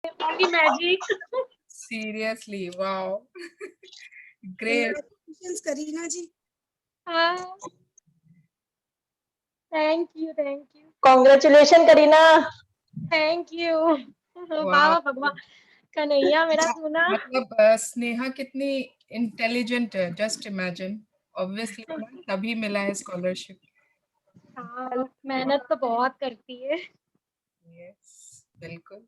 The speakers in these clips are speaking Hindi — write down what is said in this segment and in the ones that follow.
only magic. Seriously, wow. Great. Congratulations, Kareena ji. Thank you, thank you, Congratulations, Kareena. thank you. Wow. वाह भगवान, कन्हैया मेरा सुना। मतलब स्नेहा कितनी इंटेलिजेंट है, जस्ट इमेजिन। ऑब्वियसली तभी मिला है स्कॉलरशिप। हाँ, मेहनत तो बहुत करती है। यस, बिल्कुल।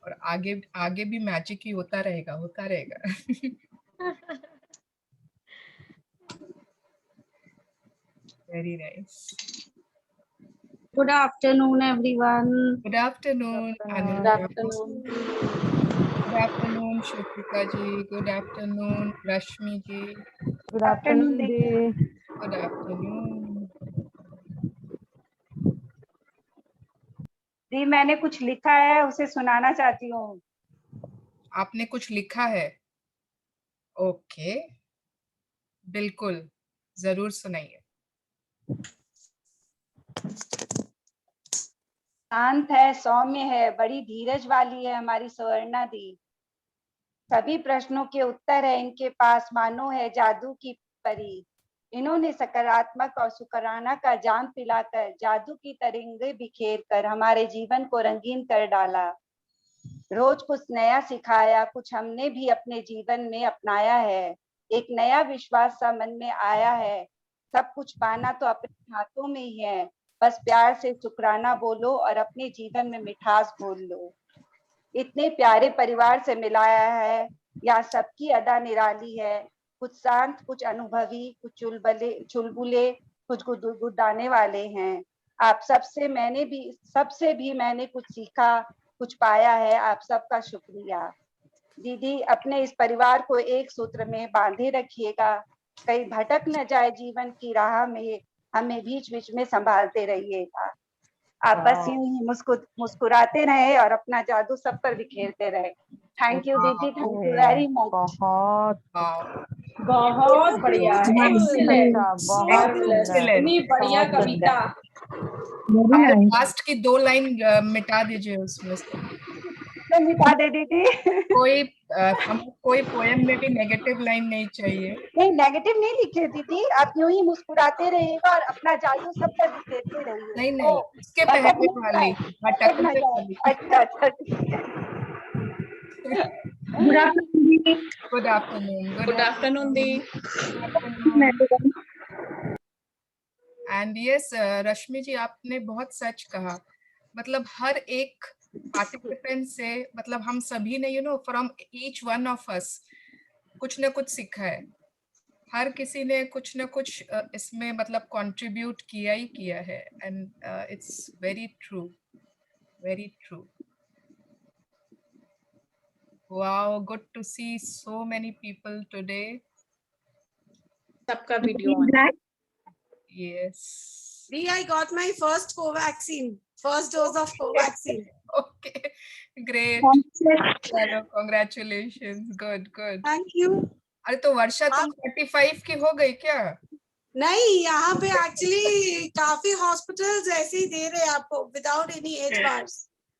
और आगे आगे भी मैजिक ही होता रहेगा, होता रहेगा। Very nice. Good afternoon, everyone. Good afternoon Good afternoon. Good afternoon Shrutika ji, good afternoon Rashmi ji, Good afternoon, Dee. Good afternoon. दी मैंने कुछ लिखा है, उसे सुनाना चाहती हूँ। आपने कुछ लिखा है? ओके, बिल्कुल, जरूर सुनाइए। शांत है, सौम्य है, बड़ी धीरज वाली है हमारी सुवर्णा दी। सभी प्रश्नों के उत्तर है इनके पास, मानो है जादू की परी। इन्होंने सकारात्मक और शुक्राना का जाम पिलाकर जादू की तरंगे बिखेर कर हमारे जीवन को रंगीन कर डाला। रोज कुछ नया सिखाया, कुछ हमने भी अपने जीवन में अपनाया है। एक नया विश्वास सा मन में आया है, सब कुछ पाना तो अपने हाथों में ही है। बस प्यार से शुक्राना बोलो और अपने जीवन में मिठास घोल लो। इतने प्यारे परिवार से मिलाया है, या सबकी अदा निराली है। कुछ शांत, कुछ अनुभवी, कुछ चुलबुले, कुछ गुदगुदाने वाले हैं। आप सबसे भी मैंने कुछ सीखा, कुछ पाया है। आप सबका शुक्रिया। दीदी, अपने इस परिवार को एक सूत्र में बांधे रखिएगा, कहीं भटक न जाए जीवन की राह में। हमें बीच बीच में संभालते रहिएगा। आप बस यूं ही मुस्कुराते रहे और अपना जादू सब पर बिखेरते रहे। थैंक यू दीदी, थैंक यू वेरी मच। बहुत बहुत बढ़िया, एक्सीलेंट, बहुत इतनी बढ़िया बहुत कविता। हमारे लास्ट की 2 लाइन मिटा दीजिए उसमें से। तो मिटा दे दीदी। हमें कोई पोएम में भी नेगेटिव लाइन नहीं चाहिए। नहीं, नेगेटिव नहीं लिखे दीदी, आप यूं ही मुस्कुराते रहिएगा और अपना जादू सब पर बिखेरते रहिए। नहीं नहीं, उसके भटक पहले न वाली, जाए, भटक भटक न जाए। वाली। अच्छा अच्छा, ठीक है। गुड आफ्टरनून, गुड आफ्टरनून दी। एंड यस रश्मि जी, आपने बहुत सच कहा। मतलब हर एक पार्टिसिपेंट से, मतलब हम सभी ने from each one of us कुछ न कुछ सीखा है। हर किसी ने कुछ न कुछ इसमें मतलब कंट्रीब्यूट किया ही किया है। And it's very true, very true. Wow, good to see so many people today. सबका video on. Yes. Lee, I got my first dose of Covaxin. Okay, great. चलो, congratulations. Good, good. Thank you. अरे तो वर्षा, तुम 35 की हो गई क्या? नहीं, यहाँ पे एक्चुअली काफी हॉस्पिटल्स ऐसे ही दे रहे हैं आपको without any as bars.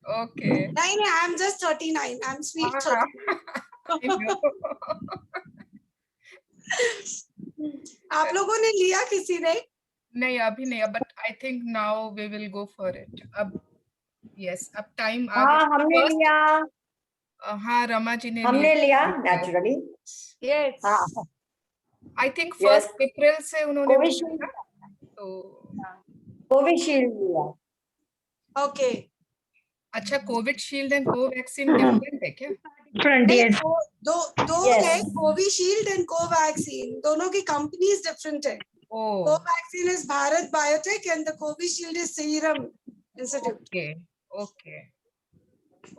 Okay. नहीं, I am just 39, I am sweet 30। आप लोगों ने लिया किसी ने? नहीं, अभी नहीं, but I think now we will go for it. अब यस, अब टाइम आ हाँ, गया। हमने लिया। हाँ, रमा जी ने हमने लिया नेचुरली। यस, हाँ, आई थिंक 1 अप्रैल से उन्होंने कोविशील्ड, तो कोविशील्ड लिया। ओके। अच्छा, कोविशील्ड एंड कोवैक्सीन डिफरेंट है क्या? दो है, कोविशील्ड एंड कोवैक्सीन, दोनों की कंपनीज डिफरेंट है। Covaxin is Bharat biotech and the Covishield is serum institute. Okay,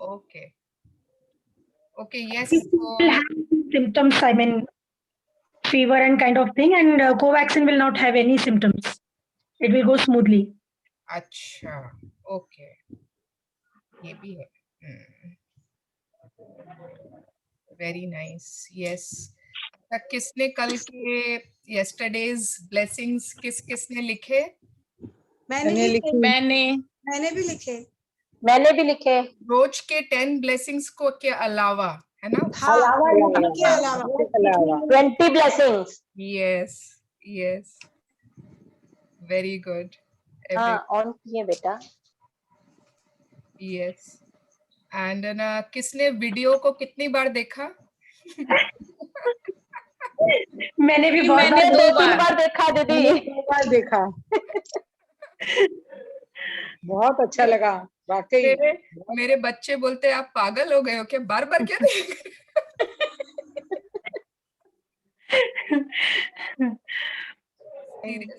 okay, okay. Yes. Will have symptoms, I mean, fever and kind of thing, and Covaxin will not have any symptoms. It will go smoothly. अच्छा, okay. ये भी है। Very nice. Yes. किसने कल के yesterday's blessings किसने लिखे? मैंने भी लिखे। मैंने भी लिखे। मैंने भी लिखे। रोज के 10 ब्लेसिंग्स को के अलावा, है ना? हाँ अलावा इनके अलावा 20 blessings। Yes yes, very good. हाँ ऑन किए बेटा। यस। एंड ना किसने वीडियो को कितनी बार देखा? मैंने भी बहुत मैंने बार 2-3 बार देखा दीदी। 2 बार देखा। बहुत अच्छा लगा वाकई। मेरे बच्चे बोलते आप पागल हो गए हो क्या, बार बार क्या देख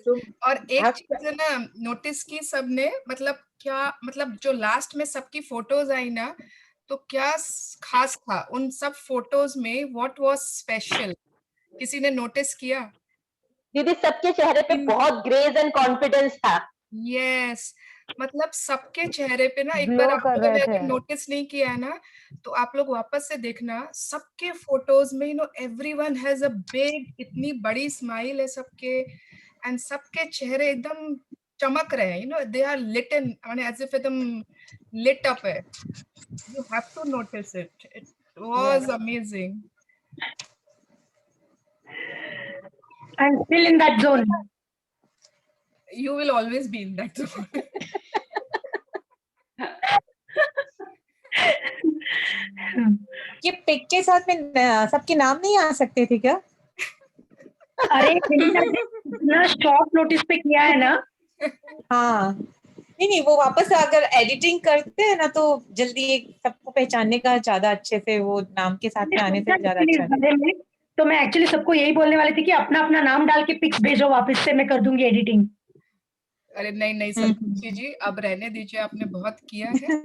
तुम और एक हक चीज है ना नोटिस की सबने, मतलब क्या, मतलब जो लास्ट में सबकी फोटोज आई ना, तो क्या खास था उन सब फोटोज में? What was special? किसी ने नोटिस किया? दीदी सबके चेहरे पे बहुत ग्रेस एंड कॉन्फिडेंस था। यस, मतलब सबके चेहरे पे ना, एक Glow बार आप कर लोगों रहे ने अगर थे। नोटिस नहीं किया है ना, तो आप लोग वापस से देखना सबके फोटोज में, एवरीवन हैज अ बिग, इतनी बड़ी स्माइल है सबके, एंड सबके चेहरे एकदम चमक रहे हैं, दे आर लिट इन, माने एज इफ एकदम लिट अप है। You have to notice it, it was amazing. I'm still in that zone. You will always be in that zone. ये पिक के साथ में सबके नाम नहीं आ सकते थे क्या? अरे इतना शॉर्ट नोटिस पे किया है ना। हाँ नहीं वो वापस अगर एडिटिंग करते हैं ना तो जल्दी सबको पहचानने का ज्यादा अच्छे से, वो नाम के साथ में आने से ज्यादा अच्छा है। तो मैं एक्चुअली सबको यही बोलने वाली थी कि अपना अपना नाम डाल के पिक्स भेजो, वापस से मैं कर दूंगी एडिटिंग। अरे नहीं नहीं संतोषी जी, अब रहने दीजिए, आपने बहुत किया है,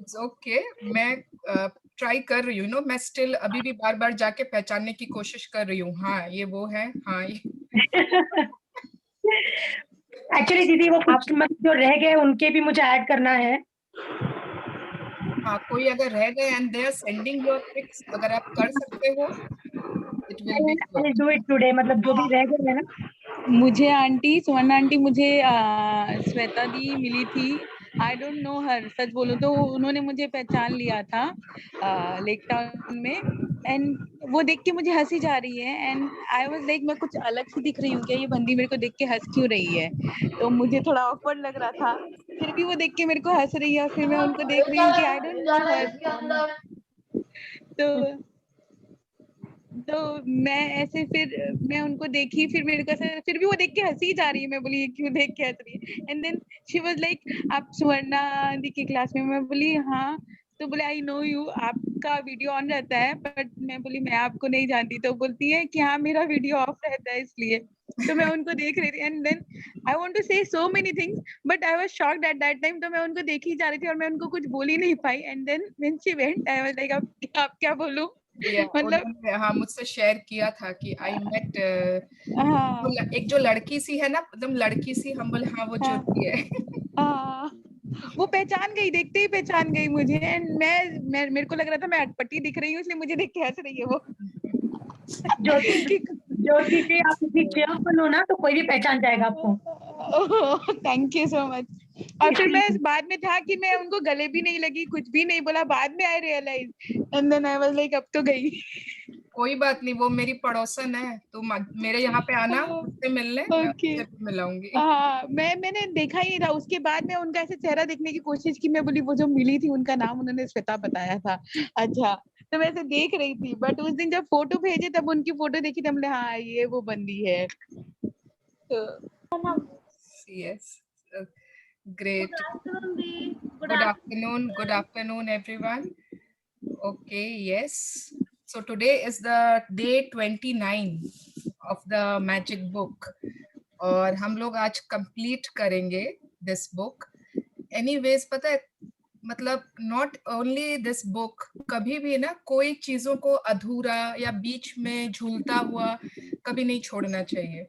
इट्स ओके। मैं ट्राई कर रही हूँ, मैं स्टिल अभी भी बार बार जाके पहचानने की कोशिश कर रही हूँ, हाँ ये वो है, हाँ ये एक्चुअली दीदी वो कुछ जो रह गए उनके भी मुझे ऐड करना है। हाँ, कोई अगर रह गए and they are sending your pics, अगर आप कर सकते हो, it will be good. I'll do it today, मतलब जो भी रह गए है ना। मुझे आंटी सुवर्ण आंटी, मुझे श्वेता दी मिली थी। आई डोंट नो हर, सच बोलो तो उन्होंने मुझे पहचान लिया था लेक टाउन में, एंड वो देख के मुझे हंसी जा रही है, एंड आई वाज लाइक मैं कुछ अलग सी दिख रही हूँ क्या, ये बंदी मेरे को देख के हंस क्यों रही है, तो मुझे थोड़ा ऑकवर्ड लग रहा था। फिर भी वो देख के मेरे को हंस रही है, और फिर मैं उनको देख रही हूँ कि आई डोंट नो हर, तो मैं ऐसे फिर मैं उनको देखी, फिर मेरे को ऐसे, फिर भी वो देख के हंसी जा रही है, मैं बोली ये क्यों देख के हंस रही है, and then she was like आप सुवर्णा दी की क्लास में, मैं बोली हाँ, तो बोले आई नो यू, आपका वीडियो ऑन रहता है, बट मैं बोली मैं आपको नहीं जानती, तो बोलती है कि हाँ मेरा वीडियो ऑफ रहता है इसलिए, तो मैं उनको देख रही थी, and then I want to say so many things but I was shocked at that time, तो मैं उनको देख ही जा रही थी और मैं उनको कुछ बोल ही नहीं पाई, and then when she went I was like आप क्या बोलूं, मतलब हाँ मुझसे शेयर किया था कि आई मेट हाँ एक जो लड़की सी है ना, एकदम लड़की सी, हम बोले हाँ वो ज्योति है। वो पहचान गई, देखते ही पहचान गई मुझे, एंड मैं मेरे को लग रहा था मैं अटपटी दिख रही हूँ, इसलिए मुझे देख के हंस रही है वो। ज्योति से आप इतनी चेयरफुल हो ना, तो कोई भी पहचान जाएगा आपको। Thank you so much. और फिर मैं बाद में था कि मैं उनको गले भी नहीं लगी, कुछ भी नहीं बोला, बाद में I realise, and then I was like अब तो गई। कोई बात नहीं, वो मेरी पड़ोसन है, तो मेरे यहाँ पे आना, उससे मिलने, मैं उससे भी मिलाऊंगी। हाँ मैंने देखा ही नहीं था, उसके बाद मैं उनका ऐसे चेहरा देखने की कोशिश की, मैं बोली वो जो मिली थी उनका नाम उन्होंने श्वेता बताया था, अच्छा, तो मैं ऐसे देख रही थी, बट उस दिन जब फोटो भेजे तब उनकी फोटो देखी, तब हाँ ये वो बंदी है, तो yes, great. Good afternoon everyone. Okay, yes, so today is the day 29 of the magic book, और हम लोग आज कंप्लीट करेंगे दिस बुक। एनीवेज पता है, मतलब नॉट ओनली दिस बुक, कभी भी ना कोई चीजों को अधूरा या बीच में झूलता हुआ कभी नहीं छोड़ना चाहिए।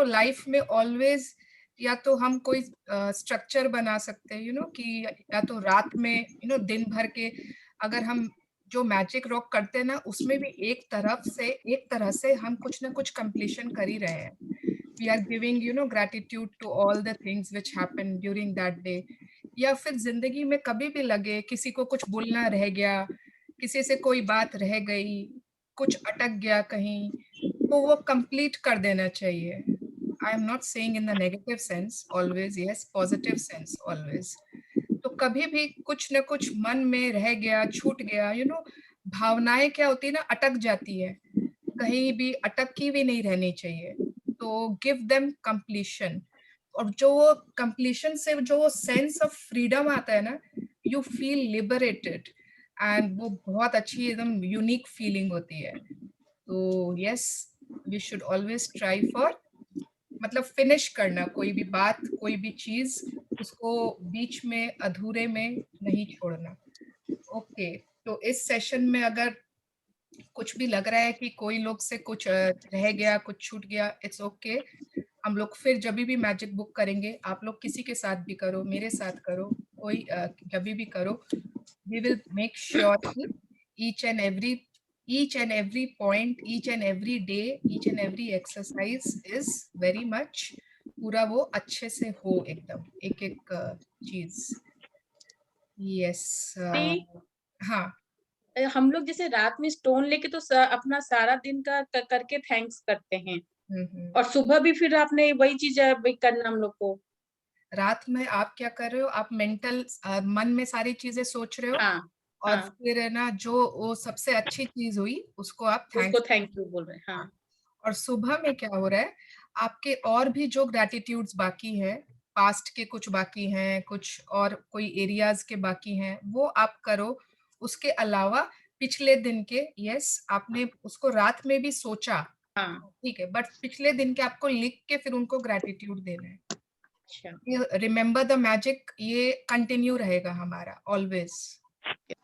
लाइफ में ऑलवेज या तो हम कोई स्ट्रक्चर बना सकते हैं, कि या तो रात में दिन भर के अगर हम जो मैजिक रॉक करते हैं ना, उसमें भी एक तरह से हम कुछ ना कुछ कंप्लीशन कर ही रहे हैं। We are giving gratitude to all the things which happen during that day, या फिर जिंदगी में कभी भी लगे किसी को कुछ बोलना रह गया, किसी से कोई बात रह गई, कुछ अटक गया कहीं, तो वो कंप्लीट कर देना चाहिए। I am not saying in the negative sense always, yes, positive sense always. तो कभी भी कुछ न कुछ मन में रह गया, छूट गया, यू नो, भावनाएं क्या होती है ना, अटक जाती है, कहीं भी अटकी भी नहीं रहनी चाहिए। तो गिव देम कंप्लीशन, और जो वो कंप्लीशन से जो वो सेंस ऑफ फ्रीडम आता है ना, यू फील लिबरेटेड, एंड वो बहुत अच्छी एकदम यूनिक फीलिंग होती है। तो yes, we should always try for, मतलब फिनिश करना कोई भी बात, कोई भी चीज, उसको बीच में अधूरे में नहीं छोड़ना। ओके, तो इस सेशन में अगर कुछ भी लग रहा है कि कोई लोग से कुछ रह गया, कुछ छूट गया, इट्स ओके। हम लोग फिर जब भी मैजिक बुक करेंगे, आप लोग किसी के साथ भी करो, मेरे साथ करो, कोई जब भी करो, we will make sure कि each and every point, each and every day, each and every exercise is very much पूरा वो अच्छे से हो, एकदम एक एक चीज। यस, हाँ, हम लोग जैसे रात में स्टोन लेके तो अपना सारा दिन का करके थैंक्स करते हैं, और सुबह भी फिर आपने वही चीज करना हम लोग को। रात में आप क्या कर रहे हो, आप मेंटल मन में सारी चीजें सोच रहे हो, हाँ, और हाँ, फिर है ना, जो वो सबसे अच्छी चीज हुई उसको आप उसको थैंक यू बोल रहे हैं। हाँ, और सुबह में क्या हो रहा है, आपके और भी जो ग्रैटिट्यूड्स बाकी है, पास्ट के कुछ बाकी हैं, कुछ और कोई एरियाज के बाकी हैं, वो आप करो। उसके अलावा पिछले दिन के, यस, आपने उसको रात में भी सोचा, हाँ, ठीक है, बट पिछले दिन के आपको लिख के फिर उनको ग्रैटिट्यूड देना है। अच्छा, रिमेम्बर द मैजिक, ये कंटिन्यू रहेगा हमारा ऑलवेज।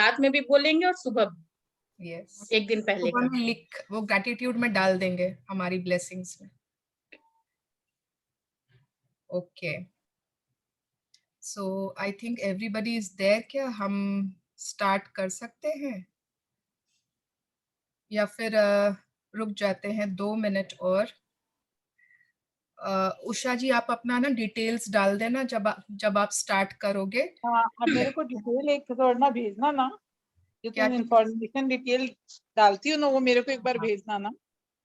रात में भी बोलेंगे और सुबह भी, यस, एक दिन पहले सुबह का। में लिख वो ग्रैटिट्यूड में डाल देंगे हमारी ब्लेसिंग्स में। Okay, so I think everybody is there. क्या हम स्टार्ट कर सकते हैं, या फिर रुक जाते हैं 2 मिनट और? उषा जी, आप अपना ना डिटेल्स डाल देना जब आप स्टार्ट करोगे। हाँ, अब मेरे को डिटेल एक थोड़ा भेजना ना, जो क्या तुम इंफॉर्मेशन डिटेल डालती हो ना, वो मेरे को एक बार भेजना ना।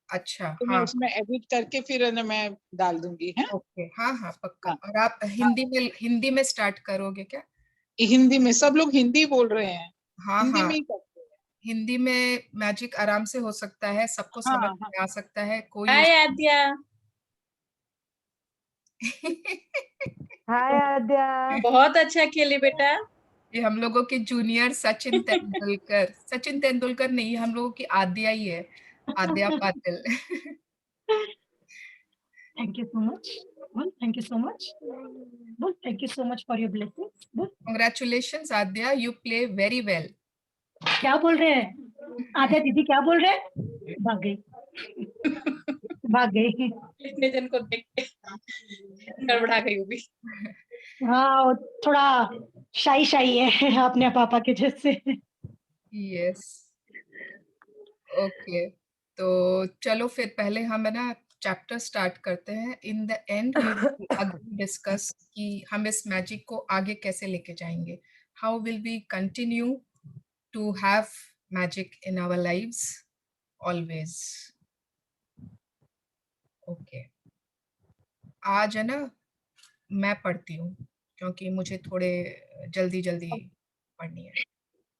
अच्छा, तो मैं हाँ, उसमें एडिट करके फिर है ना मैं डाल दूंगी, है। ओके, हाँ हाँ, पक्का। हाँ। और आप हिंदी में स्टार्ट करोगे क्या? हिंदी में सब लोग हिंदी बोल रहे हैं, हाँ हिंदी हाँ, में ही करते हैं। हिंदी में मैजिक आराम से हो सकता है, सबको हाँ, समझ हाँ। में आ सकता है, कोई हाय आद्या। हाय आद्या। बहुत अच्छा खेले बेटा। ये हम लोगों के जूनियर सचिन तेंदुलकर नहीं, हम लोगों की आद्या ही है, आद्या Patil. Thank you so much. Well, thank you so much. Well, thank you so much for your blessings. Well, Congratulations Adya, you play very well. क्या बोल रहे हैं आद्या दीदी, क्या बोल रहे हैं? भाग गई, भाग गई। इतने जन को देख के गड़बड़ा गई होगी। हाँ, वो थोड़ा शाई है अपने पापा के जैसे। यस, ओके, तो चलो फिर पहले हम है ना चैप्टर स्टार्ट करते हैं। In the end we will discuss कि हम इस मैजिक को आगे कैसे लेके जाएंगे, how will we continue to have magic in our lives always. Okay, आज है ना मैं पढ़ती हूँ, क्योंकि मुझे थोड़े जल्दी पढ़नी है।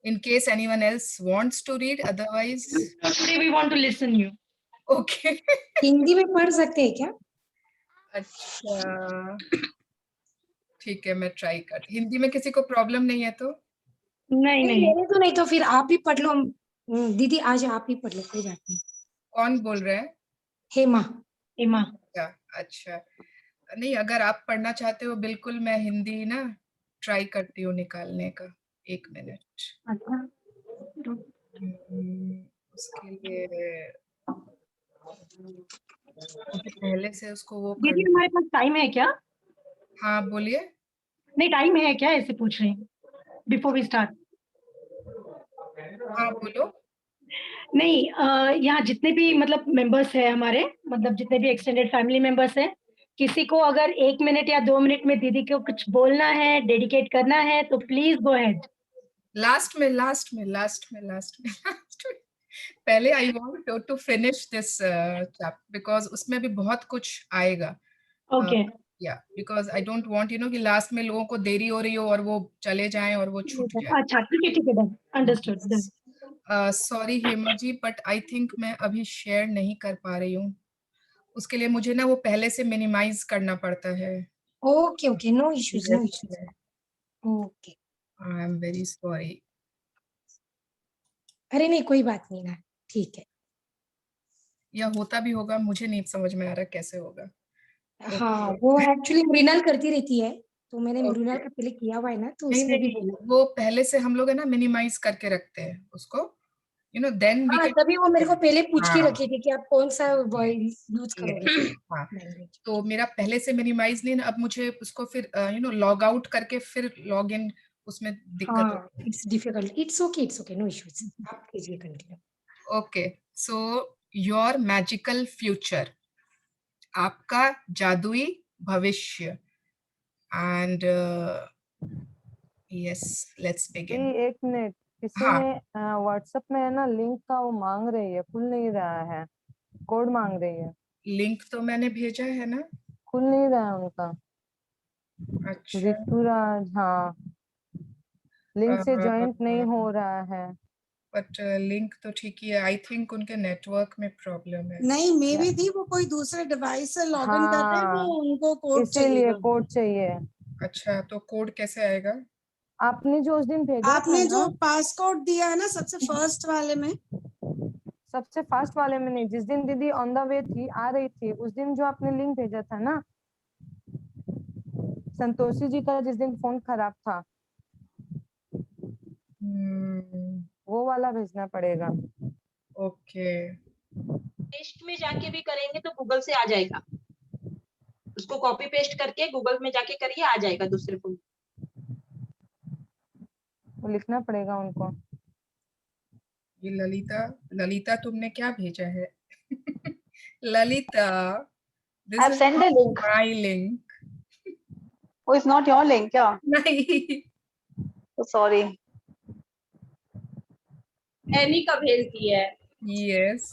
In case anyone else wants to read, otherwise Today we want to listen you. okay. Hindi में पढ़ सकते हैं क्या? अच्छा, ठीक है, मैं ट्राई कर। हिंदी में किसी को प्रॉब्लम नहीं है तो? नहीं नहीं, मेरे तो नहीं, तो फिर आप ही पढ़ लो। दीदी आज आप ही पढ़ लो, कोई बात नहीं। कौन बोल रहा है? हेमा। हेमा। अच्छा, नहीं, अगर आप पढ़ना चाहते हो बिल्कुल, मैं हिंदी ना ट्राई करती हूँ निकालने का। 1 मिनट। अच्छा, उसके लिए मुझे पहले से उसको वो दीदी करना। हमारे पास टाइम है क्या? हाँ बोलिए। नहीं, टाइम है क्या, ऐसे पूछ रही हूँ बिफोर वी स्टार्ट। हाँ बोलो। नहीं, यहाँ जितने भी मतलब मेंबर्स हैं हमारे, मतलब जितने भी एक्सटेंडेड फैमिली मेंबर्स हैं, किसी को अगर 1 मिनट या 2 मिनट में दीदी को कुछ बोलना है, डेडिकेट करना है, तो प्लीज गो अहेड। लास्ट में पहले I want to finish this chapter because उसमें भी बहुत कुछ आएगा। Okay, yeah because I don't want कि लास्ट में लोगों को देरी हो रही हो और वो चले जाएं और वो छूट जाए। अच्छा ठीक है done, understood done. Sorry Hema ji, but I think मैं अभी शेयर नहीं कर पा रही हूँ। उसके लिए मुझे ना वो पहले से मिनिमाइज करना पड़ता है। Okay okay, no issues, no issues. Okay, I am very sorry. अरे नहीं कोई बात नहीं ना, ठीक है। या होता भी होगा, मुझे नहीं समझ में आ रहा कैसे होगा। हाँ वो एक्चुअली मृणाल करती रहती है, तो मैंने Okay. मृणाल का पहले किया हुआ है ना, तो नहीं उसने भी नहीं, बोला। वो पहले से हम लोग है ना मिनिमाइज करके रखते हैं उसको, देन वी हाँ कैन। तभी वो मेरे को पहले पूछ के हाँ रखी थी कि आप कौन सा वर्ड यूज करोगे हाँ, लैंग्वेज। तो मेरा पहले से मिनिमाइज नहीं ना, अब मुझे उसको फिर लॉग आउट करके फिर लॉग इन, उसमें दिक्कत हाँ it's difficult, it's okay, no issues, आप कीजिए continue. Okay, so your magical future, आपका जादुई भविष्य। And yes, let's begin. एक मिनट, किसी हाँ, ने व्हाट्सएप में है ना लिंक का वो मांग रही है, खुल नहीं रहा है, कोड मांग रही है। लिंक तो मैंने भेजा है ना। खुल नहीं रहा है उनका। अच्छा, ऋतुराज, हाँ, लिंक से ज्वाइंट नहीं हो रहा है। बट लिंक तो ठीक ही है। आई थिंक उनके नेटवर्क में प्रॉब्लम है। नहीं, मे भी थी वो कोई दूसरे डिवाइस से लॉग इन कर रहे हैं, हाँ, वो उनको कोड इसीलिए चाहिए। कोड चाहिए। अच्छा, तो कोड कैसे आएगा? आपने जो उस दिन भेजा था आपने ना, जो पासकोड दिया है ना सबसे फर्स्ट वाले में, सबसे फास्ट वाले में नहीं, जिस दिन दीदी ऑन द वे थी, आ रही थी, उस दिन जो आपने लिंक भेजा था ना, संतोषी जी का जिस दिन फोन खराब था, वो वाला भेजना पड़ेगा। ओके, पेस्ट में जाके भी करेंगे तो गूगल से आ जाएगा, उसको कॉपी पेस्ट करके गूगल में जाके करिए, आ जाएगा दूसरे फोन। वो लिखना पड़ेगा उनको। ये ललिता तुमने क्या भेजा है? Lalita, this I've is sent the link. My link. Oh, it's not your link, क्या? नहीं, So sorry. एनी का भेज दिया है। यस।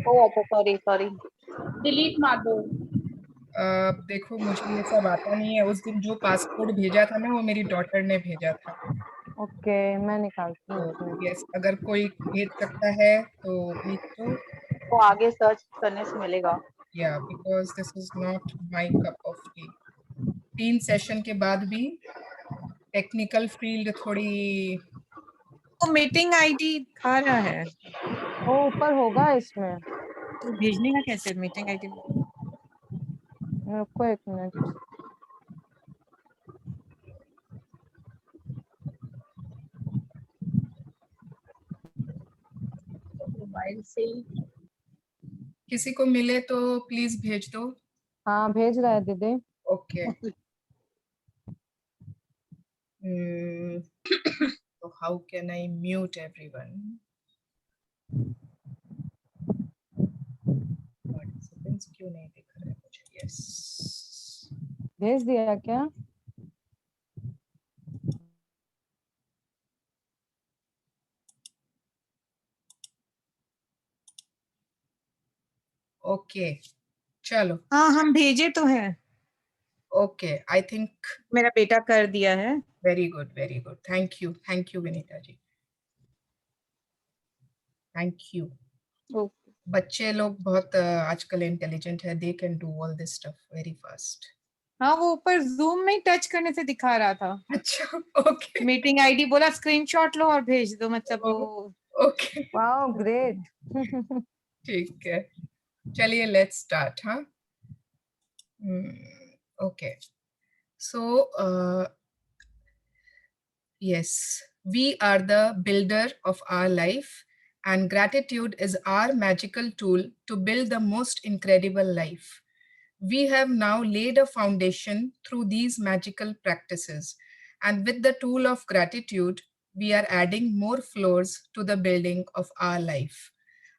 Oh, अच्छा, sorry. डिलीट मार दो। देखो मुझे ये सब आता नहीं है। उस दिन जो पासपोर्ट भेजा था ना, वो मेरी डॉटर ने भेजा था। ओके, मैं निकालती हूँ तो इसमें। यस, अगर कोई भेज सकता है तो भेज दो। वो आगे सर्च करने से मिलेगा। या because this is not my cup of T. 3 session के बाद भी टेक्निकल फील्ड थोड़ी। वो मीटिंग आईडी दिखा रहा है, वो ऊपर होगा इसमें। तो भेजने का कैसे मीटिंग आईडी? रुको 1 मिनट। मोबाइल से किसी को मिले तो प्लीज भेज दो। हाँ, भेज रहा है दीदी। Okay, so how can I mute everyone? Participants क्यों नहीं दिख रहे मुझे? Yes. भेज दिया क्या? ओके, चलो। हाँ, हम भेजे तो है। ओके, आई थिंक मेरा बेटा कर दिया है। Very good, thank you Vinita ji, thank you. बच्चे लोग बहुत आजकल इंटेलिजेंट है, they can do all this stuff very fast. हाँ, वो ऊपर जूम में टच करने से दिखा रहा था। अच्छा, ओके, मीटिंग आईडी बोला स्क्रीनशॉट लो और भेज दो, मतलब वो। Okay, wow, great. ठीक है, चलिए लेट्स स्टार्ट। हाँ, okay, so yes, we are the builder of our life, and gratitude is our magical tool to build the most incredible life. We have now laid a foundation through these magical practices, and with the tool of gratitude, we are adding more floors to the building of our life.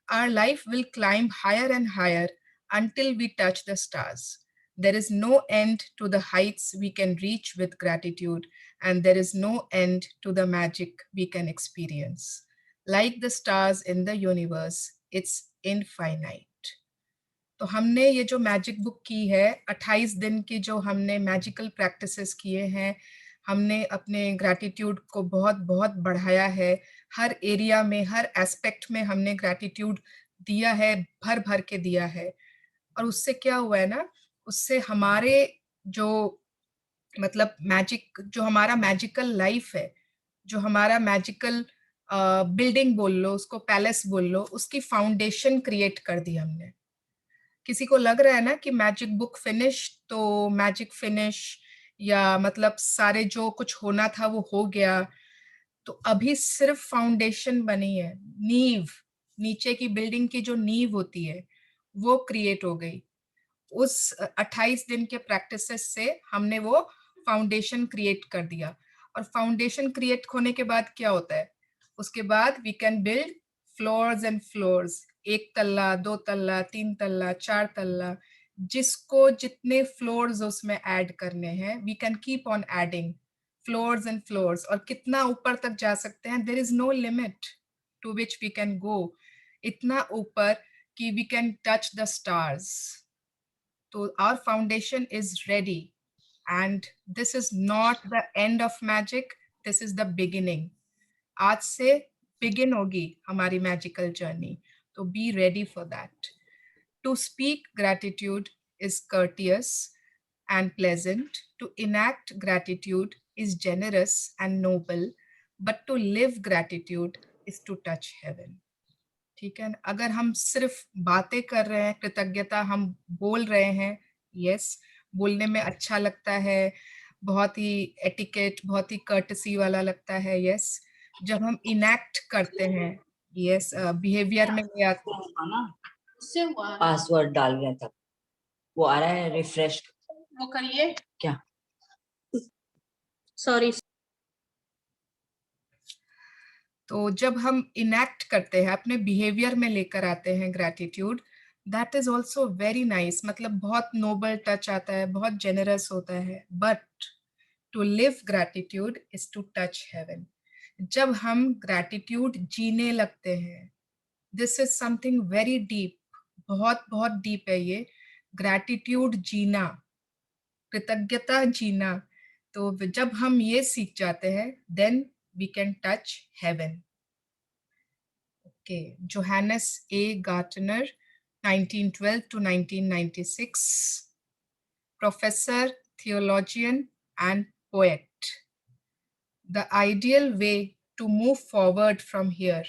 Our life will climb higher and higher until we touch the stars. There is no end to the heights we can reach with gratitude, and there is no end to the magic we can experience. Like the stars in the universe, it's infinite. तो हमने ये जो मैजिक बुक की है, 28 दिन की जो हमने मैजिकल प्रैक्टिसेस किए हैं, हमने अपने ग्रैटिट्यूड को बहुत बहुत बढ़ाया है। हर एरिया में, हर एस्पेक्ट में हमने ग्रैटिट्यूड दिया है, भर भर के दिया है। और उससे क्या हुआ है ना, उससे हमारे जो मतलब मैजिक, जो हमारा मैजिकल लाइफ है, जो हमारा मैजिकल बिल्डिंग बोल लो, उसको पैलेस बोल लो, उसकी फाउंडेशन क्रिएट कर दी हमने। किसी को लग रहा है ना कि मैजिक बुक फिनिश, तो मैजिक फिनिश या मतलब सारे जो कुछ होना था वो हो गया, तो अभी सिर्फ फाउंडेशन बनी है, नींव, नीचे की बिल्डिंग की जो नींव होती है वो क्रिएट हो गई। उस 28 दिन के प्रैक्टिसेस से हमने वो फाउंडेशन क्रिएट कर दिया। और फाउंडेशन क्रिएट होने के बाद क्या होता है, उसके बाद we can build floors and floors, 1 तल्ला, 2 तल्ला, 3 तल्ला, 4 तल्ला, जिसको जितने फ्लोर्स उसमें ऐड करने हैं, we can keep on adding floors and floors. और कितना ऊपर तक जा सकते हैं, there is no limit to which we can go, इतना ऊपर कि we can touch the stars. So our foundation is ready, and this is not the end of magic, this is the beginning. आज से begin होगी हमारी magical journey, so be ready for that. To speak gratitude is courteous and pleasant, to enact gratitude is generous and noble, but to live gratitude is to touch heaven. ठीक है ना? अगर हम सिर्फ बातें कर रहे हैं, कृतज्ञता हम बोल रहे हैं, यस, बोलने में अच्छा लगता है, बहुत ही एटिकेट, बहुत ही कर्टसी वाला लगता है, यस, जब हम इनैक्ट करते हैं, यस, बिहेवियर में ले आते हैं। पासवर्ड डाल गया था, वो आ रहा है, रिफ्रेश वो करिए क्या? सॉरी। तो जब हम इनैक्ट करते हैं, अपने बिहेवियर में लेकर आते हैं gratitude, that is also very nice, मतलब बहुत नोबल टच आता है, बहुत जेनरस होता है। But to live gratitude is to touch heaven. जब हम ग्रैटिट्यूड जीने लगते हैं, this is something very deep, बहुत बहुत डीप है ये, ग्रैटिट्यूड जीना, कृतज्ञता जीना। तो जब हम ये सीख जाते हैं, then we can touch heaven. Okay, Johannes A. Gartner, 1912 to 1996, professor, theologian, and poet. The ideal way to move forward from here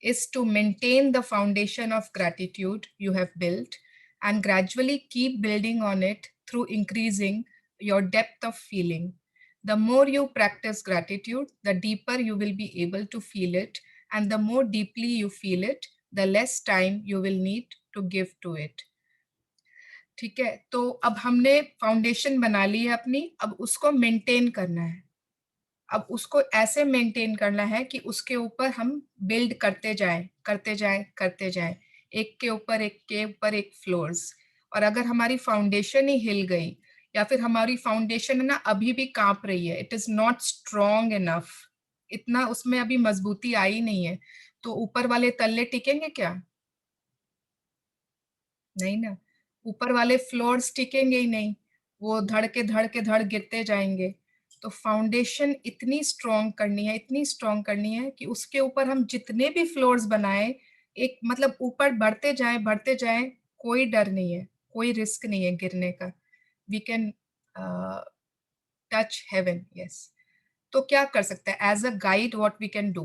is to maintain the foundation of gratitude you have built and gradually keep building on it through increasing your depth of feeling. The more you practice gratitude, the deeper you will be able to feel it, and the more deeply you feel it, the less time you will need to give to it. ठीक है, तो अब हमने फाउंडेशन बना ली है अपनी, अब उसको मेंटेन करना है। अब उसको ऐसे मेंटेन करना है कि उसके ऊपर हम बिल्ड करते जाएं, करते जाएं, करते जाएं, एक के ऊपर एक के ऊपर एक फ्लोर्स। और अगर हमारी फाउंडेशन ही हिल गई, या फिर हमारी फाउंडेशन है ना अभी भी कांप रही है, it is not strong enough, इतना उसमें अभी मजबूती आई नहीं है, तो ऊपर वाले तल्ले टिकेंगे क्या? नहीं ना, ऊपर वाले फ्लोर्स टिकेंगे ही नहीं, वो धड़ के धड़ के धड़ गिरते जाएंगे। तो फाउंडेशन इतनी स्ट्रॉन्ग करनी है, इतनी स्ट्रॉन्ग करनी है कि उसके ऊपर हम जितने भी फ्लोर्स बनाए, एक मतलब ऊपर बढ़ते जाएं, कोई डर नहीं है, कोई रिस्क नहीं है गिरने का। We can touch heaven, yes. तो क्या कर सकते हैं as a guide, what we can do?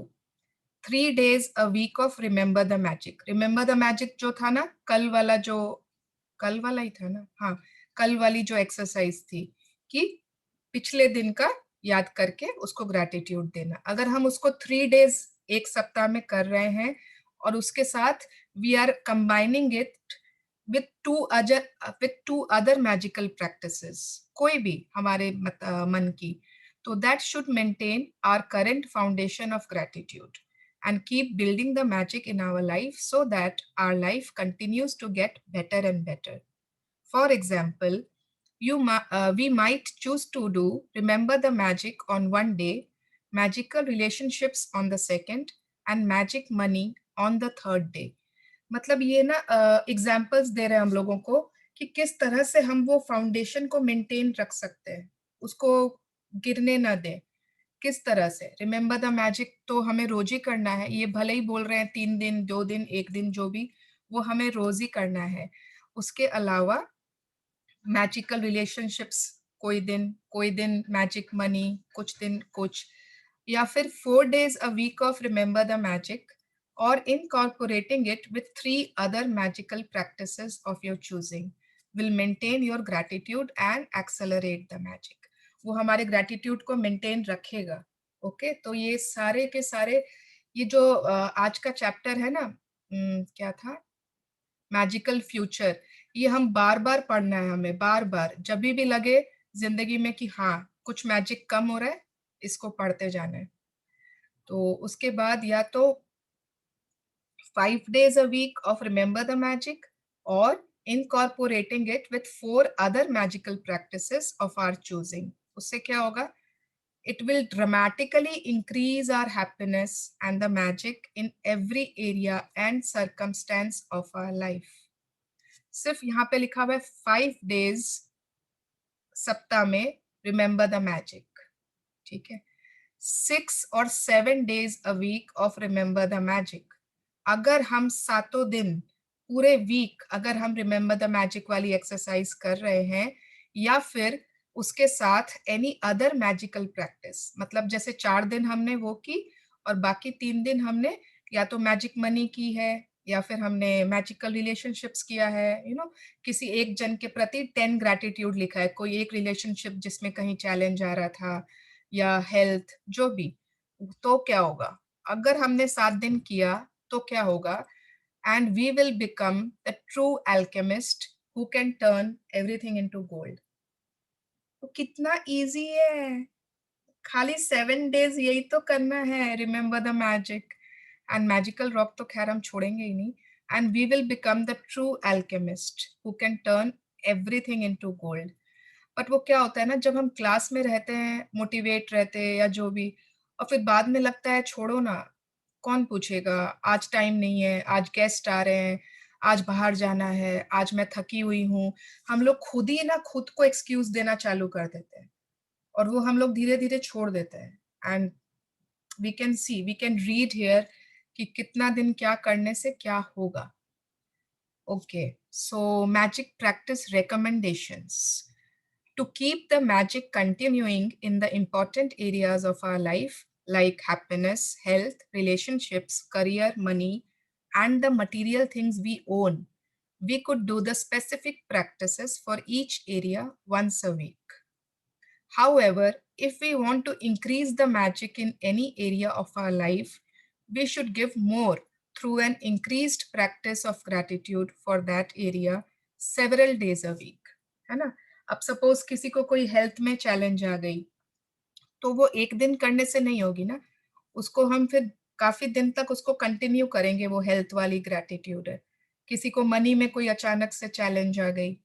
3 days a week of remember the magic. Remember the magic जो था ना, कल वाला ही था ना, हाँ, कल वाली जो एक्सरसाइज थी कि पिछले दिन का याद करके उसको ग्रैटिट्यूड देना। अगर हम उसको 3 days एक सप्ताह में कर रहे हैं, और उसके साथ we are combining it with two other magical practices, कोई भी हमारे मन की, तो that should maintain our current foundation of gratitude and keep building the magic in our life so that our life continues to get better and better. For example, we might choose to do remember the magic on one day, magical relationships on the second, and magic money on the third day. मतलब ये ना एग्जाम्पल्स दे रहे हैं हम लोगों को कि किस तरह से हम वो फाउंडेशन को मेंटेन रख सकते हैं, उसको गिरने ना दें। किस तरह से? रिमेम्बर द मैजिक तो हमें रोज ही करना है, ये भले ही बोल रहे हैं 3 दिन 2 दिन 1 दिन जो भी, वो हमें रोज ही करना है। उसके अलावा मैजिकल रिलेशनशिप्स कोई दिन मैजिक मनी, कुछ दिन कुछ, या फिर 4 days a week of remember the magic, or incorporating it with 3 other magical practices of your choosing will maintain your gratitude and accelerate the magic. वो हमारे ग्रेटिट्यूड को मेंटेन रखेगा। ओके, तो ये सारे के सारे, ये जो आज का चैप्टर है ना, क्या था, मैजिकल फ्यूचर, ये हम बार बार पढ़ना है हमें, बार बार, जब भी लगे जिंदगी में कि हाँ कुछ मैजिक कम हो रहा है, इसको पढ़ते जाना है। तो उसके बाद या तो 5 days a week of remember the magic, or incorporating it with 4 other magical practices of our choosing. उससे क्या होगा? It will dramatically increase our happiness and the magic in every area and circumstance of our life. सिर्फ यहाँ पे लिखा हुआ है 5 days सप्ताह में remember the magic, ठीक है? 6 or 7 days a week of remember the magic. अगर हम 7 दिन पूरे वीक अगर हम रिमेम्बर द मैजिक वाली एक्सरसाइज कर रहे हैं, या फिर उसके साथ एनी अदर मैजिकल प्रैक्टिस, मतलब जैसे 4 दिन हमने वो की और बाकी 3 दिन हमने या तो मैजिक मनी की है या फिर हमने मैजिकल रिलेशनशिप्स किया है, किसी एक जन के प्रति 10 ग्रैटिट्यूड लिखा है, कोई एक रिलेशनशिप जिसमें कहीं चैलेंज आ रहा था या हेल्थ जो भी, तो क्या होगा? अगर हमने 7 दिन किया तो क्या होगा? And we will become the true alchemist who can turn everything into gold. तो कितना इजी है, खाली 7 days यही तो करना है, remember the magic, and magical rock तो खैर हम छोड़ेंगे ही नहीं, and we will become the true alchemist who can turn everything into gold. But वो क्या होता है ना, जब हम क्लास में रहते हैं, मोटिवेट रहते हैं या जो भी, और फिर बाद में लगता है छोड़ो ना, कौन पूछेगा, आज टाइम नहीं है, आज गेस्ट आ रहे हैं, आज बाहर जाना है, आज मैं थकी हुई हूँ, हम लोग खुद ही ना खुद को एक्सक्यूज देना चालू कर देते हैं और वो हम लोग धीरे धीरे छोड़ देते हैं। And we can read here कि कितना दिन क्या करने से क्या होगा। Okay, so magic practice recommendations. To keep the magic continuing in the important areas of our life, like happiness, health, relationships, career, money, and the material things we own, we could do the specific practices for each area once a week. However, if we want to increase the magic in any area of our life, we should give more through an increased practice of gratitude for that area several days a week. है ना? अब सपोज किसी को कोई हेल्थ में चैलेंज आ गई, तो वो एक दिन करने से नहीं होगी ना, उसको हम फिर काफी दिन तक उसको कंटिन्यू करेंगे, वो हेल्थ वाली ग्रैटिट्यूड है। किसी को मनी में कोई अचानक से चैलेंज आ गई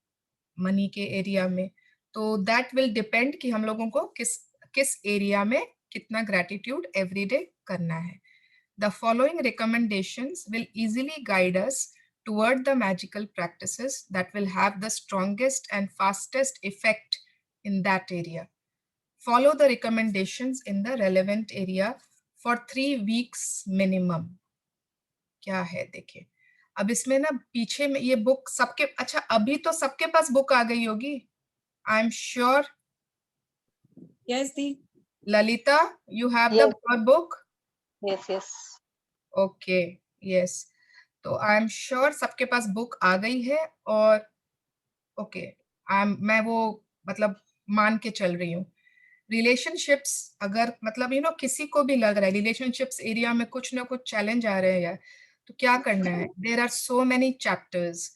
मनी के एरिया में, तो दैट विल डिपेंड कि हम लोगों को किस एरिया में कितना ग्रैटिट्यूड एवरीडे करना है। The following recommendations will easily guide us toward the magical practices that will have the strongest and fastest effect in that area. Follow the recommendations in the relevant area for 3 weeks minimum. क्या है देखिए, अब इसमें ना पीछे में ये बुक सबके, अच्छा अभी तो सबके पास बुक आ गई होगी, I am sure. Yes, the. Lalita, you have the book? Yes. Okay, yes. तो आई एम श्योर सबके पास बुक आ गई है, और ओके मैं वो मतलब मान के चल रही हूँ। रिलेशनशिप्स, अगर मतलब किसी को भी लग रहा है रिलेशनशिप्स एरिया में कुछ ना कुछ चैलेंज आ रहे हैं यार, तो क्या करना है? There are so many chapters.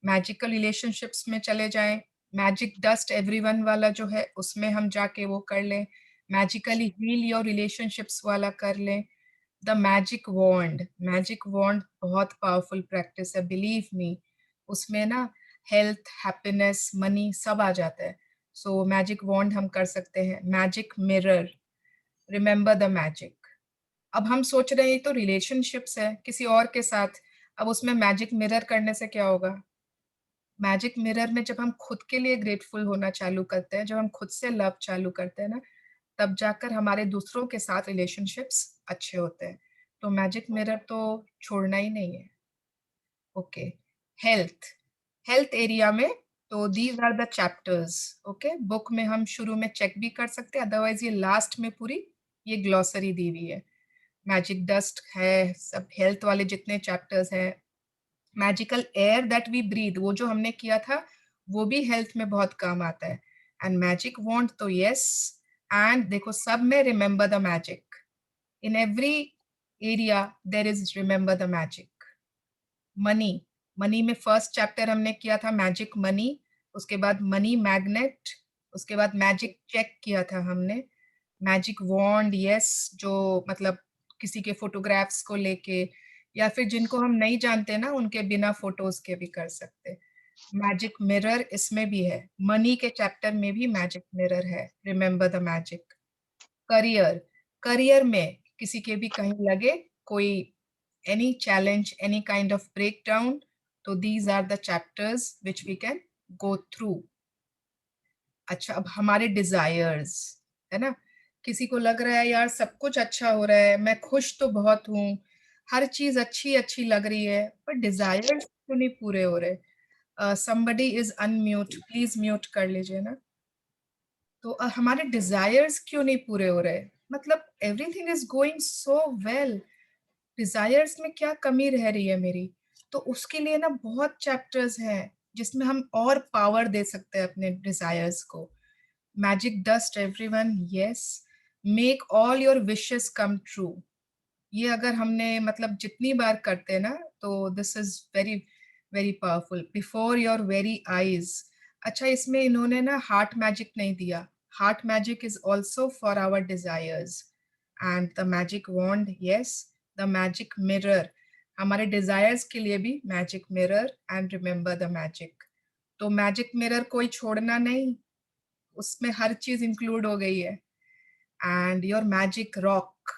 Magical relationships में चले जाएं, मैजिक डस्ट एवरीवन वाला जो है उसमें हम जाके वो कर लें, मैजिकली हील योर रिलेशनशिप्स वाला कर लें, द मैजिक वॉन्ड बहुत पावरफुल प्रैक्टिस है, बिलीव मी। उसमें ना हेल्थ, हैप्पीनेस, मनी सब आ जाता है। सो मैजिक वॉन्ड हम कर सकते हैं। Magic mirror, remember the magic. अब हम सोच रहे हैं तो रिलेशनशिप्स है किसी और के साथ, अब उसमें मैजिक मिरर करने से क्या होगा? मैजिक मिरर में जब हम खुद के लिए ग्रेटफुल होना चालू करते हैं, जब हम खुद से लव चालू करते हैं ना, तब जाकर हमारे दूसरों के साथ रिलेशनशिप्स अच्छे होते हैं। तो मैजिक मिरर तो छोड़ना ही नहीं है। ओके, हेल्थ, हेल्थ एरिया में तो these are the chapters. Okay, book में हम शुरू में चेक भी कर सकते हैं, अदरवाइज ये लास्ट में पूरी ये ग्लॉसरी दी हुई है। मैजिक डस्ट है, सब हेल्थ वाले जितने चैप्टर्स हैं। Magical air that we breathe, वो जो हमने किया था वो भी हेल्थ में बहुत काम आता है। एंड मैजिक वॉन्ड तो यस, एंड देखो सब में remember the magic, in every area there is remember the magic. Money, money में फर्स्ट चैप्टर हमने किया था मैजिक मनी, उसके बाद मनी मैग्नेट, उसके बाद मैजिक चेक किया था हमने। मैजिक वॉन्ड यस, जो मतलब किसी के फोटोग्राफ्स को लेके, या फिर जिनको हम नहीं जानते ना उनके बिना फोटोज के भी कर सकते। मैजिक मिरर इसमें भी है, मनी के चैप्टर में भी मैजिक मिरर है, remember the magic. Career, career में किसी के भी कहीं लगे कोई any challenge, any kind of breakdown, तो these are the chapters which we can go through. अच्छा, अब हमारे desires है ना, किसी को लग रहा है यार सब कुछ अच्छा हो रहा है, मैं खुश तो बहुत हूँ, हर चीज अच्छी अच्छी लग रही है, पर desires क्यों नहीं पूरे हो रहे? somebody is unmute, please mute कर लीजिए ना। तो हमारे desires क्यों नहीं पूरे हो रहे? मतलब everything is going so well, desires में क्या कमी रह रही है मेरी? तो उसके लिए ना बहुत चैप्टर्स हैं जिसमें हम और पावर दे सकते हैं अपने डिजायर्स को। Magic dust everyone, yes, make all your wishes come true. ये अगर हमने मतलब जितनी बार करते हैं ना, तो this is very very powerful. Before your very eyes, अच्छा इसमें इन्होंने ना हार्ट मैजिक नहीं दिया, heart magic is also for our desires. And the magic wand, yes, the magic mirror, हमारे डिजायर्स के लिए भी magic mirror, and remember the magic. तो मैजिक मिरर कोई छोड़ना नहीं, उसमें हर चीज इंक्लूड हो गई है। एंड योर मैजिक रॉक,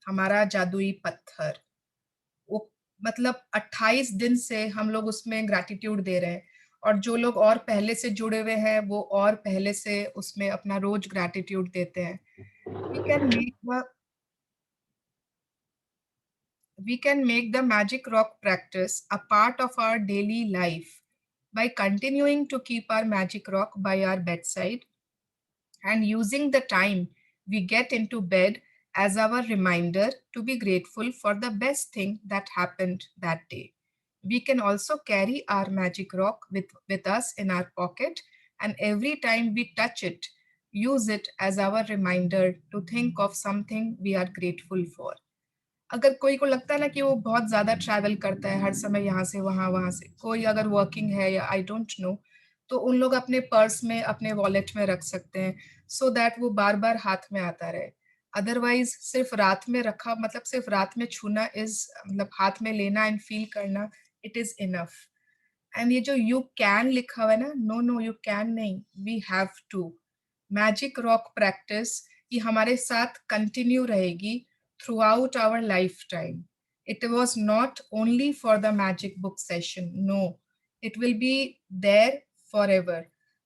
हमारा जादुई पत्थर, वो मतलब 28 दिन से हम लोग उसमें ग्रैटिट्यूड दे रहे हैं, और जो लोग और पहले से जुड़े हुए हैं वो और पहले से उसमें अपना रोज ग्रैटिट्यूड देते हैं। We can make the magic rock practice a part of our daily life by continuing to keep our magic rock by our bedside and using the time we get into bed as our reminder to be grateful for the best thing that happened that day. We can also carry our magic rock with us in our pocket, and every time we touch it, use it as our reminder to think of something we are grateful for. अगर कोई को लगता है ना कि वो बहुत ज्यादा ट्रैवल करता है हर समय, यहाँ से वहां से, कोई अगर वर्किंग है या आई डोंट नो, तो उन लोग अपने पर्स में, अपने वॉलेट में रख सकते हैं, सो दैट वो बार बार हाथ में आता रहे। अदरवाइज सिर्फ रात में रखा, मतलब सिर्फ रात में छूना इज, मतलब हाथ में लेना एंड फील करना, इट इज इनफ। एंड ये जो यू कैन लिखा हुआ है ना, नो नो यू कैन नहीं, we have to. Magic rock practice ये हमारे साथ कंटिन्यू रहेगी throughout our lifetime. It was not only for the magic book session. No, it will be there forever.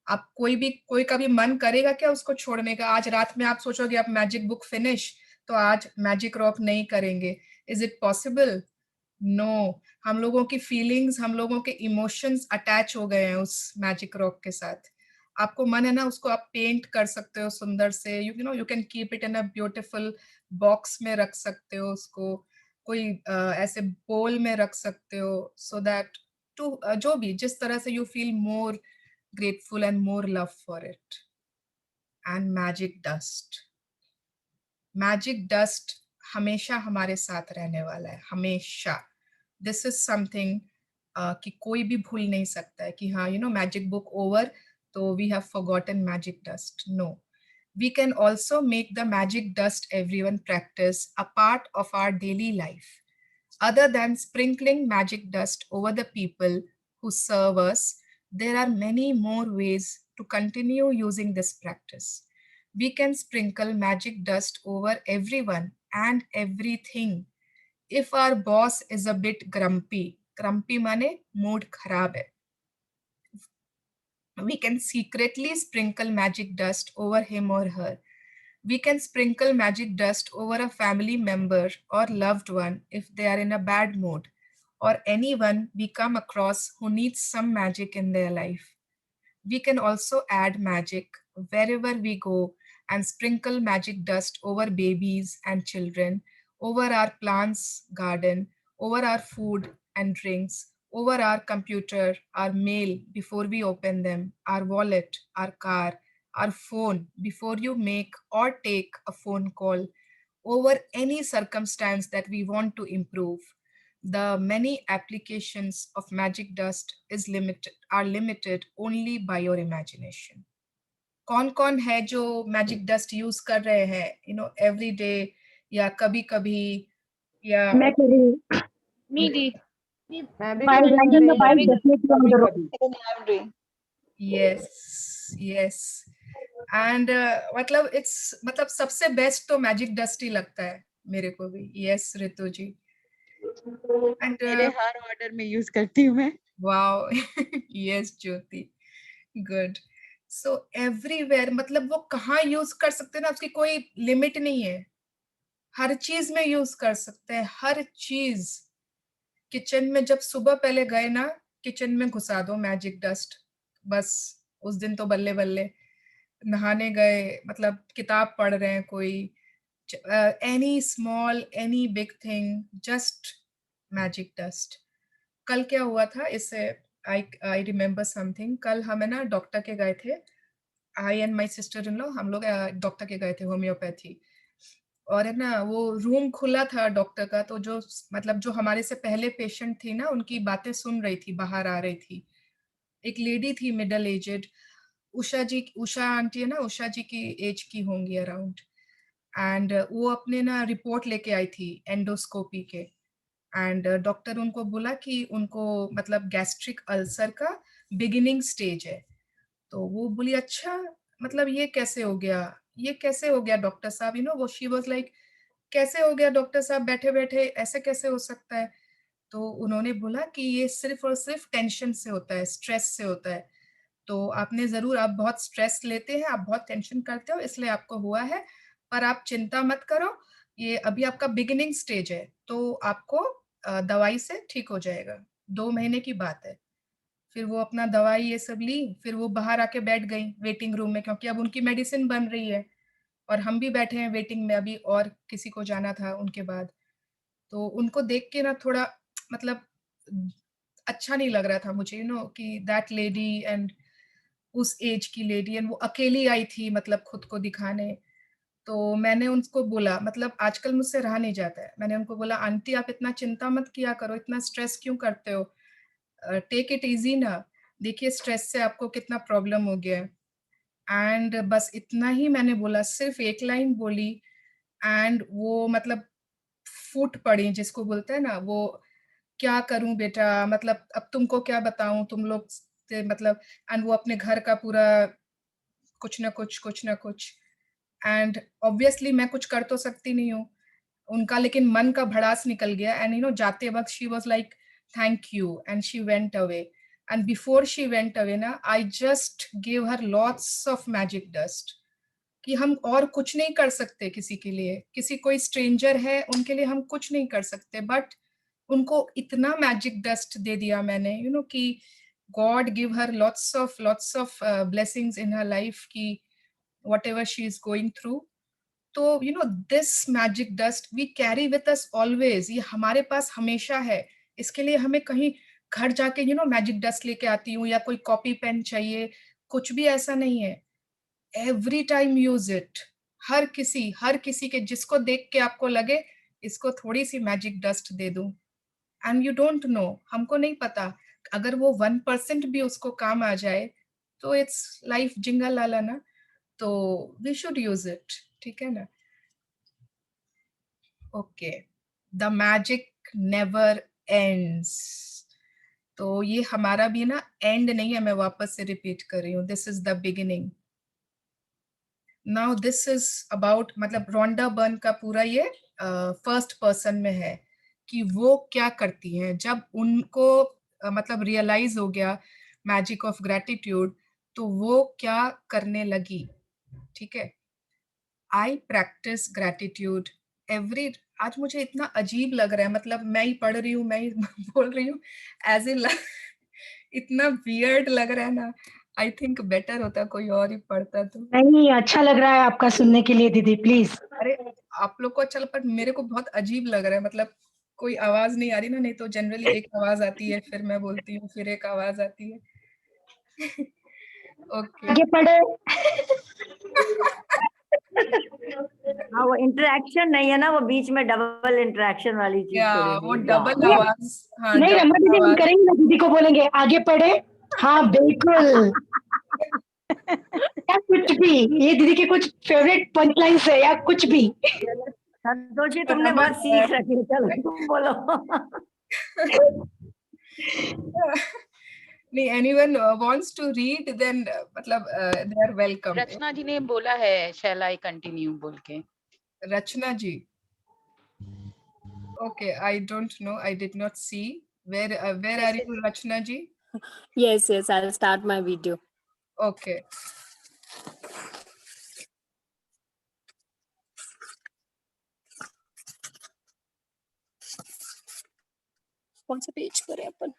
आप कोई कभी मन करेगा क्या उसको छोड़ने का? आज रात में आप सोचोगे आप मैजिक बुक फिनिश, तो आज मैजिक रॉक नहीं करेंगे। Is it possible? नो, हम लोगों की फीलिंग्स, हम लोगों के इमोशंस अटैच हो गए हैं उस मैजिक रॉक के साथ। आपको मन है ना, उसको आप पेंट कर सकते हो सुंदर से, you know, you can keep it in a beautiful box में रख सकते हो उसको, कोई ऐसे बोल में रख सकते हो, सो दैट टू जो भी जिस तरह से you feel more grateful and more love for it. And magic dust, magic dust हमेशा हमारे साथ रहने वाला है, हमेशा। दिस इज समथिंग कि कोई भी भूल नहीं सकता है कि हाँ, you know, magic book over तो we have forgotten magic dust. No, we can also make the magic dust everyone practice a part of our daily life. Other than sprinkling magic dust over the people who serve us, There are many more ways to continue using this practice. We can sprinkle magic dust over everyone and everything. If our boss is a bit grumpy माने mood खराब है, we can secretly sprinkle magic dust over him or her. We can sprinkle magic dust over a family member or loved one if they are in a bad mood, or anyone we come across who needs some magic in their life. We can also add magic wherever we go and sprinkle magic dust over babies and children, over our plants, garden, over our food and drinks, over our computer, our mail before we open them, our wallet, our car, our phone before you make or take a phone call, over any circumstance that we want to improve. The many applications of magic dust are limited only by your imagination. कौन है जो magic dust use कर रहे हैं, every day या कभी-कभी या मैं कर रही हूँ। While riding the bike, definitely on the road. yes and मतलब सबसे बेस्ट तो मैजिक डस्ट ही लगता है मेरे को भी. Yes Ritu ji. And मेरे हर ऑर्डर में यूज करती हूँ मैं. wow. yes ज्योति, good. So everywhere मतलब वो कहाँ यूज कर सकते हैं ना, उसकी कोई लिमिट नहीं है. हर चीज में यूज कर सकते हैं, हर चीज. किचन में जब सुबह पहले गए ना, किचन में घुसा दो मैजिक डस्ट, बस उस दिन तो बल्ले बल्ले. नहाने गए, मतलब किताब पढ़ रहे हैं कोई, any small any big thing, just magic dust. कल क्या हुआ था, इससे आई रिमेम्बर समथिंग. कल हम है ना डॉक्टर के गए थे, I and my sister in law, हम लोग डॉक्टर के गए थे होम्योपैथी. और है ना वो रूम खुला था डॉक्टर का, तो जो मतलब जो हमारे से पहले पेशेंट थी ना, उनकी बातें सुन रही थी, बाहर आ रही थी. एक लेडी थी मिडल एजेड, उषा आंटी है ना, उषा जी की एज की होंगी अराउंड. एंड वो अपने ना रिपोर्ट लेके आई थी एंडोस्कोपी के. एंड डॉक्टर उनको बोला कि उनको मतलब गैस्ट्रिक अल्सर का बिगिनिंग स्टेज है. तो वो बोली अच्छा, मतलब ये कैसे हो गया डॉक्टर साहब, वो शी वाज लाइक कैसे हो गया डॉक्टर साहब, बैठे बैठे ऐसे कैसे हो सकता है. तो उन्होंने बोला कि ये सिर्फ और सिर्फ टेंशन से होता है, स्ट्रेस से होता है. तो आपने जरूर, आप बहुत स्ट्रेस लेते हैं, आप बहुत टेंशन करते हो, इसलिए आपको हुआ है. पर आप चिंता मत करो, ये अभी आपका बिगिनिंग स्टेज है, तो आपको दवाई से ठीक हो जाएगा. 2 महीने की बात है. फिर वो अपना दवाई ये सब ली, फिर वो बाहर आके बैठ गई वेटिंग रूम में, क्योंकि अब उनकी मेडिसिन बन रही है और हम भी बैठे हैं वेटिंग में, अभी और किसी को जाना था उनके बाद. तो उनको देख के ना थोड़ा मतलब अच्छा नहीं लग रहा था मुझे, कि दैट लेडी एंड उस एज की लेडी, एंड वो अकेली आई थी मतलब खुद को दिखाने. तो मैंने उनको बोला, मतलब आजकल मुझसे रहा नहीं जाता है, मैंने उनको बोला आंटी आप इतना चिंता मत किया करो, इतना स्ट्रेस क्यों करते हो, टेक इट इजी ना, देखिए स्ट्रेस से आपको कितना प्रॉब्लम हो गया है. एंड बस इतना ही मैंने बोला, सिर्फ एक लाइन बोली, एंड वो मतलब फूट पड़ी, जिसको बोलते हैं ना, वो क्या करूं बेटा, मतलब अब तुमको क्या बताऊं, तुम लोग से मतलब. एंड वो अपने घर का पूरा कुछ ना कुछ. एंड ऑब्वियसली मैं कुछ कर तो सकती नहीं हूँ उनका, लेकिन मन का भड़ास निकल गया. एंड जाते वक्त she was like thank you, and she went away. And before she went away ना, I just give her lots of magic dust, कि हम और कुछ नहीं कर सकते किसी के लिए, किसी कोई स्ट्रेंजर है उनके लिए हम कुछ नहीं कर सकते, बट उनको इतना मैजिक डस्ट दे दिया मैंने, कि God give her lots of blessings in her life, कि whatever she is going through. तो this magic dust we carry with us always, ये हमारे पास हमेशा है. इसके लिए हमें कहीं घर जाके मैजिक डस्ट लेके आती हूँ, या कोई कॉपी पेन चाहिए, कुछ भी ऐसा नहीं है. Every time use it. हर किसी के जिसको देख के आपको लगे इसको थोड़ी सी मैजिक डस्ट दे दूं, एंड यू डोंट नो, हमको नहीं पता, अगर वो 1% भी उसको काम आ जाए तो इट्स लाइफ जिंगा लाला ना. तो वी शुड यूज इट, ठीक है ना. Okay, the magic never ends. तो ये हमारा भी ना एंड नहीं है, मैं वापस से रिपीट कर रही हूँ, this is the beginning. Now this is about, मतलब रोंडा बर्न का पूरा ये फर्स्ट पर्सन में है कि वो क्या करती हैं जब उनको मतलब रियलाइज हो गया मैजिक ऑफ ग्रेटिट्यूड, तो वो क्या करने लगी। ठीक है, आई प्रैक्टिस ग्रेटिट्यूड एवरी, आज मुझे इतना अजीब लग रहा है, मतलब मैं ही पढ़ रही हूँ, मैं ही बोल रही हूँ एज ए इतना वियर्ड लग रहा है ना। आई थिंक बेटर होता कोई और ही पढ़ता तो। नहीं, अच्छा लग रहा है आपका सुनने के लिए दीदी, प्लीज। अरे आप लोग को अच्छा, पर मेरे को बहुत अजीब लग रहा है, मतलब कोई आवाज नहीं आ रही ना, नहीं तो जनरली एक आवाज आती है, फिर मैं बोलती हूँ, फिर एक आवाज आती है। ओके आगे पढ़े। हाँ, वो इंटरेक्शन नहीं है ना, वो बीच में डबल इंटरेक्शन वाली चीज या थोड़ी वो सी। डबल नहीं, आवाज, हाँ नहीं रमा डबल दीदी, हम आवाज। करेंगे ना, दीदी को बोलेंगे आगे पढ़े। हाँ बिल्कुल। या कुछ भी, ये दीदी के कुछ फेवरेट पंच लाइन्स है या कुछ भी। संतोष जी, तुमने बहुत सीख रखी है, चलो तुम बोलो। नहीं, anyone wants to read, then मतलब they are welcome. रचना जी ने बोला है shall I continue बोल के। रचना जी, okay, I don't know, I did not see. Where are you, Rachna ji? Yes, I'll start my video. Okay. कौन सा पेज पर है अपन?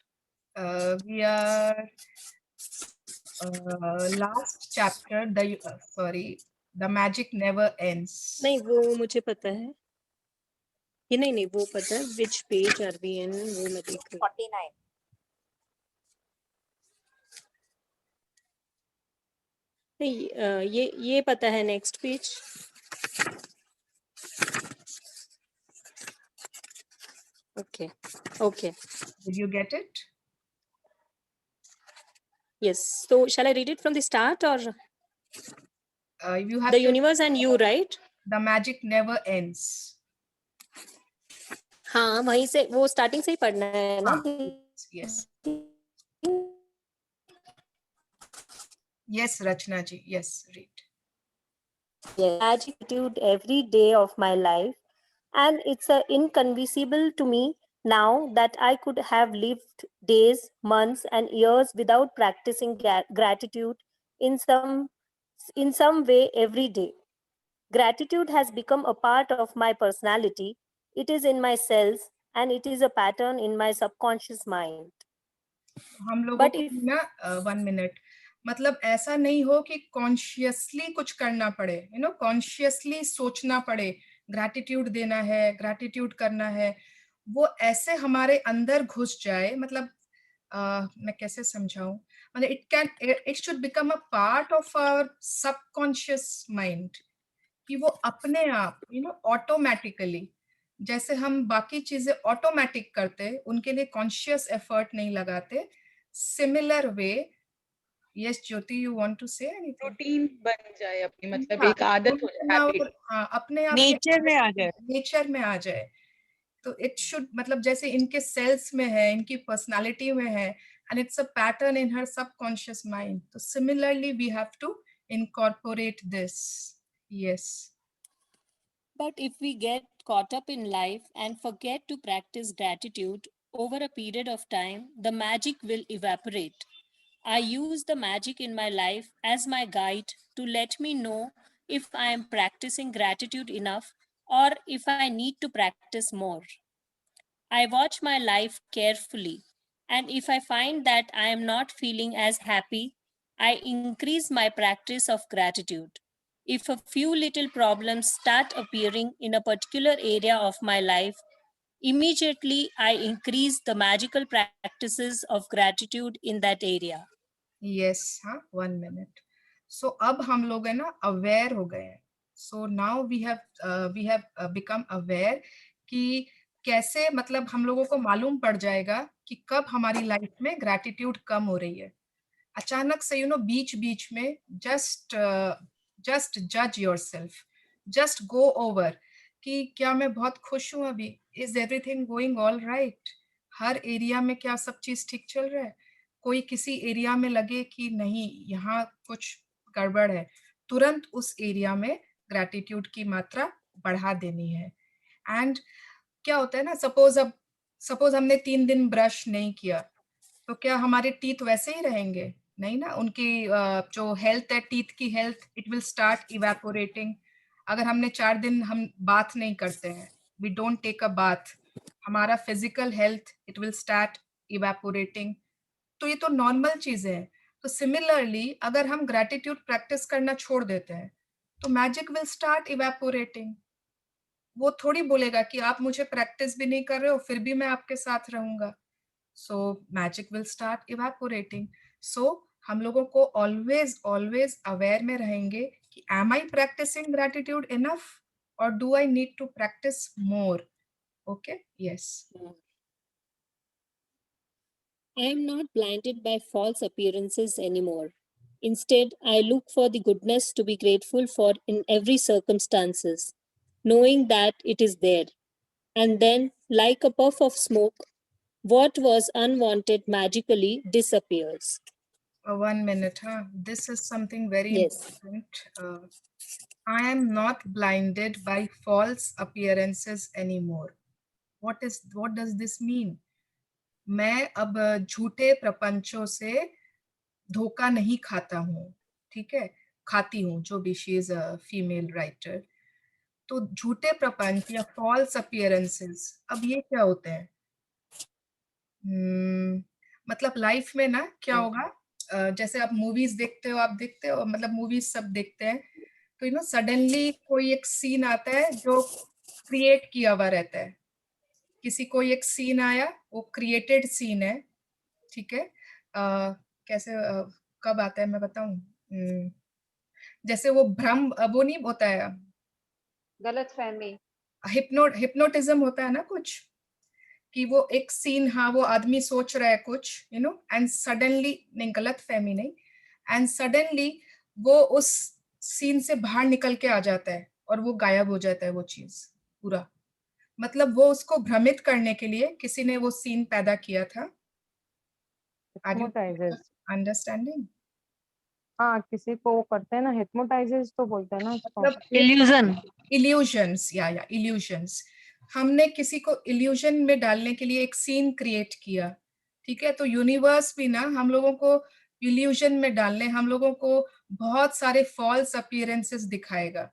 We are last chapter, the magic never ends. नहीं, वो मुझे पता है। ये नहीं, वो पता है। Which page are we in? वो मैं देख रही हूँ। 49. नहीं, ये पता है next page. Okay. Did you get it? Yes. So shall I read it from the start or You have the to, universe and you, right? the magic never ends. हाँ, वहीं से वो स्टार्टिंग से ही पढ़ना है ना? Yes. Yes, Rachna ji. Yes, read. Gratitude every day of my life, and it's inconceivable to me now that I could have lived days, months, and years without practicing gratitude in some way every day. Gratitude has become a part of my personality. It is in my cells, and it is a pattern in my subconscious mind. हम लोगों को ना 1 मिनट, मतलब ऐसा नहीं हो कि कॉन्शियसली कुछ करना पड़े, कॉन्शियसली सोचना पड़े, ग्रैटिट्यूड देना है, ग्रैटिट्यूड करना है, वो ऐसे हमारे अंदर घुस जाए, मतलब मैं कैसे समझाऊं, मतलब it should become a part of our subconscious mind, कि वो अपने आप ऑटोमेटिकली, जैसे हम बाकी चीजें ऑटोमेटिक करते, उनके लिए कॉन्शियस एफर्ट नहीं लगाते, similar way. Yes Jyoti, you want to say anything? Routine बन जाए अपनी, मतलब एक आदत हो जाए, हैबिट। हाँ, अपने आप नेचर में आ जाए। नेचर में आ जाए। तो इट शुड, मतलब जैसे इनके सेल्स में है, इनकी पर्सनालिटी में है, and it's a pattern in her subconscious mind, तो similarly we have to incorporate this. Yes. But if we get caught up in life and forget to practice gratitude over a period of time, the magic will evaporate. I use the magic in my life as my guide to let me know if I am practicing gratitude enough or if I need to practice more. I watch my life carefully, and if I find that I am not feeling as happy, I increase my practice of gratitude. If a few little problems start appearing in a particular area of my life, immediately I increase the magical practices of gratitude in that area. Yes, हाँ, 1 minute. So अब हम लोग है ना अवेयर हो गए हैं. So now we have become aware कि कैसे, मतलब हम लोगों को मालूम पड़ जाएगा कि कब हमारी लाइफ में ग्रैटिट्यूड कम हो रही है. अचानक से बीच बीच में just judge yourself, just go over कि क्या मैं बहुत खुश हूँ अभी, is everything going all right, her area में क्या सब चीज ठीक चल रहा है? कोई किसी एरिया में लगे कि नहीं यहाँ कुछ गड़बड़ है, तुरंत उस एरिया में ग्रैटिट्यूड की मात्रा बढ़ा देनी है। एंड क्या होता है ना, सपोज हमने 3 दिन ब्रश नहीं किया, तो क्या हमारे टीथ वैसे ही रहेंगे? नहीं ना, उनकी जो हेल्थ है, टीथ की health, it will start evaporating. अगर हमने 4 दिन हम बाथ नहीं करते हैं, we don't take a bath, हमारा physical health it will start evaporating. तो ये तो नॉर्मल चीजें हैं। तो सिमिलरली अगर हम ग्रैटिट्यूड प्रैक्टिस करना छोड़ देते हैं, तो मैजिक विल स्टार्ट इवेपोरेटिंग। वो थोड़ी बोलेगा कि आप मुझे प्रैक्टिस भी नहीं कर रहे हो फिर भी मैं आपके साथ रहूंगा। So magic will start evaporating. So हम लोगों को ऑलवेज ऑलवेज अवेयर में रहेंगे कि am I practicing gratitude enough और do I need to practice more? Okay, yes. I am not blinded by false appearances anymore. Instead, I look for the goodness to be grateful for in every circumstances, knowing that it is there. And then, like a puff of smoke, what was unwanted magically disappears. 1 minute, huh? This is something very important. I am not blinded by false appearances anymore. What does this mean? मैं अब झूठे प्रपंचों से धोखा नहीं खाता हूँ, ठीक है, खाती हूँ, जो भी, she is a female writer. तो झूठे प्रपंच या फॉल्स अपीयरेंसेस, अब ये क्या होते हैं? मतलब लाइफ में ना क्या होगा, जैसे आप मूवीज देखते हो, मतलब मूवीज सब देखते हैं, तो यू नो सडनली कोई एक सीन आता है जो क्रिएट किया हुआ रहता है। किसी कोई एक सीन आया, वो क्रिएटेड सीन है, ठीक है। कैसे कब आता है मैं बताऊं? जैसे वो भ्रम, वो नहीं होता है, गलतफहमी, हिप्नोटिज्म होता है ना कुछ, कि वो एक सीन, हाँ वो आदमी सोच रहा है कुछ, यू नो, एंड सडनली, नहीं गलतफहमी नहीं, एंड सडनली वो उस सीन से बाहर निकल के आ जाता है और वो गायब हो जाता है वो चीज पूरा। मतलब वो उसको भ्रमित करने के लिए किसी ने वो सीन पैदा किया था। अंडरस्टैंडिंग? हाँ, किसी को वो करते हैं ना, हिप्नोटाइजेस तो बोलते हैं ना उसको। मतलब इल्यूजन्स या इल्यूजन्स। हमने किसी को इल्यूजन में डालने के लिए एक सीन क्रिएट किया, ठीक है। तो यूनिवर्स भी ना हम लोगों को इल्यूजन में डालने, हम लोगों को बहुत सारे फॉल्स अपीयरेंसेस दिखाएगा।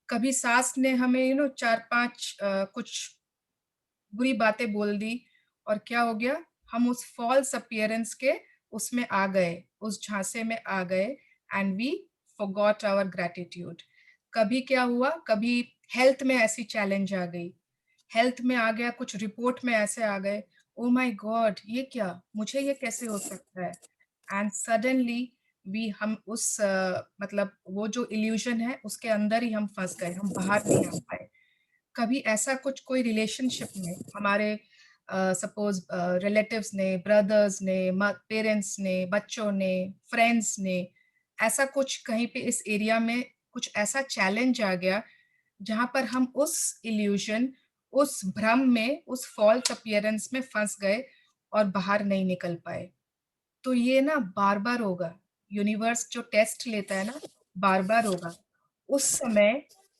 कभी सास ने हमें यू नो 4-5 कुछ बुरी बातें बोल दी, और क्या हो गया, हम उस फॉल्स अपीयरेंस के उसमें आ गए, उस झांसे में आ गए, and we forgot our gratitude. कभी क्या हुआ, कभी हेल्थ में ऐसी चैलेंज आ गई, हेल्थ में आ गया, कुछ रिपोर्ट में ऐसे आ गए, ओ माय गॉड ये क्या, मुझे ये कैसे हो सकता है, एंड सडनली हम उस मतलब वो जो इल्यूजन है उसके अंदर ही हम फंस गए, हम बाहर नहीं आ पाए। कभी ऐसा कुछ कोई रिलेशनशिप में हमारे सपोज रिलेटिव्स ने, ब्रदर्स ने, पेरेंट्स ने, बच्चों ने, फ्रेंड्स ने, ऐसा कुछ कहीं पे इस एरिया में कुछ ऐसा चैलेंज आ गया जहां पर हम उस इल्यूजन, उस भ्रम में, उस फॉल्स अपीयरेंस में फंस गए और बाहर नहीं निकल पाए। तो ये ना बार बार होगा, यूनिवर्स जो टेस्ट लेता है ना बार बार होगा। उस समय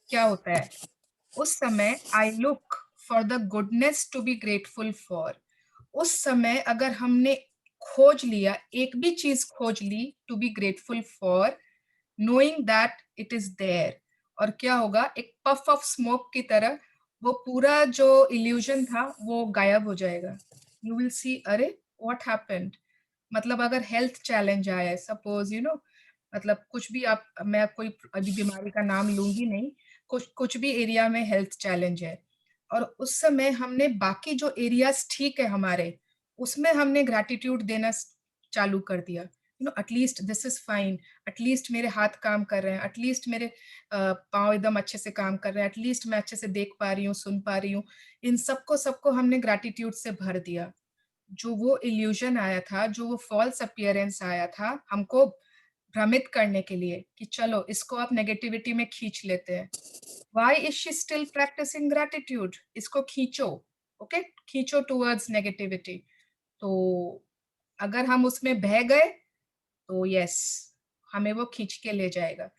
क्या होता है, उस समय I look for the goodness to be grateful for. उस समय अगर हमने खोज लिया, एक भी चीज खोज ली to be grateful for, knowing that it is there, और क्या होगा, एक पफ ऑफ स्मोक की तरह वो पूरा जो इल्यूजन था वो गायब हो जाएगा। यू विल सी, अरे व्हाट हैपेंड। मतलब अगर हेल्थ चैलेंज आया है, सपोज यू नो, मतलब कुछ भी, आप, मैं कोई अभी बीमारी का नाम लूंगी नहीं, कुछ भी एरिया में हेल्थ चैलेंज है, और उस समय हमने बाकी जो एरियाज ठीक है हमारे, उसमें हमने ग्रैटिट्यूड देना चालू कर दिया, you know, at least this is fine, at least मेरे हाथ काम कर रहे हैं, एटलीस्ट मेरे पाँव एकदम अच्छे से काम कर रहे हैं, एटलीस्ट मैं अच्छे से देख पा रही हूँ, सुन पा रही हूँ। इन सबको हमने ग्रैटिट्यूड से भर दिया। जो वो इल्यूजन आया था, जो वो फॉल्स अपीयरेंस आया था हमको भ्रमित करने के लिए कि चलो इसको आप नेगेटिविटी में खींच लेते हैं। Why is she still practicing gratitude? इसको खींचो, ओके, खींचो टूवर्ड्स नेगेटिविटी। तो अगर हम उसमें बह गए तो यस, हमें वो खींच के ले जाएगा।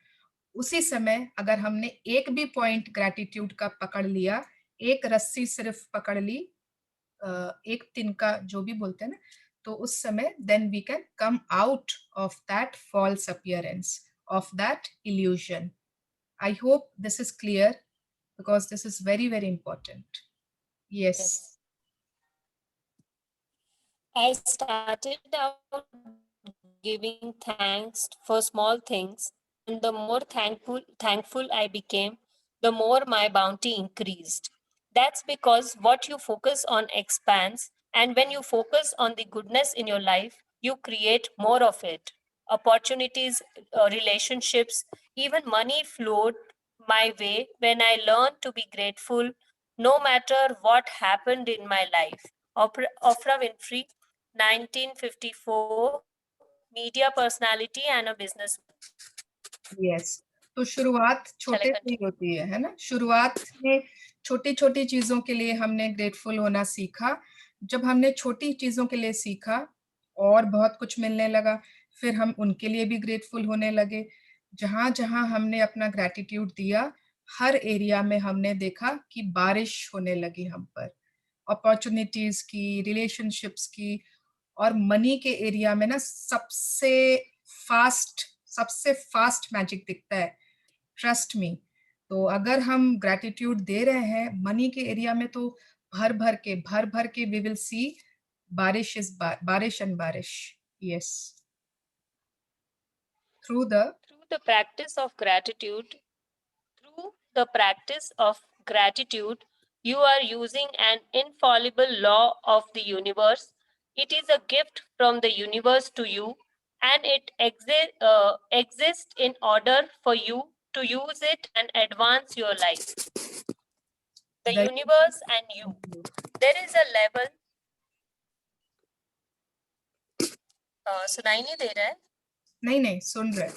उसी समय अगर हमने एक भी पॉइंट ग्रैटिट्यूड का पकड़ लिया, एक रस्सी सिर्फ पकड़ ली, एक तिनका जो भी बोलते हैं ना, तो उस समय then we can come out of that false appearance, of that illusion. I hope this is clear because this is very, very important. Yes. I started out giving thanks for small things, and the more thankful I became, the more my bounty increased. That's because what you focus on expands, and when you focus on the goodness in your life, you create more of it. Opportunities, relationships, even money flowed my way when I learned to be grateful no matter what happened in my life. Oprah Winfrey, 1954, media personality and a businessman. Yes. तो शुरुआत छोटे से ही होती है ना? शुरुआत में छोटी छोटी चीजों के लिए हमने ग्रेटफुल होना सीखा। जब हमने छोटी चीजों के लिए सीखा और बहुत कुछ मिलने लगा, फिर हम उनके लिए भी ग्रेटफुल होने लगे। जहां जहां हमने अपना ग्रैटिट्यूड दिया, हर एरिया में हमने देखा कि बारिश होने लगी हम पर, अपॉर्चुनिटीज की, रिलेशनशिप्स की, और मनी के एरिया में ना सबसे फास्ट मैजिक दिखता है, ट्रस्ट मी। तो अगर हम ग्रैटिट्यूड दे रहे हैं मनी के एरिया में, तो भर भर के वी विल सी बारिश एंड बारिश। Yes, through the practice of gratitude, you are using an infallible law of the universe. It is a gift from the universe to you, and it exists in order for you to use it and advance your life. The universe and you. There is a level. सुनाई नहीं दे रहा है? नहीं सुन रहे।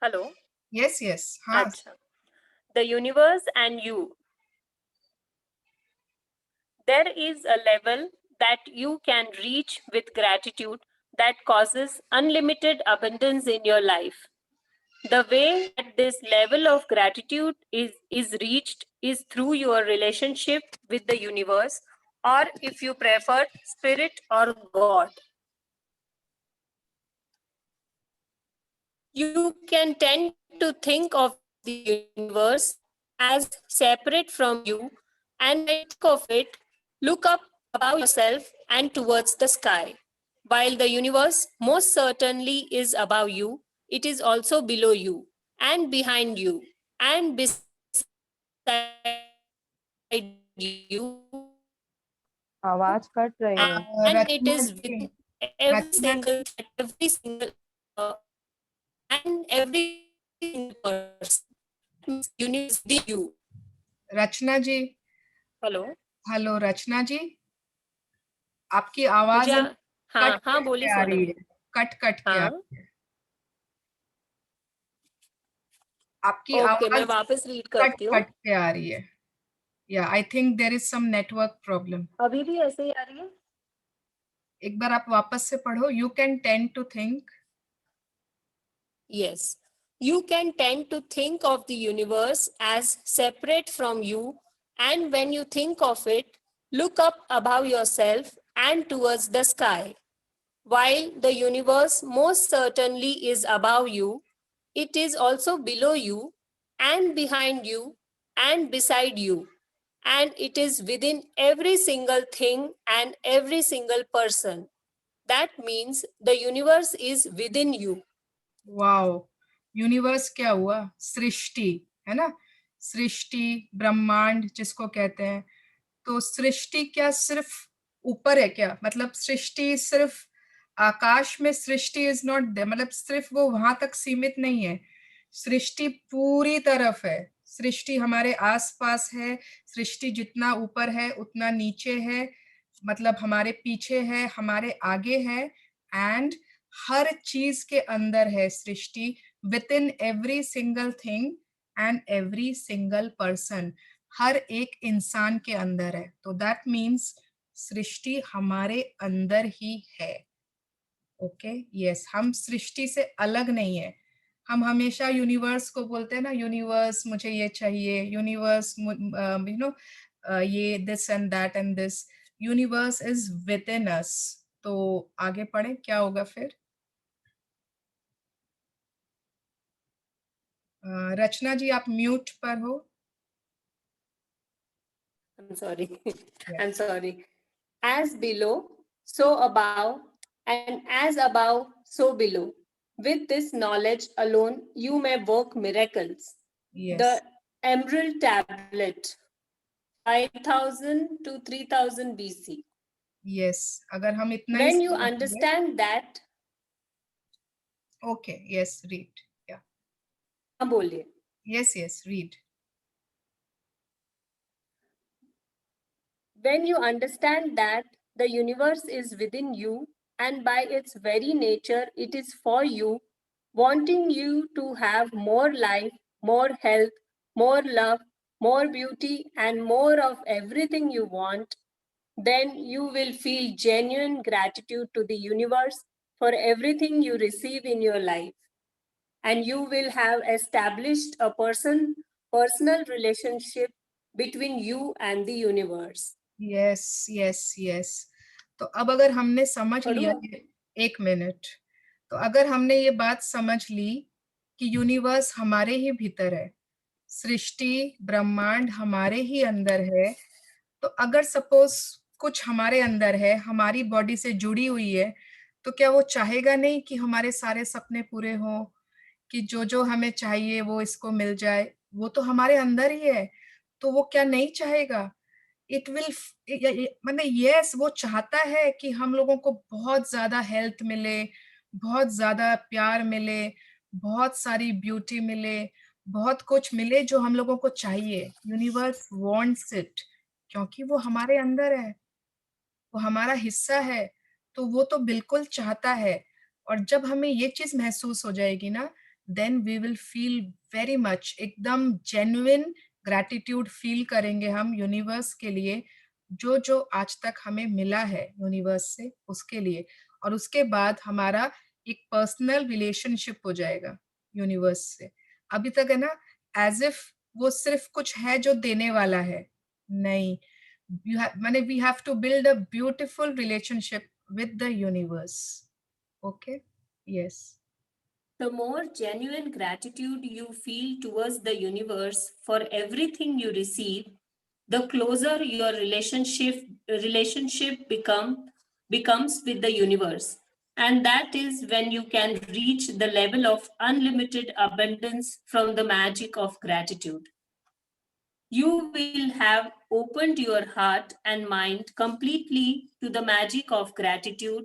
हेलो। यस हाँ। अच्छा। The universe and you. There is a level that you can reach with gratitude that causes unlimited abundance in your life. The way that this level of gratitude is reached is through your relationship with the universe, or if you prefer, spirit or God. You can tend to think of the universe as separate from you, and think of it, look up above yourself and towards the sky. While the universe most certainly is above you, it is also below you, and behind you, and beside you. आवाज कट रही है। And it is within every single person. Universe within you. Rachna ji. Hello Rachna ji, आपकी आवाज हाँ बोलिए आ रही है, कट के आ रही है। आपकी आवाज मैं वापस रीड करती हूँ। कट के आ रही है। Yeah, I think there is some network problem. अभी भी ऐसे ही आ रही है? एक बार आप वापस से पढ़ो। You can tend to think. Yes. You can tend to think of the universe as separate from you, and when you think of it, look up above yourself and towards the sky. While the universe most certainly is above you, it is also below you, and behind you, and beside you, and it is within every single thing and every single person. That means the universe is within you. Wow. Universe क्या हुआ? सृष्टि है ना, सृष्टि ब्रह्मांड जिसको कहते हैं। तो सृष्टि क्या सिर्फ ऊपर है क्या? मतलब सृष्टि सिर्फ आकाश में सृष्टि इज नॉट, मतलब सिर्फ वो वहां तक सीमित नहीं है। सृष्टि पूरी तरफ है। सृष्टि हमारे आसपास है। सृष्टि जितना ऊपर है उतना नीचे है, मतलब हमारे पीछे है, हमारे आगे है, एंड हर चीज के अंदर है सृष्टि, within every single thing and every single person. हर एक इंसान के अंदर है। तो दैट मीन्स सृष्टि हमारे अंदर ही है। ओके यस, हम सृष्टि से अलग नहीं है। हम हमेशा यूनिवर्स को बोलते हैं ना, यूनिवर्स मुझे ये चाहिए, यूनिवर्स यू नो ये this and that and this. Universe is within us. तो आगे पढ़े क्या होगा फिर। रचना जी आप म्यूट पर हो। I'm sorry. I'm sorry. As below, so above, and as above, so below. With this knowledge alone, you may work miracles. Yes. The Emerald Tablet, 5000 to 3000 BC. Yes. अगर हम इतना When you understand that. Okay. Yes. Read. Yeah. हाँ बोलिए. Yes. Yes. Read. When you understand that the universe is within you and by its very nature it is for you, wanting you to have more life, more health, more love, more beauty, and more of everything you want, then you will feel genuine gratitude to the universe for everything you receive in your life. And you will have established a personal relationship between you and the universe. Yes, yes, yes. तो अब अगर हमने समझ लिया, एक मिनट, तो अगर हमने ये बात समझ ली कि यूनिवर्स हमारे ही भीतर है, सृष्टि ब्रह्मांड हमारे ही अंदर है, तो अगर सपोज कुछ हमारे अंदर है, हमारी बॉडी से जुड़ी हुई है, तो क्या वो चाहेगा नहीं कि हमारे सारे सपने पूरे हों, कि जो जो हमें चाहिए वो इसको मिल जाए? वो तो हमारे अंदर ही है, तो वो क्या नहीं चाहेगा? इट विल मतलब यस, वो चाहता है कि हम लोगों को बहुत ज्यादा हेल्थ मिले, बहुत ज्यादा प्यार मिले, बहुत सारी ब्यूटी मिले, बहुत कुछ मिले जो हम लोगों को चाहिए। यूनिवर्स वांट्स इट, क्योंकि वो हमारे अंदर है, वो हमारा हिस्सा है, तो वो तो बिल्कुल चाहता है। और जब हमें ये चीज महसूस हो जाएगी ना, then we will feel very much, एकदम जेन्युइन ग्रैटिट्यूड फील करेंगे हम यूनिवर्स के लिए, जो जो आज तक हमें मिला है यूनिवर्स से, उसके लिए। और उसके बाद हमारा एक पर्सनल रिलेशनशिप हो जाएगा यूनिवर्स से। अभी तक है ना, एज इफ वो सिर्फ कुछ है जो देने वाला है, नहीं, we have to build a beautiful relationship with the universe. Okay? Yes. The more genuine gratitude you feel towards the universe for everything you receive, the closer your relationship becomes with the universe. And that is when you can reach the level of unlimited abundance from the magic of gratitude. You will have opened your heart and mind completely to the magic of gratitude,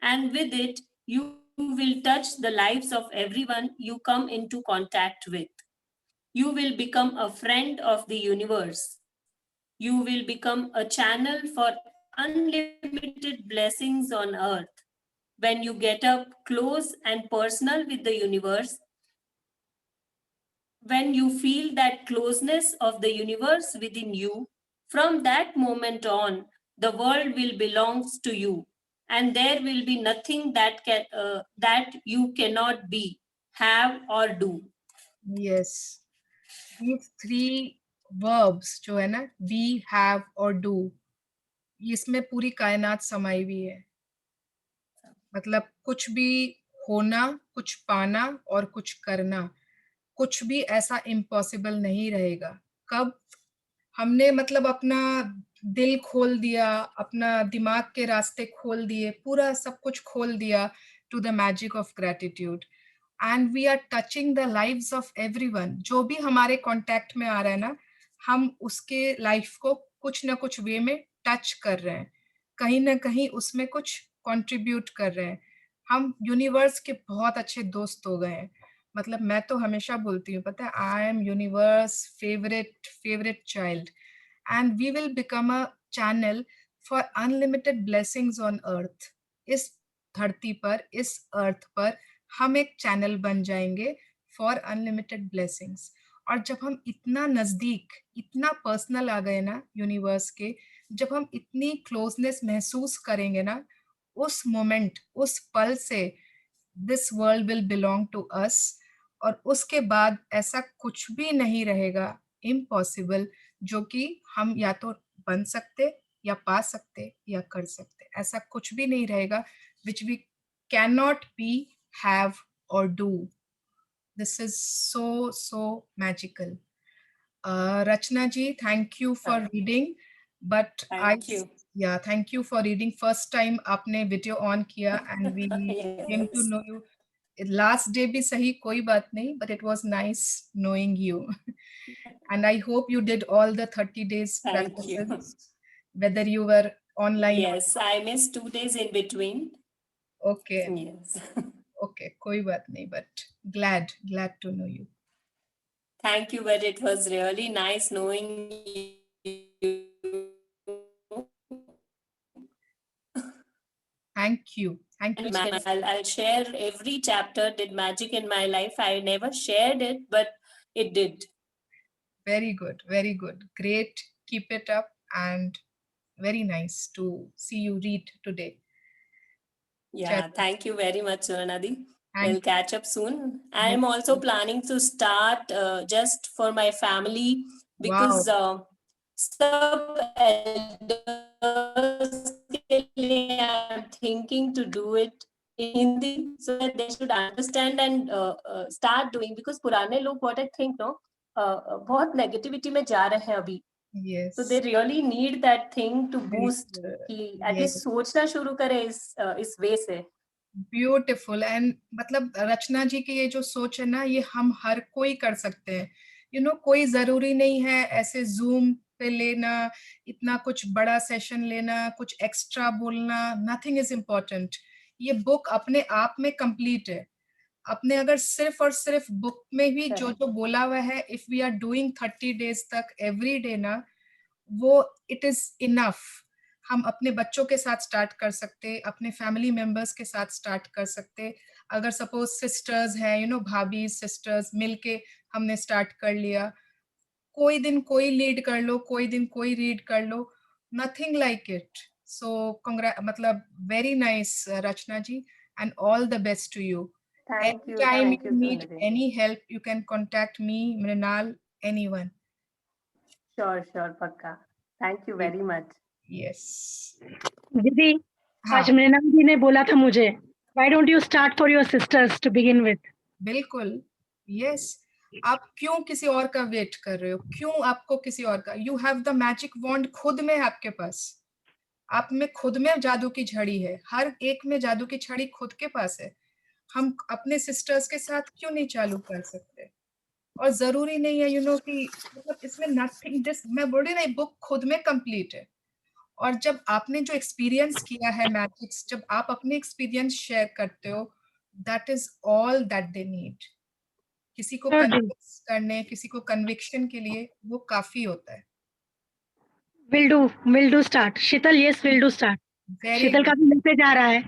and with it, you will touch the lives of everyone you come into contact with. You will become a friend of the universe. You will become a channel for unlimited blessings on earth. When you get up close and personal with the universe, when you feel that closeness of the universe within you, from that moment on, the world will belongs to you, and there will be nothing that you cannot be, have, or do. Yes. These three verbs जो है ना, be, have और do, इसमें पूरी कायनात समाई हुई है। मतलब कुछ भी होना, कुछ पाना और कुछ करना, कुछ भी ऐसा इम्पॉसिबल नहीं रहेगा। कब हमने मतलब अपना दिल खोल दिया, अपना दिमाग के रास्ते खोल दिए, पूरा सब कुछ खोल दिया to the magic of gratitude, and we are touching the lives of everyone. जो भी हमारे कांटेक्ट में आ रहा है ना, हम उसके लाइफ को कुछ ना कुछ वे में टच कर रहे हैं, कहीं ना कहीं उसमें कुछ कंट्रीब्यूट कर रहे हैं। हम यूनिवर्स के बहुत अच्छे दोस्त हो गए हैं। मतलब मैं तो हमेशा बोलती हूँ, पता है, I am universe favourite child, and we will become a channel for unlimited blessings on earth. इस धरती पर, इस अर्थ पर हम एक चैनल बन जाएंगे फॉर अनलिमिटेड ब्लेसिंग्स। और जब हम इतना नजदीक, इतना पर्सनल आ गए ना यूनिवर्स के, जब हम इतनी क्लोजनेस महसूस करेंगे ना, उस मोमेंट, उस पल से this world will belong to us, और उसके बाद ऐसा कुछ भी नहीं रहेगा इम्पॉसिबल जो कि हम या तो बन सकते या पा सकते या कर सकते। ऐसा कुछ भी नहीं रहेगा which we cannot be, have or do. This is so magical. Rachna ji, thank you for reading, but Thank you. yeah, thank you for reading. First time आपने video on किया and we came to Yes. know you. Last day भी सही, कोई बात नहीं, but it was nice knowing you. And I hope you did all the 30 days Thank you. practices, whether you were online or Yes, I missed 2 days in between. okay. Yes. Okay, कोई बात नहीं, but glad to know you. Thank you, but it was really nice knowing you. Thank you. I'll share every chapter did magic in my life. I never shared it, but it did. Very good, very good. Great. Keep it up, and very nice to see you read today. Yeah, Chalo. thank you very much, Suvarnadi. Thank We'll you. catch up soon. I am also planning to start just for my family, because sub elders ke liye I'm thinking to do it in Hindi so that they should understand and start doing, because पुराने लोग, what I think, no, बहुत negativity में जा रहे हैं अभी. Yes. So they really need that thing to boost कि at least सोचना शुरू करे इस way से. ब्यूटिफुल। एंड मतलब रचना जी की ये जो सोच है ना, ये हम हर कोई कर सकते हैं। यू नो, कोई जरूरी नहीं है ऐसे जूम पे लेना, इतना कुछ बड़ा सेशन लेना, कुछ एक्स्ट्रा बोलना, नथिंग इज इम्पोर्टेंट। ये बुक अपने आप में कंप्लीट है। अपने अगर सिर्फ और सिर्फ बुक में ही जो जो बोला हुआ है, if we are doing 30 days तक एवरी डे ना, वो इट इज इनफ। हम अपने बच्चों के साथ स्टार्ट कर सकते, अपने फैमिली मेंबर्स के साथ स्टार्ट कर सकते। अगर सपोज सिस्टर्स हैं, यू नो, भाभी सिस्टर्स मिलके हमने स्टार्ट कर लिया, कोई दिन कोई लीड कर लो, कोई दिन कोई रीड कर लो, नथिंग लाइक इट। सो मतलब very nice Rachna ji, and all the best to you. Thank you. Anytime Thank you you, need Sunidhi. any help, you can contact me, Mrinal, anyone. Sure, पक्का. Thank you very much. Yes. दीदी, आज मृणाल जी ने बोला था मुझे, why don't you start for your sisters to begin with? बिल्कुल, yes. आप क्यों किसी और का वेट कर रहे हो? क्यों आपको किसी और का? You have the magic wand खुद में है आपके पास। आप में खुद में जादू की झड़ी है, हर एक में जादू की झड़ी खुद के पास है। हम अपने सिस्टर्स के साथ क्यों नहीं चालू कर सकते? और जरूरी नहीं है, यू नो, कि मतलब इसमें नथिंग, जस्ट मैं बोल रही ना, बुक खुद में कंप्लीट है। और जब आपने जो एक्सपीरियंस किया है मैजिक्स, जब आप अपने एक्सपीरियंस शेयर करते हो, that is all that they need. किसी को कन्विंस करने, किसी को कन्विक्शन के लिए वो काफी होता है। Will do start. Sheetal, yes, will do start. शीतल का भी मैसेज आ रहा है।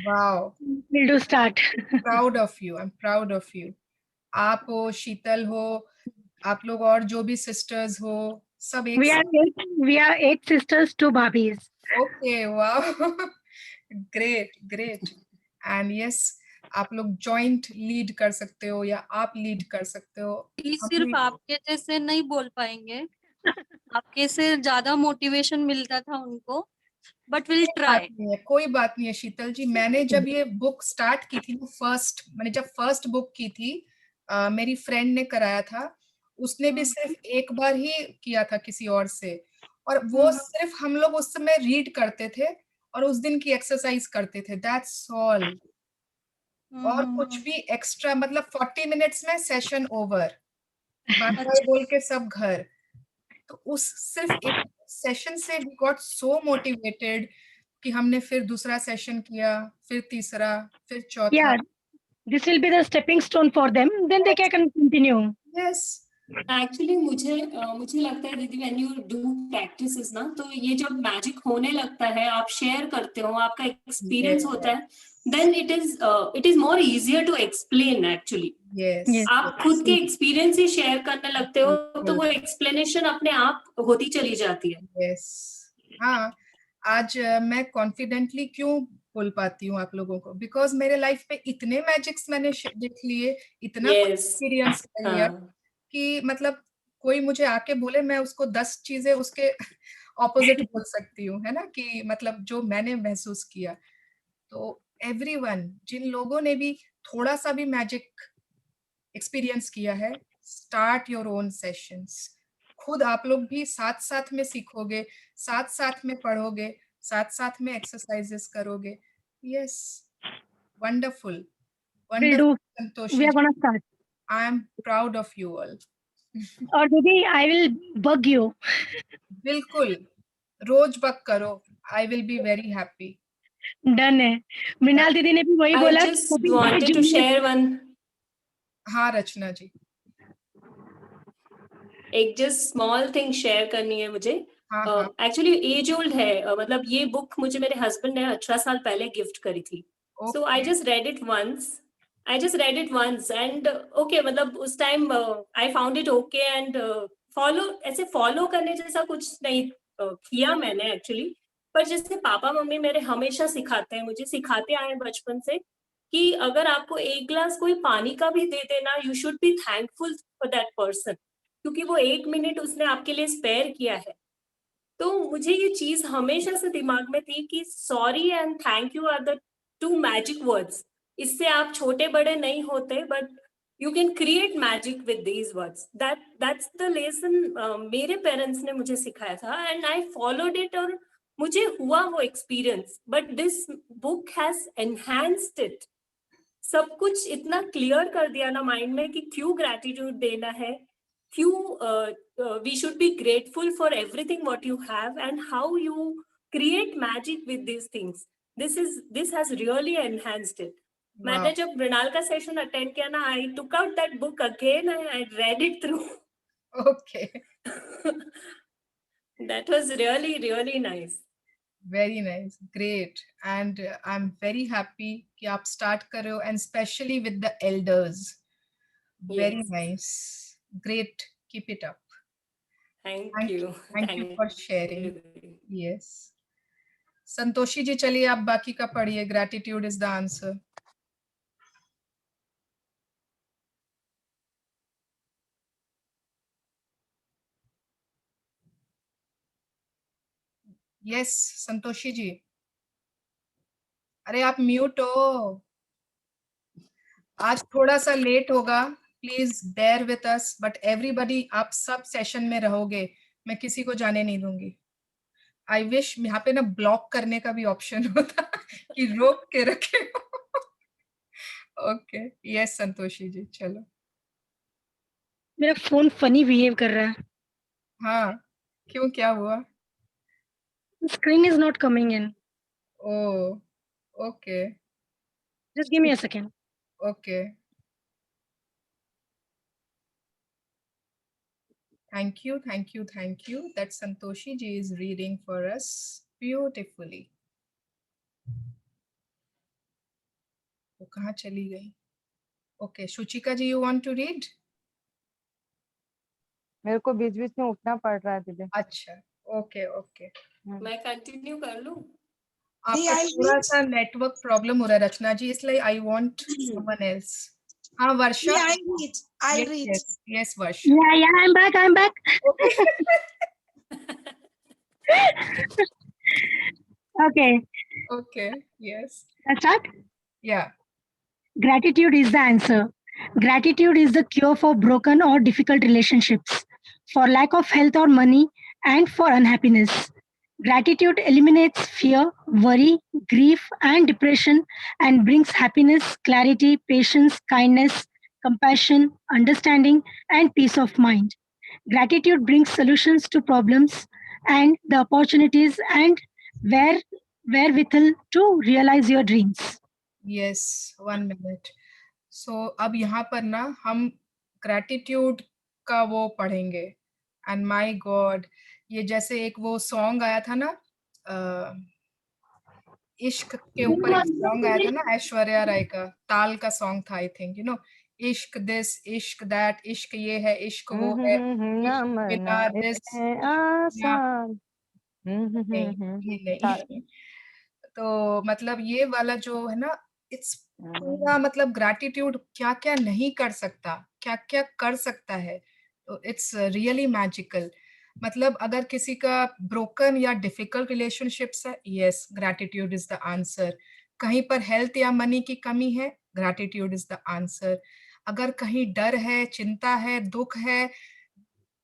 Wow, will do start. Proud of you, I am proud of you. आप हो, शीतल हो, आप लोग और जो भी सिस्टर्स हो, सब एक। We are 8 sisters, 2 bhabis. Okay, wow. Great. And yes, आप लोग जॉइंट लीड कर सकते हो या आप लीड कर सकते हो। सिर्फ आपके जैसे नहीं बोल पाएंगे, आपके से ज्यादा मोटिवेशन मिलता था उनको, बट विल ट्राई। कोई बात नहीं है शीतल जी। मैंने जब ये बुक स्टार्ट की थी, मैंने जब फर्स्ट बुक की थी, मेरी फ्रेंड ने कराया था, उसने भी सिर्फ एक बार ही किया था किसी और से, और वो सिर्फ हम लोग उस समय रीड करते थे और उस दिन की एक्सरसाइज करते थे, दैट्स ऑल। और कुछ भी एक्स्ट्रा, मतलब 40 मिनट्स में सेशन ओवर, बोल के सब घर। तो उस सिर्फ एक सेशन से वी गॉट सो मोटिवेटेड कि हमने फिर दूसरा सेशन किया, फिर तीसरा, फिर चौथा। Yeah, this will be the stepping stone for them. Then they can continue. Yes. Actually मुझे लगता है दीदी, when you do practices ना, तो ये जब मैजिक होने लगता है, आप शेयर करते हो, आपका एक्सपीरियंस होता है, then it is more easier to explain actually. Yes. आप खुद के एक्सपीरियंस ही शेयर करने लगते हो तो वो एक्सप्लेनेशन अपने आप होती चली जाती है. Yes. हाँ, आज मैं कॉन्फिडेंटली क्यों बोल पाती हूँ आप लोगों को, बिकॉज मेरे लाइफ पे इतने मैजिक्स मैंने देख लिए, इतना एक्सपीरियंस कर लिया कि मतलब कोई मुझे आके बोले मैं उसको 10 चीजें उसके ऑपोजिट बोल सकती हूँ, है ना, कि मतलब जो मैंने महसूस किया. तो एवरीवन, जिन लोगों ने भी थोड़ा सा भी मैजिक एक्सपीरियंस किया है, स्टार्ट योर ओन सेशंस. खुद आप लोग भी साथ साथ में सीखोगे, साथ साथ में पढ़ोगे, साथ साथ में एक्सरसाइजेस करोगे. Yes, wonderful, wonderful Santoshi. We are gonna start. I am proud of you all. और दीदी, I will bug you. बिल्कुल, रोज बग करो. I will be very happy. Done है. मृणाल दीदी ने भी वही बोला. I just wanted to share one. हाँ रचना जी, एक जस्ट स्मॉल थिंग शेयर करनी है मुझे. एक्चुअली एज ओल्ड है, मतलब ये बुक मुझे मेरे हस्बैंड ने 18 साल पहले गिफ्ट करी थी. So I just read it once and okay, मतलब उस time I found it okay and follow करने जैसा कुछ नहीं किया मैंने एक्चुअली. पर जैसे पापा मम्मी मेरे हमेशा सिखाते हैं, मुझे सिखाते आए हैं बचपन से कि अगर आपको एक ग्लास कोई पानी का भी दे देना, you should be thankful for that person, क्योंकि वो 1 मिनट उसने आपके लिए स्पेयर किया है. तो मुझे ये चीज हमेशा से दिमाग में थी कि sorry and thank you are the 2 magic words. इससे आप छोटे बड़े नहीं होते, but you can create magic with these words. That's the lesson मेरे पेरेंट्स ने मुझे सिखाया था एंड आई फॉलोड इट और मुझे हुआ वो experience. But this book has enhanced it. सब कुछ इतना क्लियर कर दिया ना माइंड में कि क्यों ग्रैटिट्यूड देना है, we should be grateful for everything what you have and how you create magic with these things. This has really enhanced it. मैंने जब मृणाल का सेशन अटेंड किया ना, I took out that book again and I read it through. Okay. That was really nice. Very nice, great. And I'm very happy कि आप start कर रहे हो, and especially with the elders. Very nice. Great, keep it up. Thank you. Thank you for sharing. Yes. Santoshi जी, चलिए आप बाकी का पढ़िए. Gratitude is the answer. Yes, Santoshi जी. अरे आप म्यूट हो. आज थोड़ा सा लेट होगा, please bear with us, but everybody आप सब सेशन में रहोगे, मैं किसी को जाने नहीं दूंगी. आई विश यहाँ पे ना ब्लॉक करने का भी ऑप्शन होता कि रोक के रखे. ओके, यस संतोषी जी, चलो. मेरा फोन फनी बिहेव कर रहा है. हाँ, क्यों, क्या हुआ? Screen is not coming in. Oh, okay. Just give me a second. Okay. Thank you. That Santoshi ji is reading for us beautifully. वो कहाँ चली गई? Okay, Shuchika ji, you want to read? मेरे को बीच बीच में उठना पड़ रहा है दीदी. अच्छा, okay. मैं कंटिन्यू कर लूं? आपका थोड़ा सा नेटवर्क प्रॉब्लम हो रहा है रचना जी, इसलिए I want someone else. हाँ वर्षा. I'll read. Yes, Varsha. Yeah, I'm back. Okay, yes. Let's start? Yeah. Gratitude is the answer. Gratitude is the cure for broken or difficult relationships, for lack of health or money, and for unhappiness. Gratitude eliminates fear, worry, grief, and depression and brings happiness, clarity, patience, kindness, compassion, understanding, and peace of mind. Gratitude brings solutions to problems and the opportunities and wherewithal to realize your dreams. Yes, 1 minute. So अब यहाँ पर ना हम gratitude का वो पढ़ेंगे. And my God, ये जैसे एक वो सॉन्ग आया था ना, इश्क के ऊपर एक सॉन्ग आया था ना ऐश्वर्या राय का, ताल का सॉन्ग था आई थिंक, इश्क दिस, इश्क दैट, इश्क ये है, इश्क वो है, ना इश्क मरना बिना दिस इतने आसान नहीं, ये नहीं। तो मतलब ये वाला जो है ना, इट्स पूरा मतलब ग्रैटिट्यूड क्या क्या नहीं कर सकता, क्या क्या कर सकता है, तो इट्स रियली मैजिकल। मतलब अगर किसी का ब्रोकन या डिफिकल्ट रिलेशनशिप्स है, yes gratitude is the answer. कहीं पर हेल्थ या मनी की कमी है, ग्रैटिट्यूड इज द आंसर। अगर कहीं डर है, चिंता है, दुख है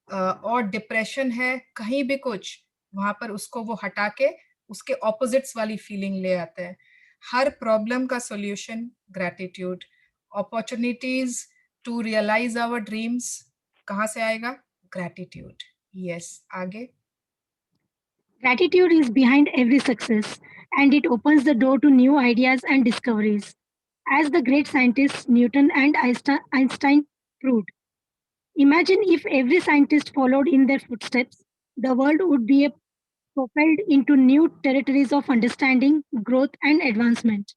और डिप्रेशन है, कहीं भी कुछ, वहां पर उसको वो हटा के उसके ऑपोजिट्स वाली फीलिंग ले आते हैं। हर प्रॉब्लम का solution gratitude. Opportunities to realise our dreams कहाँ से आएगा? ग्रैटिट्यूड। यस, आगे। Gratitude is behind every success, and it opens the door to new ideas and discoveries. As the great scientists Newton and Einstein proved, imagine if every scientist followed in their footsteps, the world would be propelled into new territories of understanding, growth, and advancement.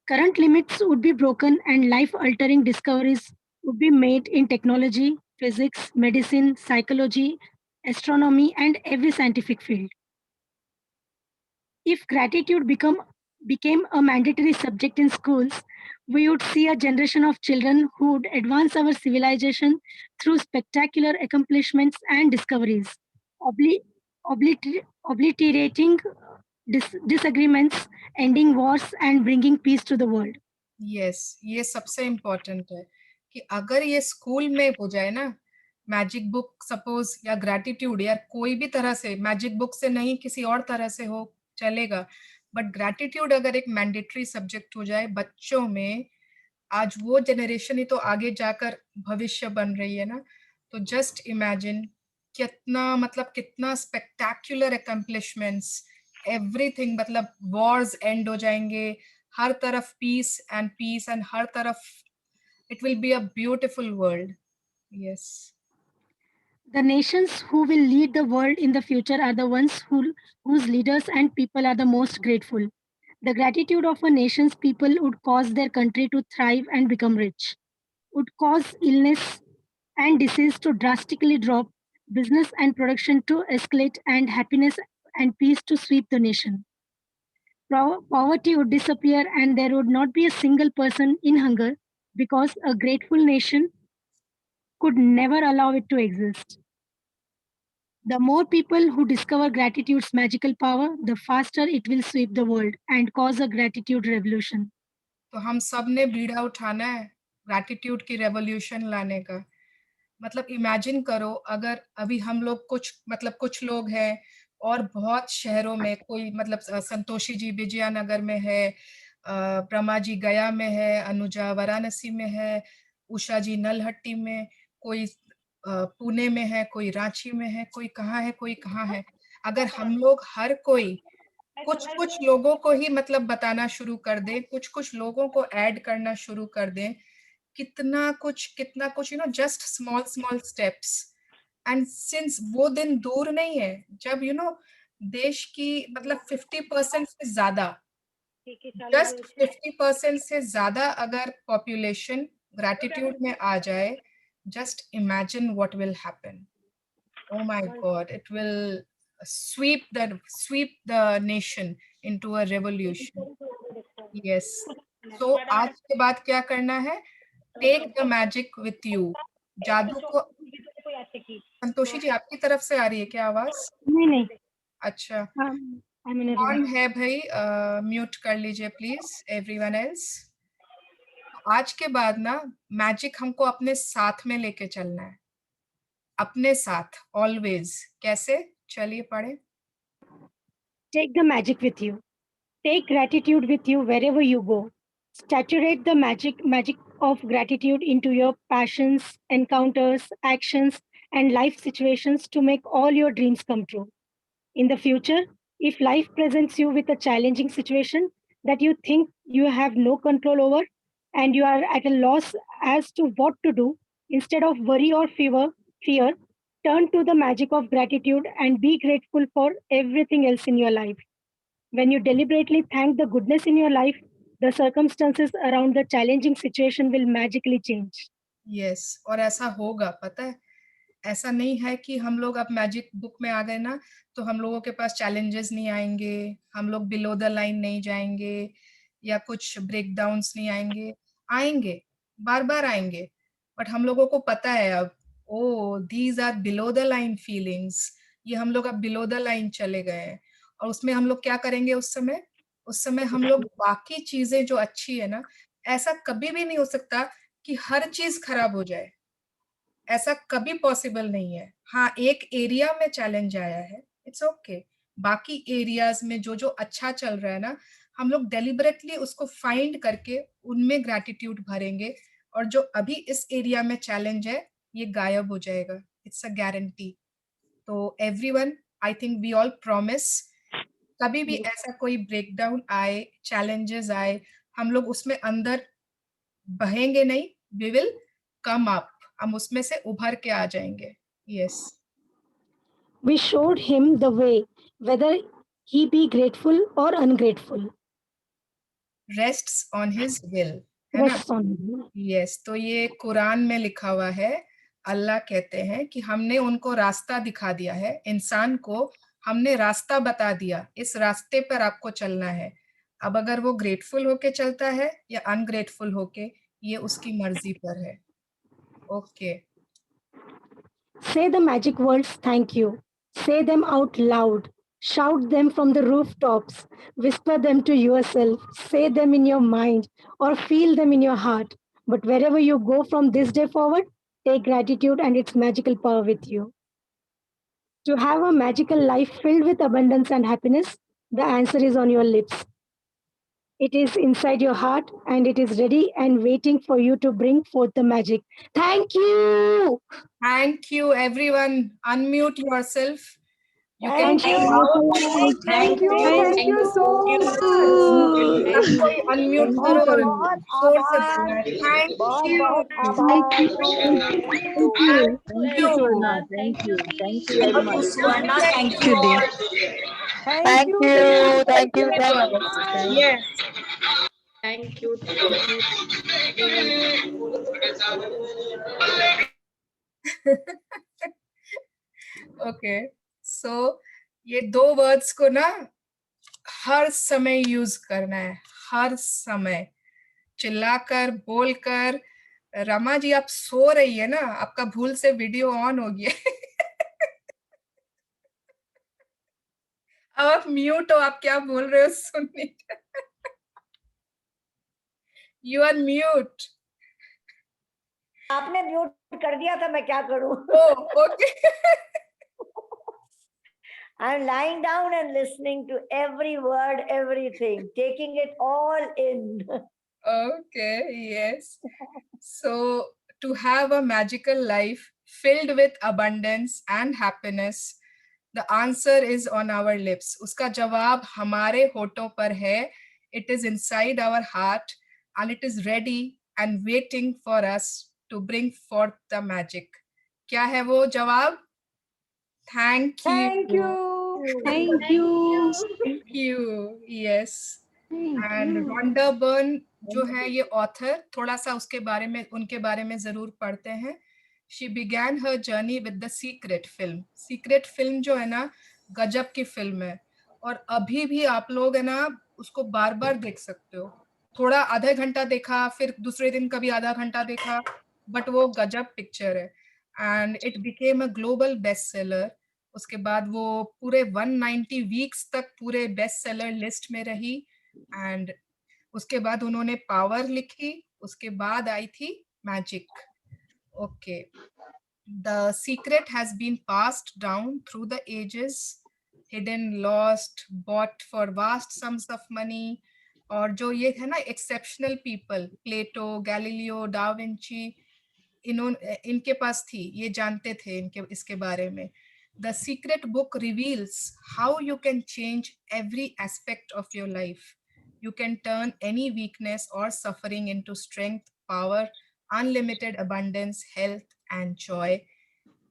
Current limits would be broken, and life altering discoveries would be made in technology, physics, medicine, psychology, astronomy, and every scientific field. If gratitude became a mandatory subject in schools, we would see a generation of children who would advance our civilization through spectacular accomplishments and discoveries, obliterating disagreements, ending wars, and bringing peace to the world. Yes, ये सबसे इम्पोर्टेंट है कि अगर ये स्कूल में हो जाए ना, मैजिक बुक सपोज, या ग्रैटिट्यूड, या कोई भी तरह से, मैजिक बुक से नहीं किसी और तरह से हो चलेगा, बट ग्रैटिट्यूड अगर एक मैंडेटरी सब्जेक्ट हो जाए बच्चों में, आज वो जनरेशन ही तो आगे जाकर भविष्य बन रही है ना, तो जस्ट इमेजिन कितना, मतलब कितना स्पेक्टैक्युलर अकम्प्लिशमेंट्स, एवरीथिंग, मतलब वॉर्स एंड हो जाएंगे, हर तरफ पीस एंड हर तरफ it will be a beautiful world. Yes. The nations who will lead the world in the future are the ones whose leaders and people are the most grateful. The gratitude of a nation's people would cause their country to thrive and become rich, would cause illness and disease to drastically drop, business and production to escalate, and happiness and peace to sweep the nation. Poverty would disappear, and there would not be a single person in hunger because a grateful nation could never allow it to exist. The more people who discover gratitude's magical power, the faster it will sweep the world and cause a gratitude revolution. तो हम सब ने बीड़ा उठाना है ग्रैटिट्यूड की रेवोल्यूशन लाने का। मतलब इमेजिन करो, अगर अभी हम लोग कुछ लोग हैं और बहुत शहरों में, कोई मतलब संतोषी जी विजयनगर में है, ब्रह्मा जी गया में है, अनुजा वाराणसी में है, उषा जी नलहट्टी में, कोई पुणे में है, कोई रांची में है, कोई कहाँ है। अगर हम लोग हर कोई कुछ लोगों को ही मतलब बताना शुरू कर दे, कुछ लोगों को ऐड करना शुरू कर दें, कितना कुछ just small steps. And since वो दिन दूर नहीं है जब देश की मतलब 50% से ज्यादा, जस्ट 50% से ज्यादा अगर पॉपुलेशन ग्रैटिट्यूड में आ जाए, just imagine what will happen. Oh my God, it will sweep the nation into a revolution. Yes. So आज के बाद क्या करना है? Take the magic with you. जादू को, संतोषी जी आपकी तरफ से आ रही है क्या आवाज? नहीं। अच्छा, कौन है भाई? म्यूट कर लीजिए प्लीज, एवरीवन एल्स। आज के बाद ना मैजिक हमको अपने साथ में लेके चलना है, अपने साथ ऑलवेज। कैसे? चलिए पढ़े। Take the magic with you. Take gratitude with you wherever you go. Saturate the magic of gratitude into your passions, encounters, actions, and life situations to make all your dreams come true. In the future, if life presents you with a challenging situation that you think you have no control over and you are at a loss as to what to do, instead of worry or fear, turn to the magic of gratitude and be grateful for everything else in your life. When you deliberately thank the goodness in your life, the circumstances around the challenging situation will magically change. Yes, और ऐसा होगा, पता है, ऐसा नहीं है कि हम लोग अब मैजिक बुक में आ गए ना तो हम लोगों के पास चैलेंजेस नहीं आएंगे, हम लोग बिलो द लाइन नहीं जाएंगे या कुछ ब्रेकडाउन्स नहीं आएंगे, आएंगे, बार बार आएंगे, बट हम लोगों को पता है अब, oh these are below the line feelings, ये हम लोग अब बिलो द लाइन चले गए हैं, और उसमें हम लोग क्या करेंगे उस समय हम लोग बाकी चीजें जो अच्छी है ना, ऐसा कभी भी नहीं हो सकता कि हर चीज खराब हो जाए, ऐसा कभी पॉसिबल नहीं है। हाँ, एक एरिया में चैलेंज आया है, इट्स ओके, बाकी एरियाज में जो जो अच्छा चल रहा है ना, हम लोग डेलिबरेटली उसको फाइंड करके उनमें ग्रैटिट्यूड भरेंगे, और जो अभी इस एरिया में चैलेंज है ये गायब हो जाएगा, इट्स अ गारंटी। तो everyone, I think we all promise, कभी भी ऐसा कोई ब्रेकडाउन आए, चैलेंजेस आए, हम लोग उसमें अंदर बहेंगे नहीं, वी विल कम अप, हम उसमें से उभर के आ जाएंगे। Yes, We showed him the way, whether he be grateful or ungrateful. Rests on his will, है ना? Rests on him. यस, तो ये कुरान में लिखा हुआ है, अल्लाह कहते हैं कि हमने उनको रास्ता दिखा दिया है, इंसान को हमने रास्ता बता दिया, इस रास्ते पर आपको चलना है। अब अगर वो ग्रेटफुल होके चलता है या अनग्रेटफुल होके, ये उसकी मर्जी पर है। Okay, Say the magic words, thank you. Say them out loud. Shout them from the rooftops. Whisper them to yourself. Say them in your mind or feel them in your heart. But wherever you go from this day forward, take gratitude and its magical power with you. To have a magical life filled with abundance and happiness, the answer is on your lips. It is inside your heart and it is ready and waiting for you to bring forth the magic. Thank you. thank you everyone, unmute yourself. You Thank can you. thank you so much. सब कोई अनम्यूट करो और जोर से बोलना है, thank you, Thank you, Swarna. Thank you very much. Swarna, thank you Adi. all. Thank you. Thank you very much. yes, Thank you. Thank you. Okay, so ये दो वर्ड्स को ना हर समय यूज करना है, हर समय, चिल्लाकर, बोलकर। रमा जी आप सो रही है ना, आपका भूल से वीडियो ऑन हो गया अब आप म्यूट हो, आप क्या बोल रहे हो सुन नहीं, यू आर म्यूट। आपने म्यूट कर दिया था, मैं क्या करूं? Okay I'm lying down and listening to every word, everything, taking it all in. Okay, yes. So to have a magical life filled with abundance and happiness, the answer is on our lips. उसका जवाब हमारे होठों पर है. It is inside our heart and it is ready and waiting for us to bring forth the magic. क्या है वो जवाब? Thank you. Thank you. Thank you. Thank you. Yes. And Rhonda Byrne जो है ये ऑथर, थोड़ा सा उसके बारे में, उनके बारे में जरूर पढ़ते हैं। She began her journey with the Secret film. Secret film जो है ना, गजब की फिल्म है, और अभी भी आप लोग है ना उसको बार बार देख सकते हो। थोड़ा आधा घंटा देखा, फिर दूसरे दिन कभी आधा घंटा देखा, बट वो गजब पिक्चर है। And it became a global best seller. उसके बाद वो पूरे 190 वीक्स तक पूरे बेस्ट सेलर लिस्ट में रही। एंड उसके बाद उन्होंने पावर लिखी, उसके बाद आई थी magic. Okay, the secret has been passed down through the ages, hidden, lost, bought for vast sums of money. और जो ये है ना exceptional people, Plato, Galileo, da Vinci, इनके पास थी, ये जानते थे इनके इसके बारे में। The secret book reveals how you can change every aspect of your life. You can turn any weakness or suffering into strength, power, unlimited abundance, health, and joy.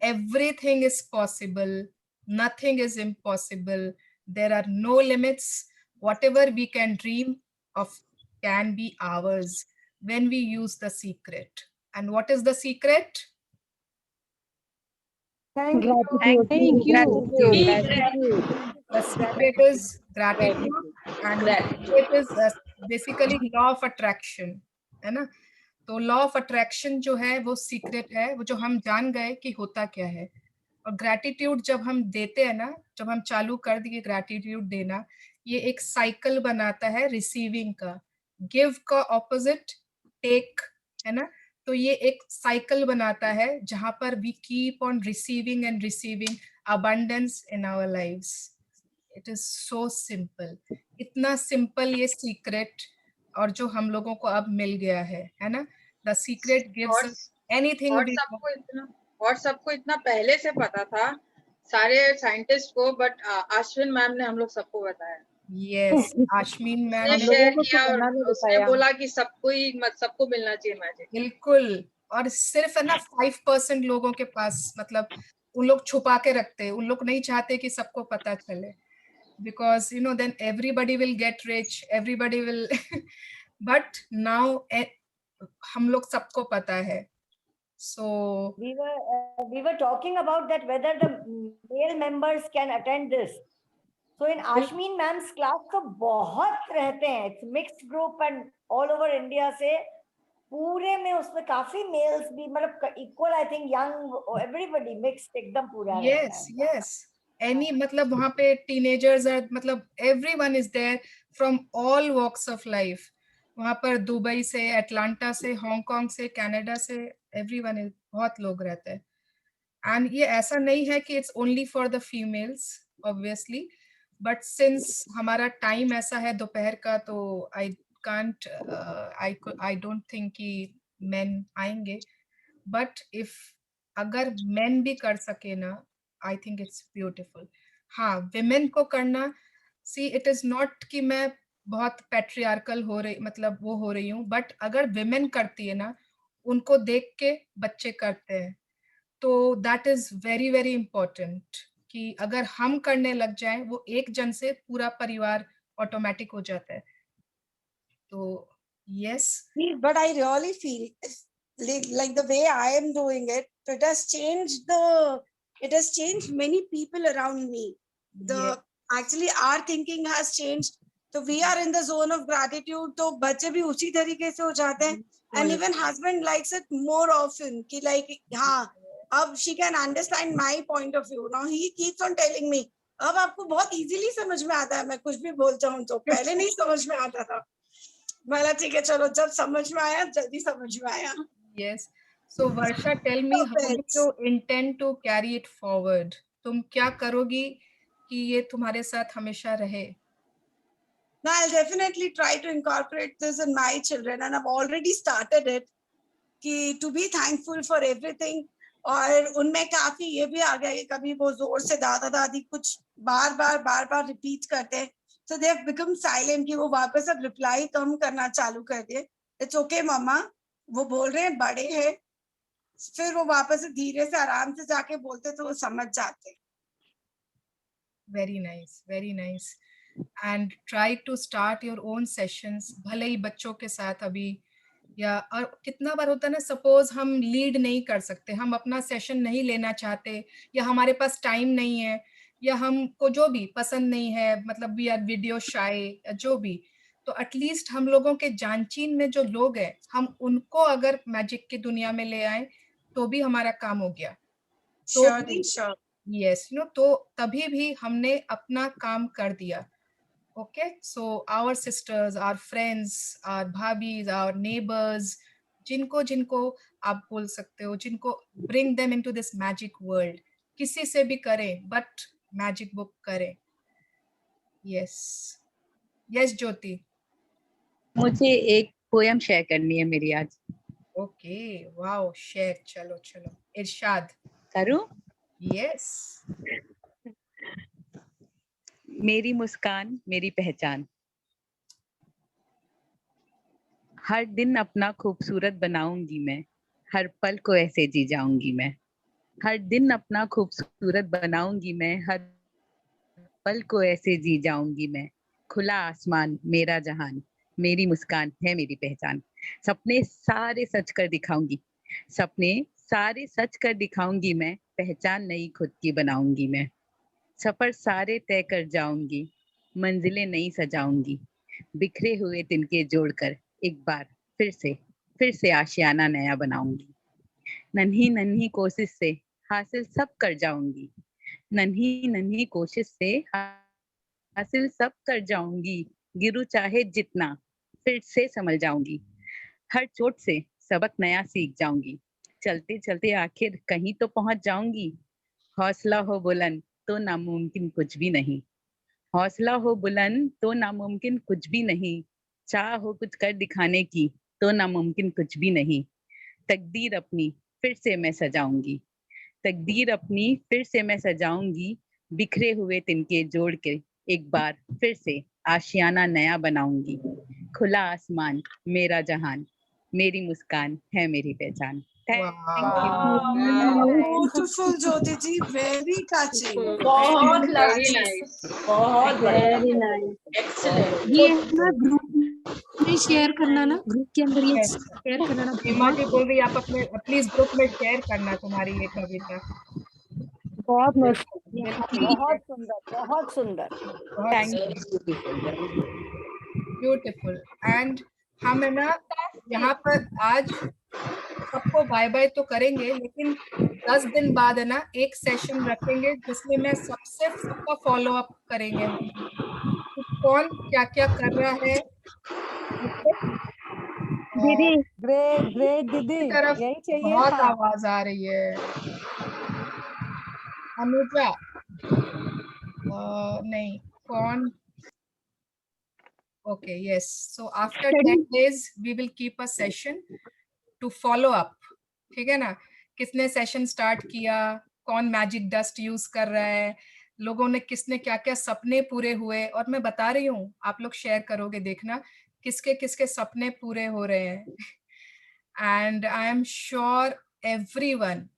Everything is possible. Nothing is impossible. There are no limits. whatever we can dream of can be ours when we use the secret. And what is the secret? Thank you. Thank you. The secret is gratitude, and the secret is basically law of attraction, है ना? तो लॉ ऑफ अट्रैक्शन जो है वो सीक्रेट है, वो जो हम जान गए कि होता क्या है। और ग्रैटिट्यूड जब हम देते हैं ना, जब हम चालू कर दिए ग्रैटिट्यूड देना, ये एक साइकिल बनाता है रिसीविंग का। गिव का ऑपोजिट टेक, है ना? तो ये एक साइकिल बनाता है जहां पर we keep on receiving and receiving abundance in our lives. It is so simple. इतना सिंपल ये सीक्रेट और जो हम लोगों को अब मिल गया है ना? The secret gives us anything. और सबको इतना पहले से पता था सारे साइंटिस्ट को, बट आश्विन मैम ने हम लोग सबको बताया। Yes, आश्विन मैम ने शेयर किया और उसने बोला कि सबको मिलना चाहिए मैजिक। बिल्कुल। और सिर्फ है ना 5% लोगों के पास, मतलब उन लोग छुपा के रखते हैं, उन लोग नहीं चाहते कि सबको पता चले, because you know then everybody will get rich, everybody will but now हम लोग सबको पता है। So we were talking about that whether the male members can attend this. So in Ashmin ma'am's class तो बहुत रहते हैं, it's mixed group and all over India से पूरे में उसमें काफी मेल्स भी, मतलब equal, I think young, everybody mixed एकदम पूरा। यस यस, एनी मतलब वहां पे टीनेजर्स आर, मतलब everyone is there from all walks of life. वहां पर दुबई से, अटलांटा से, हांगकांग से, कनाडा से, एवरीवन इज, बहुत लोग रहते हैं। एंड ये ऐसा नहीं है कि it's only for the females obviously, but since हमारा टाइम ऐसा है दोपहर का, तो आई can't I don't think कि men आएंगे, but if अगर men भी कर सके ना, I think it's beautiful। हाँ, women को करना, see it is not कि मैं बहुत patriarchal हो रही, मतलब वो हो रही हूँ, but अगर women करती है ना, उनको देख के बच्चे करते हैं, तो that is very very important कि अगर हम करने लग जाएं, वो एक जन से पूरा परिवार ऑटोमेटिक हो जाता है। So yes, but I really feel like the way I am doing it, it has changed many people around me. Actually our thinking has changed, so we are in the zone of gratitude, तो बच्चे भी उसी तरीके से हो जाते हैं, and even husband likes it more often कि like हाँ, अब she can understand my point of view, now he keeps on telling me अब आपको बहुत easily समझ में आता है, मैं कुछ भी बोल जाऊं तो, पहले नहीं समझ में आता था। मला ठीक है, चलो जब समझ में आया, जल्दी समझ में आया। Yes. So Varsha, tell me how do you intend to carry it forward? तुम क्या करोगी कि ये तुम्हारे साथ हमेशा रहे? No, I'll definitely try to incorporate this in my children, and I've already started it. कि to be thankful for everything, और उनमें काफी ये भी आ गया कि कभी वो जोर से दादा दादी कुछ बार बार रिपीट करते हैं, so they have become silent कि वो वापस अब रिप्लाई कम करना चालू कर दिए। It's okay मम्मा, वो बोल रहे हैं, बड़े हैं, फिर वो वापस से धीरे से आराम से जाके बोलते तो वो समझ जाते। Very nice, very nice. And try to start your own sessions, भले ही बच्चों के साथ अभी, या और कितना बार होता है ना, सपोज हम लीड नहीं कर सकते, हम अपना सेशन नहीं लेना चाहते, या हमारे पास टाइम नहीं है, या हमको जो भी पसंद नहीं है, मतलब वी आर वीडियो शाय, जो भी, तो एटलीस्ट हम लोगों के जानचीन में जो लोग हैं, हम उनको अगर मैजिक की दुनिया में ले आए तो भी हमारा काम हो गया। तो यस, नो, तो तभी भी हमने अपना काम कर दिया। Okay, so our sisters, our friends, our bhabis, our neighbors, जिनको आप बोल सकते हो, जिनको bring them into this magic world, किसी से भी करें, but magic book करें। Yes, yes ज्योति। मुझे एक पोयम शेयर करनी है मेरी आज। Okay, wow, शेयर, चलो चलो, इरशाद। करूं? Yes। मेरी मुस्कान मेरी पहचान, हर दिन अपना खूबसूरत बनाऊंगी मैं, हर पल को ऐसे जी जाऊंगी मैं, हर दिन अपना खूबसूरत बनाऊंगी मैं, हर पल को ऐसे जी जाऊंगी मैं, खुला आसमान मेरा जहान, मेरी मुस्कान है मेरी पहचान। सपने सारे सच कर दिखाऊंगी, सपने सारे सच कर दिखाऊंगी मैं, पहचान नई खुद की बनाऊंगी मैं। सफर सारे तय कर जाऊंगी, मंजिलें नई सजाऊंगी, बिखरे हुए तिनके जोड़कर एक बार फिर से आशियाना नया बनाऊंगी। नन्ही नन्ही कोशिश से हासिल सब कर जाऊंगी, नन्ही नन्ही कोशिश से हासिल सब कर जाऊंगी। गिरू चाहे जितना फिर से संभल जाऊंगी, हर चोट से सबक नया सीख जाऊंगी। चलते चलते आखिर कहीं तो पहुंच जाऊंगी। हौसला हो बुलंद तो नामुमकिन कुछ भी नहीं, हौसला हो बुलंद तो नामुमकिन कुछ भी नहीं। चाह हो कुछ कर दिखाने की तो नामुमकिन कुछ भी नहीं। तकदीर अपनी फिर से मैं सजाऊंगी, तकदीर अपनी फिर से मैं सजाऊंगी, बिखरे हुए तिनके जोड़ के एक बार फिर से आशियाना नया बनाऊंगी। खुला आसमान मेरा जहान, मेरी मुस्कान है मेरी पहचान। Thank Beautiful, Jyoti ji. Very touching. बहुत Very लवली, touching. बहुत बढ़िया, वेरी नाइस। एक्सीलेंट। ये ना ग्रुप में शेयर करना ना, ग्रुप के अंदर ये Yes. शेयर करना ना हेमा जी बहुत बोल रही है आप अपने प्लीज ग्रुप में शेयर करना तुम्हारी ये कविता। बहुत मस्त। बिल्कुल, बहुत सुंदर, बहुत सुंदर। बहुत ब्यूटीफुल। एंड हम है ना यहाँ पर आज सबको बाय बाय तो करेंगे, लेकिन 10 दिन बाद है ना एक सेशन रखेंगे जिसमें मैं सबका फॉलो अप करेंगे हम कि कौन क्या क्या कर रहा है। दीदी ग्रेट ग्रेट दीदी, की तरफ यही चाहिए बहुत था। आवाज आ रही है। अनुजा नहीं, कौन? Okay, yes. So after 10 days, we will keep a session to follow up. ठीक है ना? किसने सेशन स्टार्ट किया, कौन मैजिक डस्ट यूज कर रहा है, लोगों ने किसने क्या क्या सपने पूरे हुए, और मैं बता रही हूँ आप लोग शेयर करोगे, देखना किसके किसके सपने पूरे हो रहे हैं। And I am sure everyone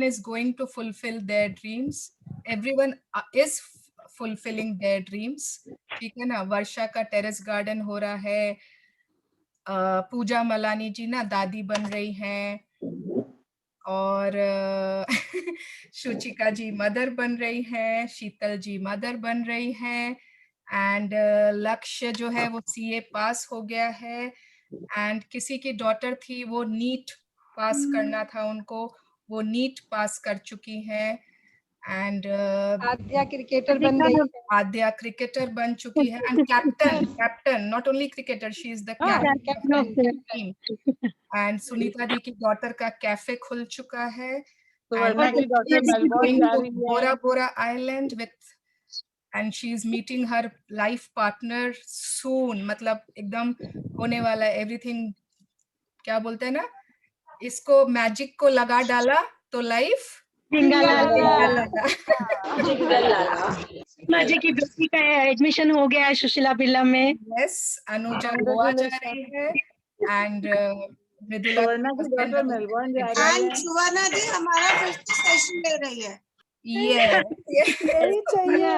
is going to fulfill their dreams. Everyone is fulfilling their dreams. ठीक है ना? वर्षा का टेरेस गार्डन हो रहा है, पूजा मलानी जी ना दादी बन रही हैं, और शुचिका जी मदर बन रही हैं, शीतल जी मदर बन रही हैं, एंड लक्ष्य जो है वो सीए पास हो गया है, एंड किसी की डॉटर थी वो नीट पास करना था उनको, वो नीट पास कर चुकी हैं, एंड आद्या क्रिकेटर बन गई है। आद्या क्रिकेटर बन चुकी है, and captain not only cricketer, she is the captain of the team. And Sunita दी की डॉटर का कैफे खुल चुका है, सुवर्णा की डॉटर मेलबोर्न जा रही है। Bora Bora island with, and she is meeting her life partner soon, मतलब एकदम होने वाला है एवरीथिंग। क्या बोलते हैं ना, इसको मैजिक को लगा डाला तो लाइफ माजी की बेटी का एडमिशन हो गया है सुशीला बिरला में। यस, अनुजा गोवा जा रही है, एंड मृदुला मेलबोर्न जा रही And है। सुवर्णा जी हमारा 5th सेशन ले रही है। यही चाहिए।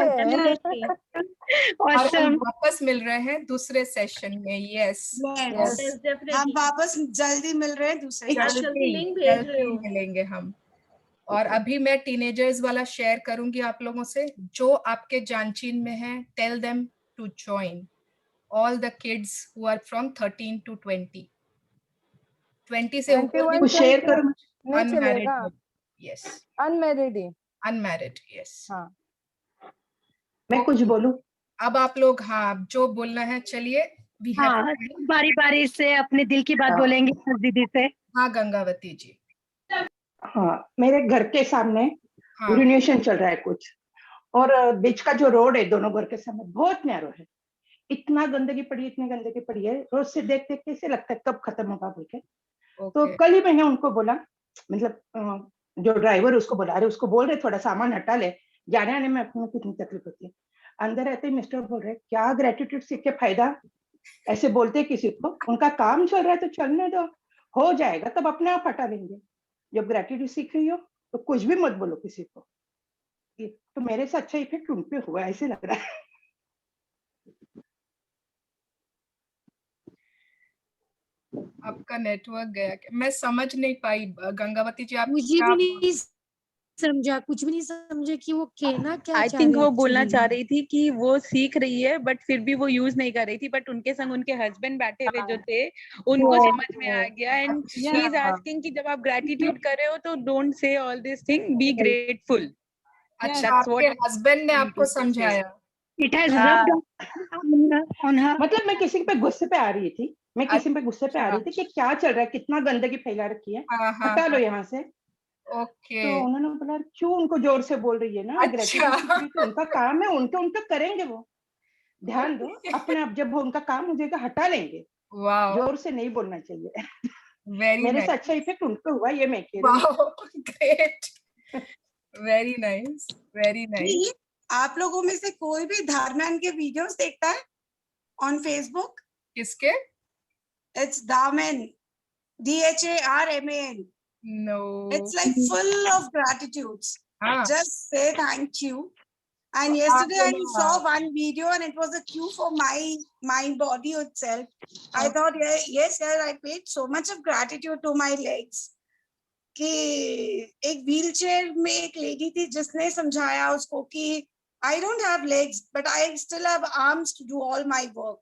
और हम वापस मिल रहे हैं दूसरे सेशन में। यस, हम वापस जल्दी मिल रहे हैं दूसरे जल्दी मिलेंगे हम। और अभी मैं टीनेजर्स वाला शेयर करूंगी आप लोगों से, जो आपके जानचीन में है, tell them to join all the kids who are from 13 to 20 से ऊपर शेयर करो। अनमैरिड। Yes, unmarried. यस, हाँ। मैं कुछ बोलूं? अब आप लोग हाँ जो बोलना है चलिए। हाँ, बारी बारी से अपने दिल की बात बोलेंगे दीदी से। हाँ गंगावती जी। हाँ, मेरे घर के सामने हाँ। रिनोवेशन चल रहा है कुछ, और बीच का जो रोड है दोनों घर के सामने बहुत नैरो है। इतना गंदगी पड़ी है, रोज से देख देख कैसे लगता है कब खत्म होगा बोल के। तो कल ही मैंने उनको बोला, मतलब जो ड्राइवर उसको बुला रहे, उसको बोल रहे थोड़ा सामान हटा ले, जाने आने में अपने कितनी तकलीफ होती है। अंदर रहते ही मिस्टर बोल रहे क्या ग्रेटिट्यूड सीख के फायदा, ऐसे बोलते किसी को, उनका काम चल रहा है तो चलने दो, हो जाएगा तब अपने आप हटा लेंगे। जब ग्रेटिट्यूड सीख रही हो तो कुछ भी मत बोलो किसी को। तो मेरे से अच्छा इफेक्ट उन पे हुआ ऐसे लग रहा है। आपका नेटवर्क गया, मैं समझ नहीं पाई गंगावती जी, आप मुझे क्या भी नहीं समझा, कुछ भी नहीं समझे कि वो कहना क्या आई चाह थिंक रहे वो बोलना actually। चाह रही थी कि वो सीख रही है बट फिर भी वो यूज नहीं कर रही थी, बट उनके संग उनके हस्बैंड बैठे हुए जो थे उनको Yes, समझ में आ yes. गया, एंड शी अच्छा, इज आस्किंग कि जब आप ग्रेटिट्यूड कर रहे हो तो don't say all this thing, be grateful. अच्छा That's आपके what हस्बैंड ने I आपको wanted to say. समझाया। It has हाँ। rubbed on her. मतलब मैं किसी पे गुस्से पे आ रही थी, मैं किसी पे गुस्से पे आ अच्छा, रही थी कि क्या चल रहा है, कितना गंदगी फैला रखी है, हाँ हाँ हटा लो हाँ, यहाँ से। ओके, तो उन्होंने बोला क्यों उनको जोर से बोल रही है ना, अच्छा, ग्रेटिट्यूड तो उनका काम है, उनका उनका करेंगे वो, ध्यान दो अपने आप, जब वो उनका काम हो जाएगा हटा लेंगे, वाओ, जोर से नहीं बोलना चाहिए। वेरी मेरे से नाइस, अच्छा इफेक्ट उनको हुआ, ये मैं कह रही हूँ। Wow, great, very nice, very nice. कि आप लोगों में से कोई भी धारमैन के वीडियोस देखता है ऑन फेसबुक? किसके? It's Dharman, DHARMAN. No, It's like full of gratitudes. हाँ, Just say thank you. And तो yesterday I आपने saw one video and it was a cue for my body itself. I thought, yes, I paid so much of gratitude to my legs. कि एक व्हीलचेयर में एक लेडी थी जिसने समझाया उसको कि I don't have legs but I still have arms to do all my work.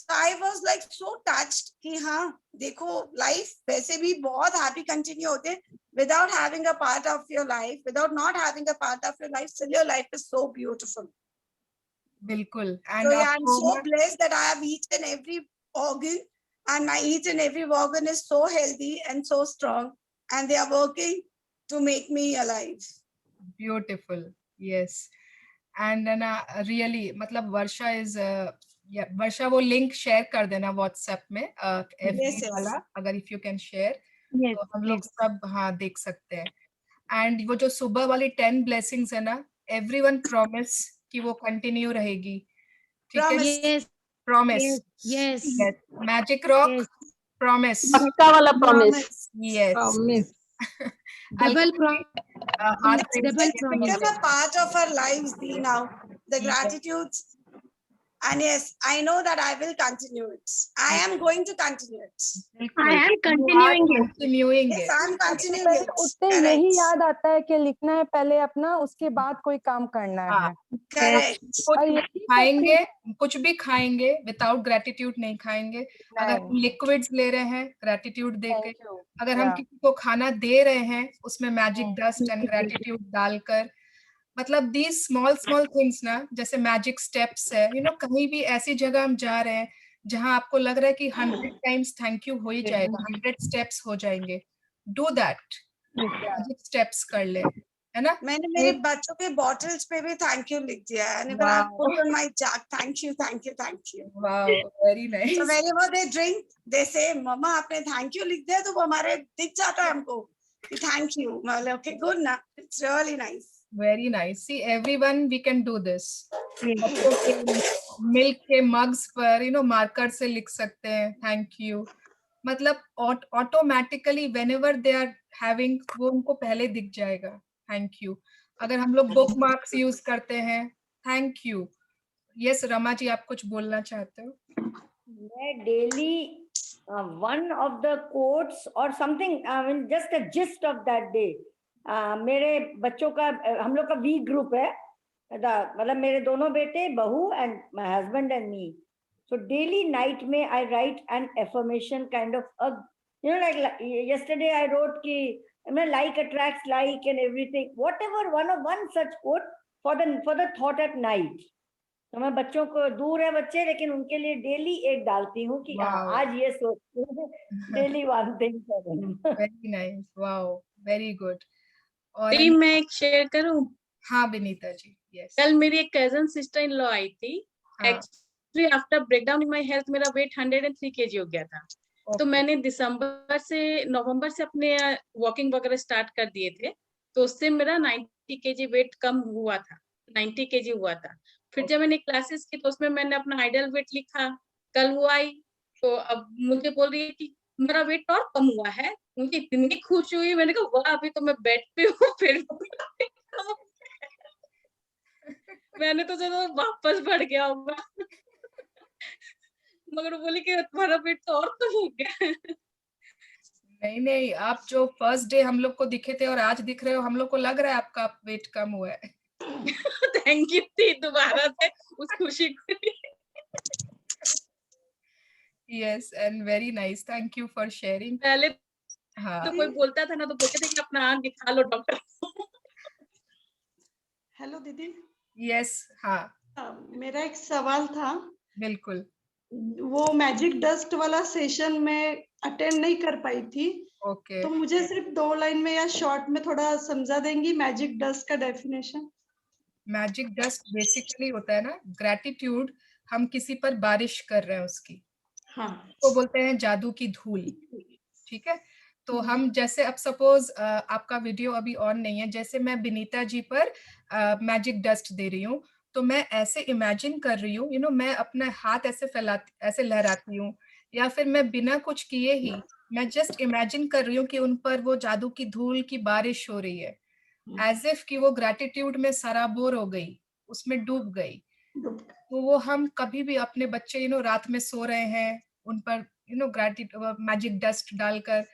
So I was like so touched कि हाँ देखो लाइफ वैसे भी बहुत हैप्पी कंटिन्यू होते without having a part of your life, without not having a part of your life, still your life is so beautiful. बिल्कुल, So and yeah, I'm so आपको blessed that I have each and every organ, and my each and every organ is so healthy and so strong, and they are working to make me alive. Beautiful, yes, and ना रियली मतलब वर्षा इज, वर्षा वो लिंक शेयर कर देना व्हाट्सएप में, FB Yes, yes. वाला, अगर if you can share Yes, तो हम लोग yes. सब हाँ देख सकते हैं। एंड वो जो सुबह वाली 10 ब्लेसिंग्स है ना, एवरीवन प्रॉमिस कि वो कंटिन्यू रहेगी, ठीक है? Promise. Yes, promise, yes, yes, magic rock, yes. Promise, पक्का वाला प्रॉमिस। Yes, promise. Double हाथ promise, raise double करके Become promise. a part of our lives, Dee, now. The gratitudes. And yes, I know that I will continue it. I am going to continue it. I am continuing it. continuing Yes, it. I am continuing पहले it. उठते यही Correct. याद आता है कि लिखना है पहले अपना, उसके बाद कोई काम करना हाँ, है। Correct. कुछ और यही खाएंगे, कुछ भी खाएंगे विदाउट ग्रेटिट्यूड नहीं खाएंगे। अगर हम नहीं। लिक्विड्स ले रहे हैं ग्रेटिट्यूड दे के, Thank you. अगर हम Yeah. किसी को खाना दे रहे हैं उसमें मैजिक डस्ट एंड ग्रेटिट्यूड डालकर, मतलब दीज स्मॉल स्मॉल थिंग्स ना, जैसे मैजिक स्टेप्स है, यू नो, कहीं भी ऐसी जगह हम जा रहे हैं जहां आपको लग रहा है कि 100 टाइम्स थैंक यू हो ही जाएगा, 100 स्टेप्स हो जाएंगे, डू दैट, मैजिक स्टेप्स कर ले, है ना? मैंने मेरे बच्चों के बॉटल्स पे भी थैंक यू लिख दिया है। And even I put on my jug, thank you, thank you, thank you. Wow, very So nice, whenever they drink, they say, "Mama, आपने thank you लिख दिया तो वो हमारे दिख जाता है हमको कि thank you." मैं बोले, okay, good ना, it's really nice. Very nice. See everyone we can do this. बच्चों के मिल्क के मग्स पर यू नो मार्कर से लिख सकते हैं थैंक यू, मतलब automatically whenever they are having वो उनको पहले दिख जाएगा थैंक यू। अगर हम लोग बुक मार्क्स यूज करते हैं thank you. Yes Rama ji, आप कुछ बोलना चाहते हो? मैं daily one of the quotes or something, I mean just a gist of that day. मेरे बच्चों का हम लोग का वीक ग्रुप है, मतलब मेरे दोनों बेटे बहू and my husband and me. So daily night में I write an affirmation kind of a, you know, like yesterday I wrote कि like attracts like and everything, whatever, one such quote for the thought at night. तो मैं बच्चों को, दूर है बच्चे लेकिन उनके लिए डेली एक डालती हूँ कि आज ये सोच, daily one thing for them. Very nice, wow, very good. और दी मैं एक शेयर करूं? हाँ विनीता जी, यस। कल मेरी एक कजन सिस्टर इन लॉ आई थी। Actually after breakdown in my health मेरा वेट 103 kg हो गया था। तो मैंने दिसंबर से नवंबर से अपने वॉकिंग वगैरह स्टार्ट कर दिए थे, तो उससे मेरा 90 kg वेट कम हुआ था, 90 kg हुआ था। फिर जब मैंने क्लासेस की तो उसमें मैंने अपना आइडियल वेट लिखा, कल वो आई तो अब मुझे बोल रही है कि मेरा वेट और कम हुआ है। मुझे इतनी खुशी हुई, मैंने कहा वाह अभी तो मैं बेड पे हूँ फिर मैंने तो चलो वापस बढ़ गया होगा मगर बोली कि तुम्हारा वेट तो और कम हो गया। नहीं नहीं, आप जो फर्स्ट डे हम लोग को दिखे थे और आज दिख रहे हो, हम लोग को लग रहा है आपका वेट कम हुआ है। थैंक यू थी दोबारा से उस खुशी के लिए। Yes and very nice, thank you for sharing. पहले हाँ तो कोई बोलता था ना तो बोलते थे कि अपना आंख दिखा लो डॉक्टर। हेलो दीदी। यस हाँ मेरा एक सवाल था। बिल्कुल। वो मैजिक डस्ट वाला सेशन में अटेंड नहीं कर पाई थी, ओके तो मुझे सिर्फ 2 लाइन में या शॉर्ट में थोड़ा समझा देंगी मैजिक डस्ट का डेफिनेशन? मैजिक डस्ट बेसिकली होता है ना ग्रैटिट्यूड, हम किसी पर बारिश कर रहे हैं उसकी, हाँ तो बोलते हैं जादू की धूल। ठीक है, तो हम जैसे अब सपोज आपका वीडियो अभी ऑन नहीं है, जैसे मैं बिनीता जी पर मैजिक डस्ट दे रही हूँ, तो मैं ऐसे इमेजिन कर रही हूँ, यू नो, मैं अपना हाथ ऐसे फैलाती, ऐसे लहराती हूँ, या फिर मैं बिना कुछ किए ही मैं जस्ट इमेजिन कर रही हूँ कि उन पर वो जादू की धूल की बारिश हो रही है, एज इफ कि वो ग्रैटिट्यूड में सराबोर हो गई, उसमें डूब गई। तो वो हम कभी भी अपने बच्चे, यू नो, रात में सो रहे हैं, उन पर you know gratitude magic dust डालकर,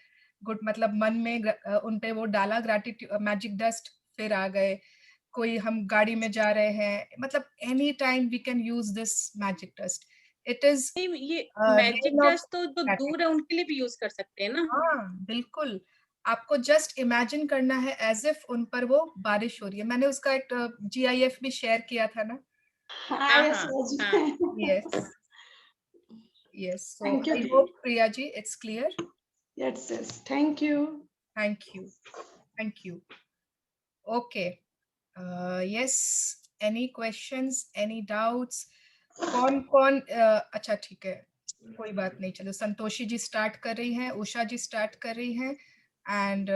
गुड मतलब मन में उन पे वो डाला ग्रैटिट्यूड मैजिक डस्ट, फिर आ गए। कोई हम गाड़ी में जा रहे हैं, मतलब any time we can use this magic dust. It is ये मैजिक डस्ट तो जो दूर है उनके लिए भी यूज कर सकते हैं ना? हाँ बिल्कुल, आपको जस्ट इमेजिन करना है एज इफ उन पर वो बारिश हो रही है। मैंने उसका एक GIF भी शेयर किया था ना। Yes. Yes. So Thank you, I Didi. hope Priya ji, it's clear. Yes, yes. Thank you. Thank you. Thank you. Okay. Yes. Any questions? Any doubts? कौन अच्छा ठीक है, कोई बात नहीं, चलो संतोषी जी स्टार्ट कर रही हैं, उषा जी स्टार्ट कर रही हैं, एंड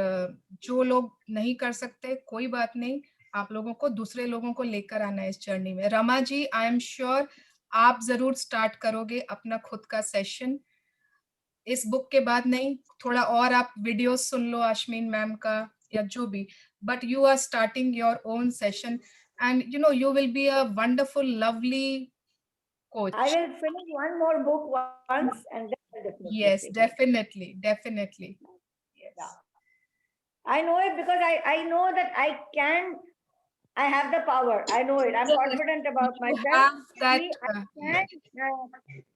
जो लोग नहीं कर सकते कोई बात नहीं, आप लोगों को दूसरे लोगों को लेकर आना है इस जर्नी में। Rama ji, I am sure आप जरूर स्टार्ट करोगे अपना खुद का सेशन इस बुक के बाद, नहीं थोड़ा और आप वीडियो सुन लो आश्मीन मैम का या जो भी, but you are starting your own session and you know you will be a wonderful lovely coach. I will finish one more book once and then I'll definitely Yes, take it. definitely. Yes. Yeah. I know it because I know that I have the power. I know it. I'm confident about myself.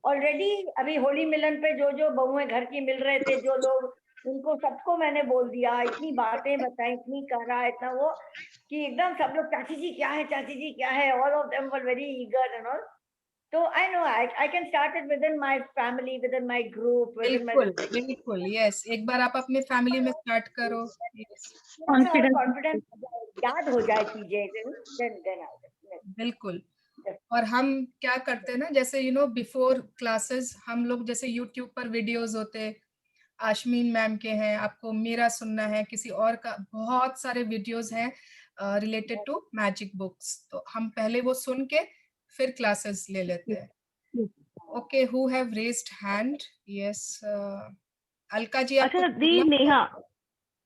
Already अभी होली मिलन पे जो बहुएं घर की मिल रहे थे, जो लोग, उनको सबको मैंने बोल दिया, इतनी बातें बताई, इतनी कहा, इतना वो, कि एकदम सब लोग चाची जी क्या है, चाची जी क्या है, all of them were very eager and all. So I know I can start it within my family, within my group, within my. बिल्कुल, yes. एक बार आप अपने फैमिली में स्टार्ट करो, कॉन्फिडेंस याद हो जाए चीजें, then बिल्कुल। और हम क्या करते हैं ना, जैसे यू नो बिफोर क्लासेस हम लोग जैसे यूट्यूब पर वीडियोस होते, आश्मीन मैम के हैं, आपको मेरा सुनना है, किसी और का, बहुत सारे वीडियोस हैं रिलेटेड टू मैजिक बुक्स, तो हम पहले वो सुन के फिर क्लासेस ले लेते हैं। Okay, who have raised hand? Yes, Alka ji. अच्छा दी,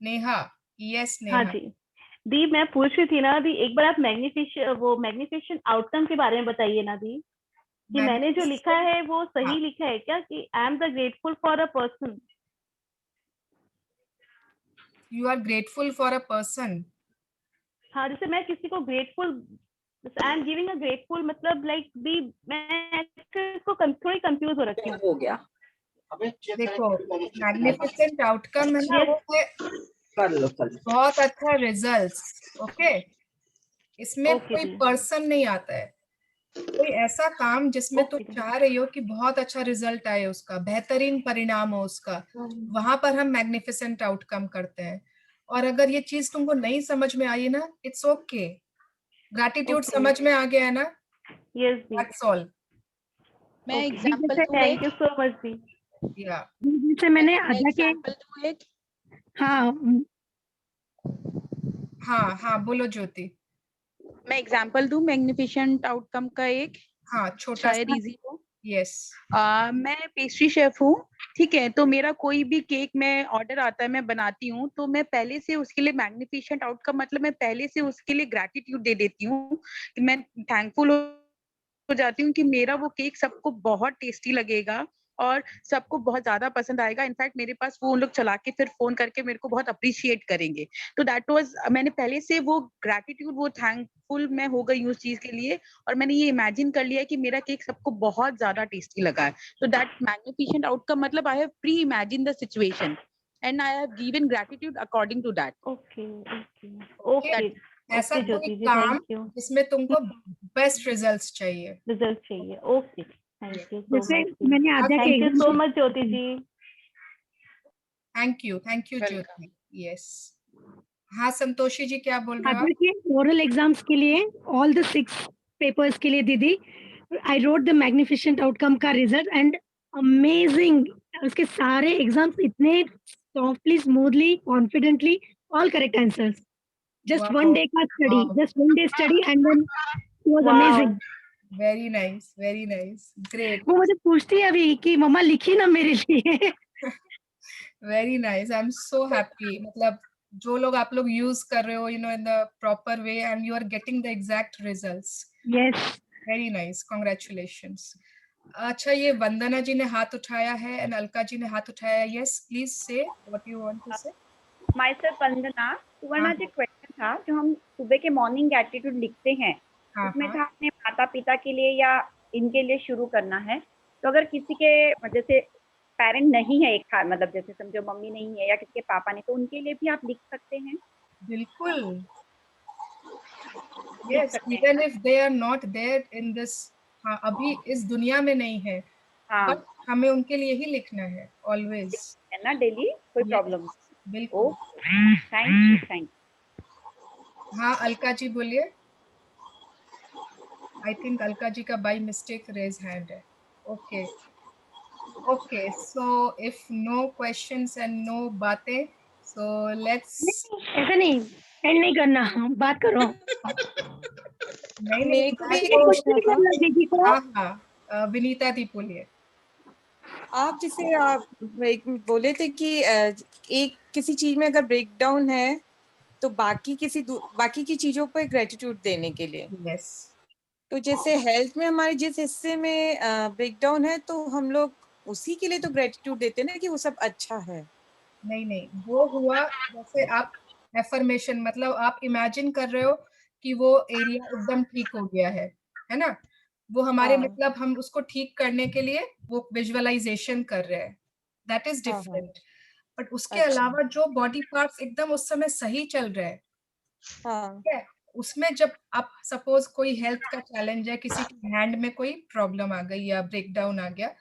नेहा, यस नेहा। हाँ जी दी, मैं पूछ रही थी ना दी, एक बार आप मैग्निफिकेशन आउटकम के बारे में बताइए ना दी, कि मैंने जो लिखा है वो सही लिखा है क्या, कि I am the grateful for a person? You are grateful for a person? हाँ, जैसे मैं किसी को grateful, I am giving a grateful, मतलब लाइक दी, मैं इसको थोड़ी कंफ्यूज हो रखी हूँ। हो गया। देखो, मैग्निफिसेंट आउटकम है ना, वो है बहुत अच्छा रिजल्ट्स। ओके, इसमें कोई पर्सन नहीं आता है, कोई ऐसा काम जिसमें तुम चाह रही हो कि बहुत अच्छा रिजल्ट आए, उसका बेहतरीन परिणाम हो उसका, वहां पर हम मैग्निफिसेंट आउटकम करते हैं। और अगर ये चीज तुमको नहीं समझ में आई ना, इट्स ओके, ग्रैटिट्यूड समझ में आ गया है ना? Yes, that's all. मैं एग्जांपल दूं? थैंक यू सो मच दी। या जैसे मैंने अदा के, हाँ बोलो ज्योति। मैं एग्जांपल दूं मैग्निफिसेंट आउटकम का एक? हाँ, छोटा शायद इजी हो। यस। मैं पेस्ट्री शेफ हूँ, ठीक है, तो मेरा कोई भी केक मैं ऑर्डर आता है, मैं बनाती हूँ, तो मैं पहले से उसके लिए मैग्निफिसेंट आउटकम, मतलब मैं पहले से उसके लिए ग्रैटिट्यूड दे देती हूँ, मैं थैंकफुल हो जाती हूँ कि मेरा वो केक सबको बहुत टेस्टी लगेगा, और सबको बहुत ज्यादा पसंद आएगा। इनफैक्ट मेरे पास वो उन लोग चला के फिर फोन करके मेरे को बहुत अप्रिशिएट करेंगे। तो दैट वाज, मैंने पहले से वो ग्रैटिट्यूड, वो थैंकफुल मैं हो गई हूँ उस चीज के लिए, और मैंने ये इमेजिन कर लिया कि मेरा केक सबको बहुत ज्यादा टेस्टी लगा है। तो दैट मैग्निफिसेंट आउटकम मतलब I have pre imagine the situation and I have given gratitude according to that. Okay ऐसा कोई ज्योति जी, काम थैंक यू। जिसमें तुमको बेस्ट रिजल्ट्स चाहिए। रिजल्ट चाहिए, ओके, थैंक यू सो जैसे मच। मैंने आद्या के thank you so exam- much Jyoti ji. Thank you Jyoti. Yes, हाँ संतोषी जी क्या बोल रहे हो आद्या आप? के ओरल एग्जाम्स के लिए ऑल द 6 पेपर्स के लिए दीदी I wrote the magnificent outcome का रिजल्ट एंड अमेजिंग। उसके सारे एग्जाम्स इतने softly, smoothly, confidently, all correct answers. Just one day का study, just one day study and then it was amazing. Very nice, great. वो मुझे पूछती है अभी कि मम्मा लिखी ना मेरे लिए। Very nice, I am so happy. मतलब जो लोग आप लोग यूज कर रहे हो, you know, in the proper way and you are getting the exact results. Yes, very nice, congratulations. अच्छा, ये वंदना जी ने हाथ उठाया है एंड अलका जी ने हाथ उठाया है। यस, प्लीज से व्हाट यू वांट टू से। myself वंदना। सुवर्णा हाँ, जी, क्वेश्चन था जो हम सुबह के मॉर्निंग एटीट्यूड लिखते हैं, हाँ, उसमें हाँ। था अपने माता पिता के लिए या इनके लिए शुरू करना है। तो अगर किसी के जैसे पेरेंट नहीं है, एक मतलब जैसे समझो मम्मी नहीं है या किसी के पापा नहीं, तो उनके लिए भी आप लिख सकते हैं। बिल्कुल, yes, even if they are not there in this, हाँ अभी इस दुनिया में नहीं है, हाँ, बट हमें उनके लिए ही लिखना है ऑलवेज, है ना, डेली, कोई प्रॉब्लम। बिल्कुल। Thank you. हाँ अलका जी बोलिए। आई थिंक अलका जी का बाय मिस्टेक रेज हैंड है। Okay okay, so if no questions and no बातें, सो लेट्स। ऐसा नहीं, एंड नहीं करना, बात करो। नहीं मेरे को भी एक तो- पूछना था। दीदी को हाँ हाँ, विनीता दी बोलिए। आप जैसे आप एक बोले थे कि एक किसी चीज में अगर ब्रेक डाउन है तो बाकी की चीजों पर ग्रेटिट्यूड देने के लिए। यस, तो जैसे हेल्थ में हमारे जिस हिस्से में ब्रेक डाउन है तो हम लोग उसी के लिए तो ग्रेटिट्यूड देते हैं ना कि वो सब अच्छा है। नहीं, वो हुआ जैसे आप एफर्मेशन, मतलब आप इमेजिन कर रहे हो कि वो एरिया एकदम ठीक हो गया है ना, वो हमारे हाँ। मतलब हम उसको ठीक करने के लिए वो विजुअलाइजेशन कर रहे हैं, दैट इज हाँ, डिफरेंट। बट उसके अच्छा। अलावा जो बॉडी पार्ट्स एकदम उस समय सही चल रहे हैं, हाँ, ठीक है, उसमें जब आप सपोज कोई हेल्थ का चैलेंज है, किसी के हैंड में कोई प्रॉब्लम आ गई या ब्रेक डाउन आ गया,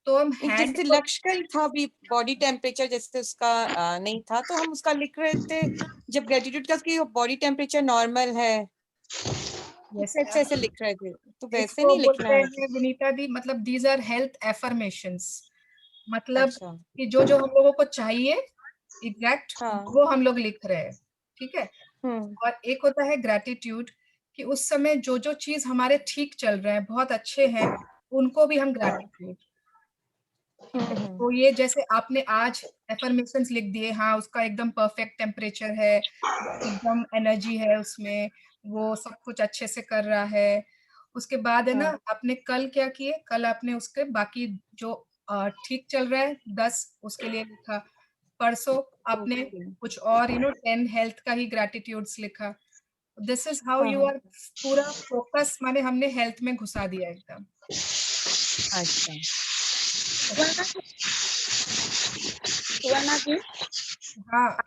तो हम एक हैंड जैसे लक्ष्य का ही था भी, बॉडी टेम्परेचर जैसे उसका नहीं था तो हम उसका लिख रहे थे जब ग्रेटिट्यूड का कि बॉडी टेम्परेचर नॉर्मल है, ऐसे लिख रहे थे, तो वैसे इसको नहीं लिखना बोलते है। हैं विनीता दी, मतलब दीज आर हेल्थ एफर्मेशंस, मतलब अच्छा। कि जो जो हम लोगों को चाहिए एग्जैक्ट, हाँ। वो हम लोग लिख रहे हैं, ठीक है। हम्म। और एक होता है ग्रैटिट्यूड, कि उस समय जो जो चीज हमारे ठीक चल रहे हैं, बहुत अच्छे हैं, उनको भी हम ग्रैटिट्यूड। तो ये जैसे आपने आज एफर्मेशंस लिख दिए, हाँ उसका एकदम परफेक्ट टेम्परेचर है, एकदम एनर्जी है उसमें, वो सब कुछ अच्छे से कर रहा है। उसके बाद है ना, हाँ। आपने कल क्या किए, कल आपने उसके बाकी जो ठीक चल रहा है 10 उसके लिए लिखा, परसों आपने कुछ और 10 हेल्थ का ही ग्रैटिट्यूड्स लिखा। This is how you are, पूरा फोकस माने हमने हेल्थ में घुसा दिया एकदम। अच्छा। सुवर्णा जी, हाँ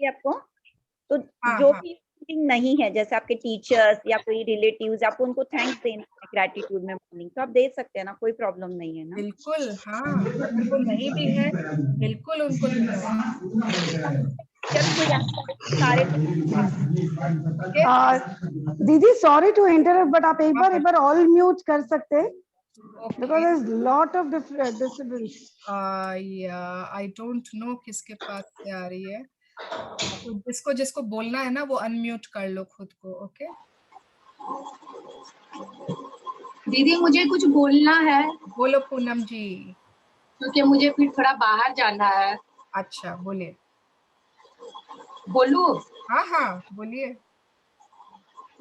ये आपको तो हाँ, जो हाँ। भी मीटिंग नहीं है, जैसे आपके टीचर्स या कोई रिलेटिव्स, आपको उनको थैंक्स देना है ग्रेटिट्यूड में मॉर्निंग, तो आप दे सकते हैं ना, कोई प्रॉब्लम नहीं है ना। बिल्कुल, हाँ, उनको नहीं भी है, बिल्कुल उनको देना है। सारे दीदी सॉरी टू इंटरप्ट, बट आप एक बार ऑल म्यूट कर सकते हैं, because there is lot of disturbance. I don't know किसके पास से आ रही है, तो जिसको जिसको बोलना है ना वो अनम्यूट कर लो खुद को। ओके दीदी मुझे कुछ बोलना है, बोलो पूनम जी। क्योंकि मुझे फिर थोड़ा बाहर जाना है। अच्छा बोलिए। बोलू? हाँ हाँ बोलिए।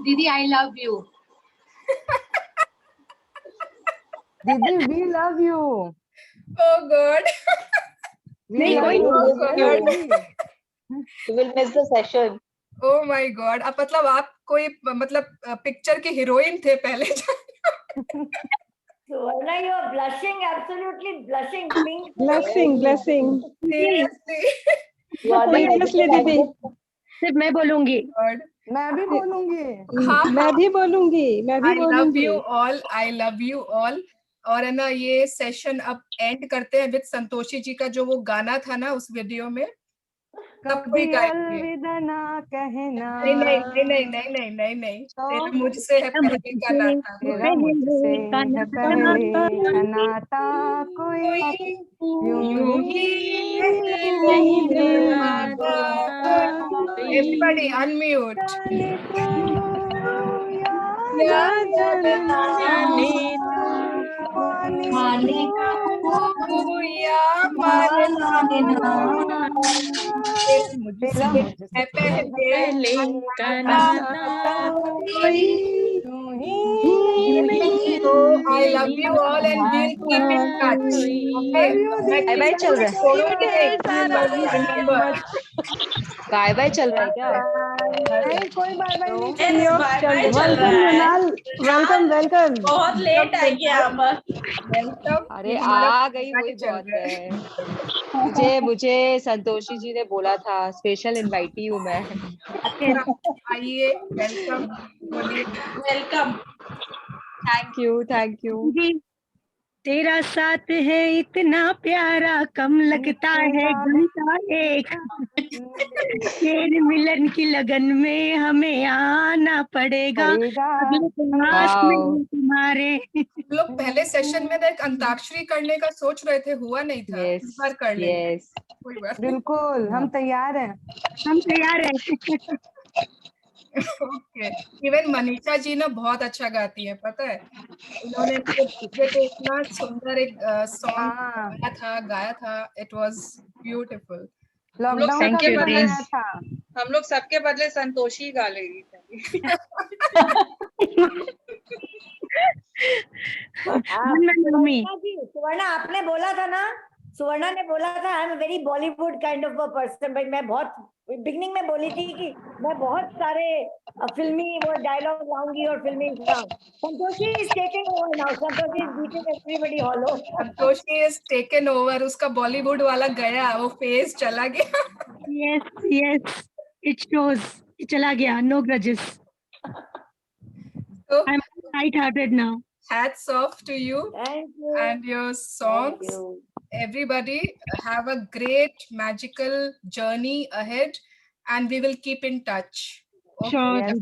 दीदी आई लव यू। दीदी we love you. Oh God. We नहीं, love कोई you. Oh We God. love you. You will miss the session. Oh my God. अब मतलब आप कोई मतलब पिक्चर की हीरोइन थे पहले। Suvarna, you are blushing, absolutely blushing, pink. Blessing, blessing. Seriously. Seriously, दीदी. सिर्फ मैं बोलूंगी। God. मैं भी बोलूंगी। हाँ, मैं भी बोलूंगी। मैं भी I love बोलूंगी। you all. I love you all. और है ना ये सेशन अब एंड करते हैं विद संतोषी जी का जो वो गाना था ना उस वीडियो में तब भी कभी गाएंगे। अलविदा ना कहना। नहीं नहीं नहीं नहीं नहीं नहीं नहीं नहीं तेरा मुझसे है पहले का नाता। तेरा मुझसे है पहले का नाता कोई यूं ही नहीं निभाता। Everybody unmute. या जाने माने या माने तेरा मुझसे है पहले का नाता So I love you all and we'll keep in touch. Okay. Bye bye चल रहा है। छोड़ूंगी नहीं। Remember. बाय बाय चल रहा है क्या? नहीं कोई बाय बाय नहीं बाय बाय चल वेलकम रहा है। Mrinal welcome welcome. बहुत लेट आई क्या अमर? अरे आ गई वही बहुत है। मुझे संतोषी जी ने बोला था स्पेशल इनवाइटी हूँ मैं। आइए वेलकम बोलिए। वेलकम। Thank you. तेरा साथ है इतना प्यारा कम लगता है घंटा एक। तेरे मिलन की लगन में हमें आना पड़ेगा अगले क्लास में तुम्हारे। लोग पहले सेशन में ना एक अंताक्षरी करने का सोच रहे थे हुआ नहीं था। इस बार कर लेंगे। कोई बात नहीं। बिल्कुल हम तैयार हैं। हम तैयार हैं। ओके इवन मनीषा जी ना बहुत अच्छा गाती है पता है। इन्होंने को इतना सुंदर एक सॉन्ग गाया था इट वाज ब्यूटीफुल। लॉकडाउन का भी बनाया था। हम लोग सबके बदले संतोषी गा लेगी। सुवर्णा आपने बोला था ना, सुवर्णा ने बोला था आई am very Bollywood kind of a person. भाई मैं बहुत बिगनिंग में बोली थी कि मैं बहुत सारे फिल्मी वो डायलॉग लाऊंगी और फिल्मी song. Santoshi is taking over now. Santoshi is beating everybody hollow. Santoshi is taken over. उसका बॉलीवुड वाला गया वो फेज चला गया। यस इट शोज चला गया। No grudges. So, I'm light-hearted now. Hats off to you. Thank you. And your songs. Everybody have a great magical journey ahead and we will keep in touch. Okay? Sure. Yes,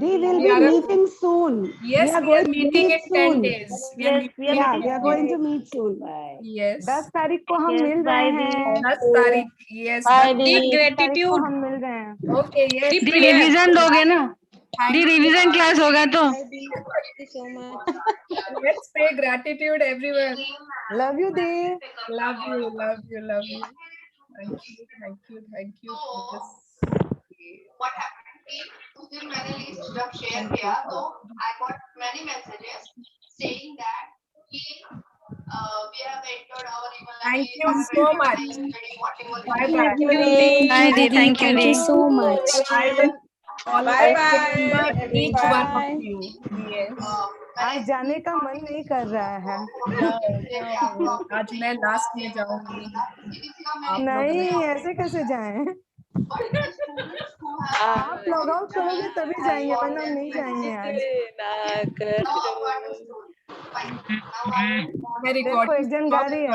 We will be meeting soon. Yes, we are meeting in 10 soon. days. We are going to meet soon. Yes. 10 तारीख को हम मिल रहे हैं। 10 तारीख yes. Deep gratitude हम मिल रहे हैं। Okay, yes. रिवीजन दोगे ना? रिवीजन क्लास होगा तो। Let's say gratitude everyone. Love you, dear. Love you, love you, love you. Thank you, thank you, thank you. What happened? उस दिन मैंने लिस्ट जब शेयर किया तो I got many messages saying that we have entered our email. Thank you so much. Bye bye. Thank you so much. I will always remember each one of you. Yes. आज जाने का मन नहीं कर रहा है। आज मैं लास्ट में जाऊंगी। नहीं ऐसे कैसे जाएं? आप लॉग आउट करोगे तभी जाएंगे वरना हम नहीं जाएंगे आज। मैं रिकॉर्डिंग एक जन गा रही है।